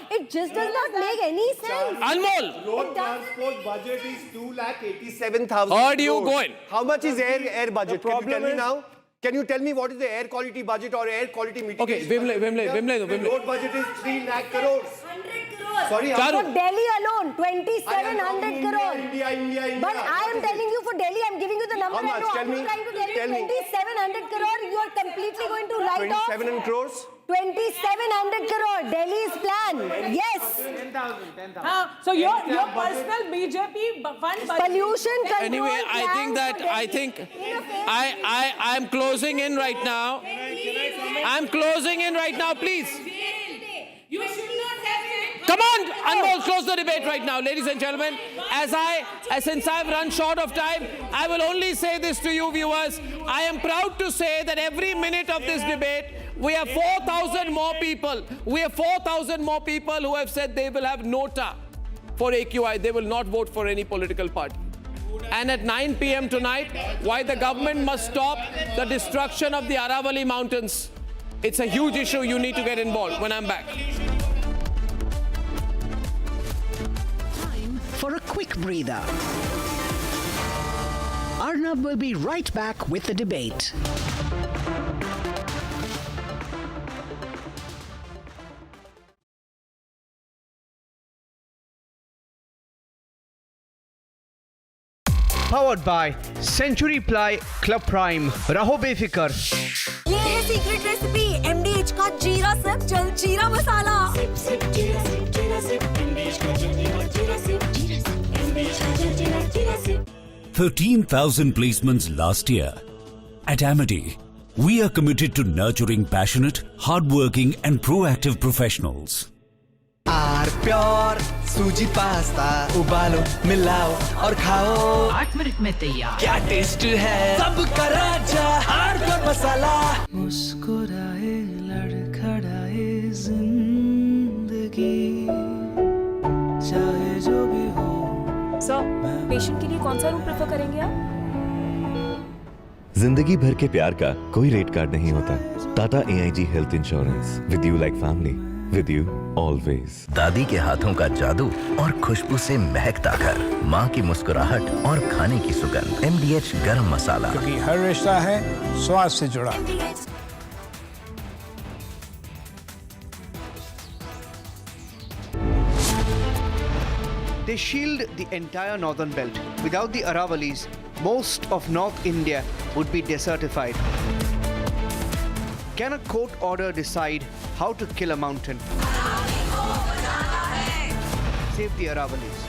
It just does not make any sense. Anmol! Road transport budget is 2,87,000. Where do you going? How much is air budget? Can you tell me now? Can you tell me what is the air quality budget or air quality mitigation? Okay, Vimle. The road budget is 3 lakh crores. 100 crores. Sorry, for Delhi alone, 2,700 crores. India. But I am telling you for Delhi, I'm giving you the number. How much? I'm trying to tell you 2,700 crores. You are completely going to write off. 2,700 crores? 2,700 crore, Delhi's plan. Yes. 10,000. So your personal BJP fund budget. Pollution control. Anyway, I'm closing in right now. I'm closing in right now, please. You should not have. Come on, Anmol, close the debate right now, ladies and gentlemen. Since I've run short of time, I will only say this to you viewers. I am proud to say that every minute of this debate, we have 4,000 more people. We have 4,000 more people who have said they will have NOTA for AQI. They will not vote for any political party. And at 9 p.m. tonight, why the government must stop the destruction of the Aravalli mountains. It's a huge issue. You need to get involved when I'm back. Time for a quick breather. Arnab will be right back with the debate. Powered by Century Ply Club Prime. Raho befikar. ये है secret recipe MDH का जीरा SIP जल जीरा मसाला। 13,000 placements last year. At Amity, We are committed to nurturing passionate, hardworking and proactive professionals. Pure सूजी pasta उबालो मिलाओ और खाओ 8 मिनट में तैयार। क्या टेस्ट है सबका राजा आर प्योर मसाला। मुस्कुराए लड़खड़ाए जिंदगी चाहे जो भी हो। सर, पेशेंट के लिए कौन सा रूम प्रेफर करेंगे आप? जिंदगी भर के प्यार का कोई रेट कार्ड नहीं होता। Tata AIG health insurance, with you like family, with you always. दादी के हाथों का जादू और खुशबू से महकता घर, माँ की मुस्कुराहट और खाने की सुगंध। MDH गरम मसाला, क्योंकि हर रिश्ता है स्वाद से जुड़ा। They shield the entire northern belt. Without the Aravallis, most of North India would be desertified. Can a court order decide how to kill a mountain? Save the Aravallis.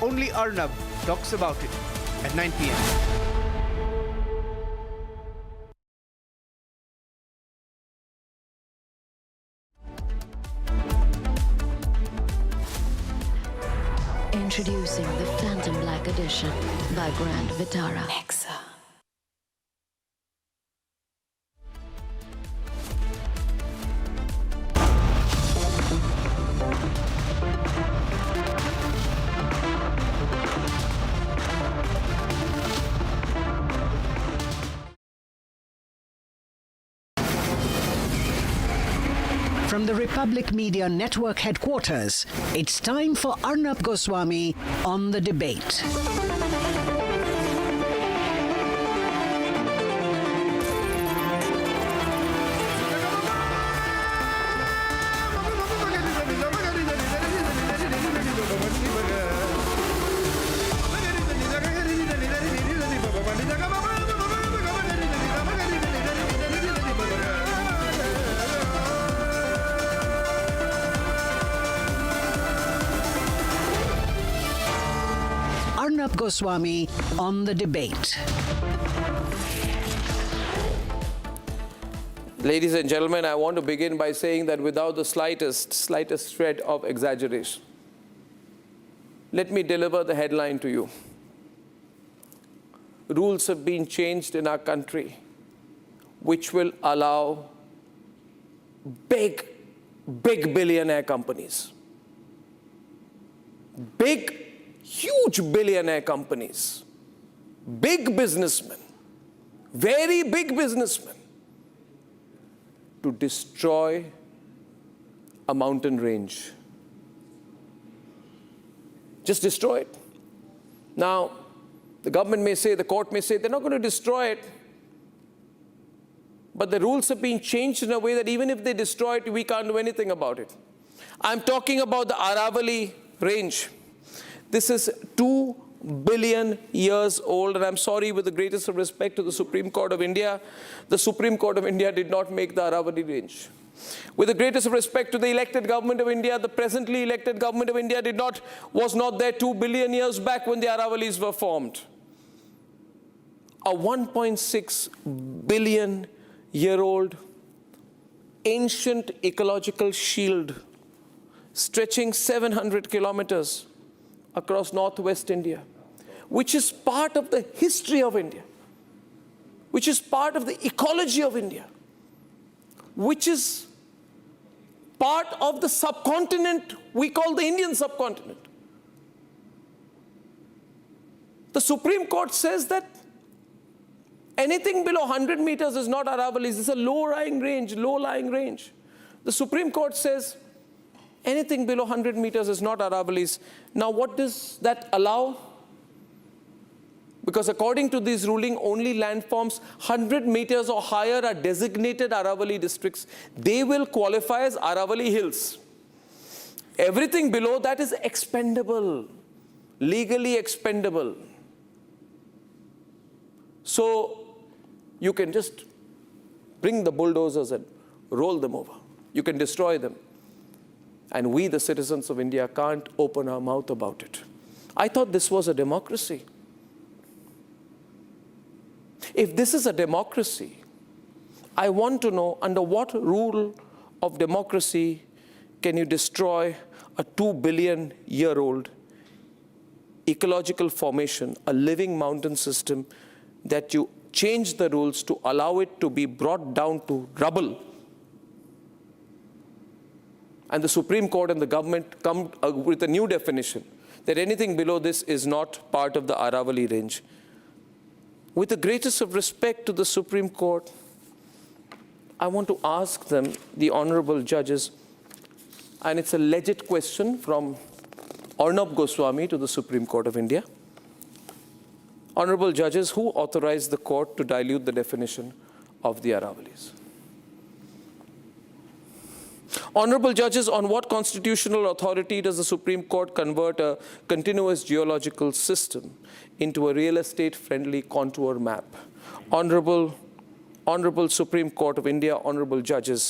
Only Arnab talks about it at 9 p.m. Introducing the Phantom Black Edition by Grand Vitara. Nexa. From the Republic Media Network headquarters, it's time for Arnab Goswami on the debate. Arnab Goswami on the debate. Ladies and gentlemen, I want to begin by saying that without the slightest shred of exaggeration, let me deliver the headline to you. Rules have been changed in our country which will allow big billionaire companies, huge billionaire companies, big businessmen, very big businessmen, to destroy a mountain range. Just destroy it. Now, the government may say, the court may say, they're not going to destroy it. But the rules have been changed in a way that even if they destroy it, we can't do anything about it. I'm talking about the Aravalli range. This is 2 billion years old, and I'm sorry, with the greatest of respect to the Supreme Court of India, the Supreme Court of India did not make the Aravalli range. With the greatest of respect to the elected government of India, the presently elected government of India was not there 2 billion years back when the Aravallis were formed. A 1.6 billion year old ancient ecological shield stretching 700 kilometers across northwest India, which is part of the history of India, which is part of the ecology of India, which is part of the subcontinent we call the Indian subcontinent. The Supreme Court says that anything below 100 meters is not Aravallis. It's a low-lying range. The Supreme Court says anything below 100 meters is not Aravallis. Now, what does that allow? Because according to this ruling, only landforms 100 meters or higher are designated Aravalli districts. They will qualify as Aravalli Hills. Everything below that is expendable, legally expendable. So you can just bring the bulldozers and roll them over. You can destroy them. And we, the citizens of India, can't open our mouth about it. I thought this was a democracy. If this is a democracy, I want to know under what rule of democracy can you destroy a 2 billion year old ecological formation, a living mountain system, that you change the rules to allow it to be brought down to rubble. And the Supreme Court and the government come with a new definition that anything below this is not part of the Aravalli range. With the greatest of respect to the Supreme Court, I want to ask them, the honorable judges, and it's a legit question from Arnab Goswami to the Supreme Court of India. Honorable judges, who authorized the court to dilute the definition of the Aravallis? Honorable judges, on what constitutional authority does the Supreme Court convert a continuous geological system into a real estate-friendly contour map? Honorable Supreme Court of India, honorable judges,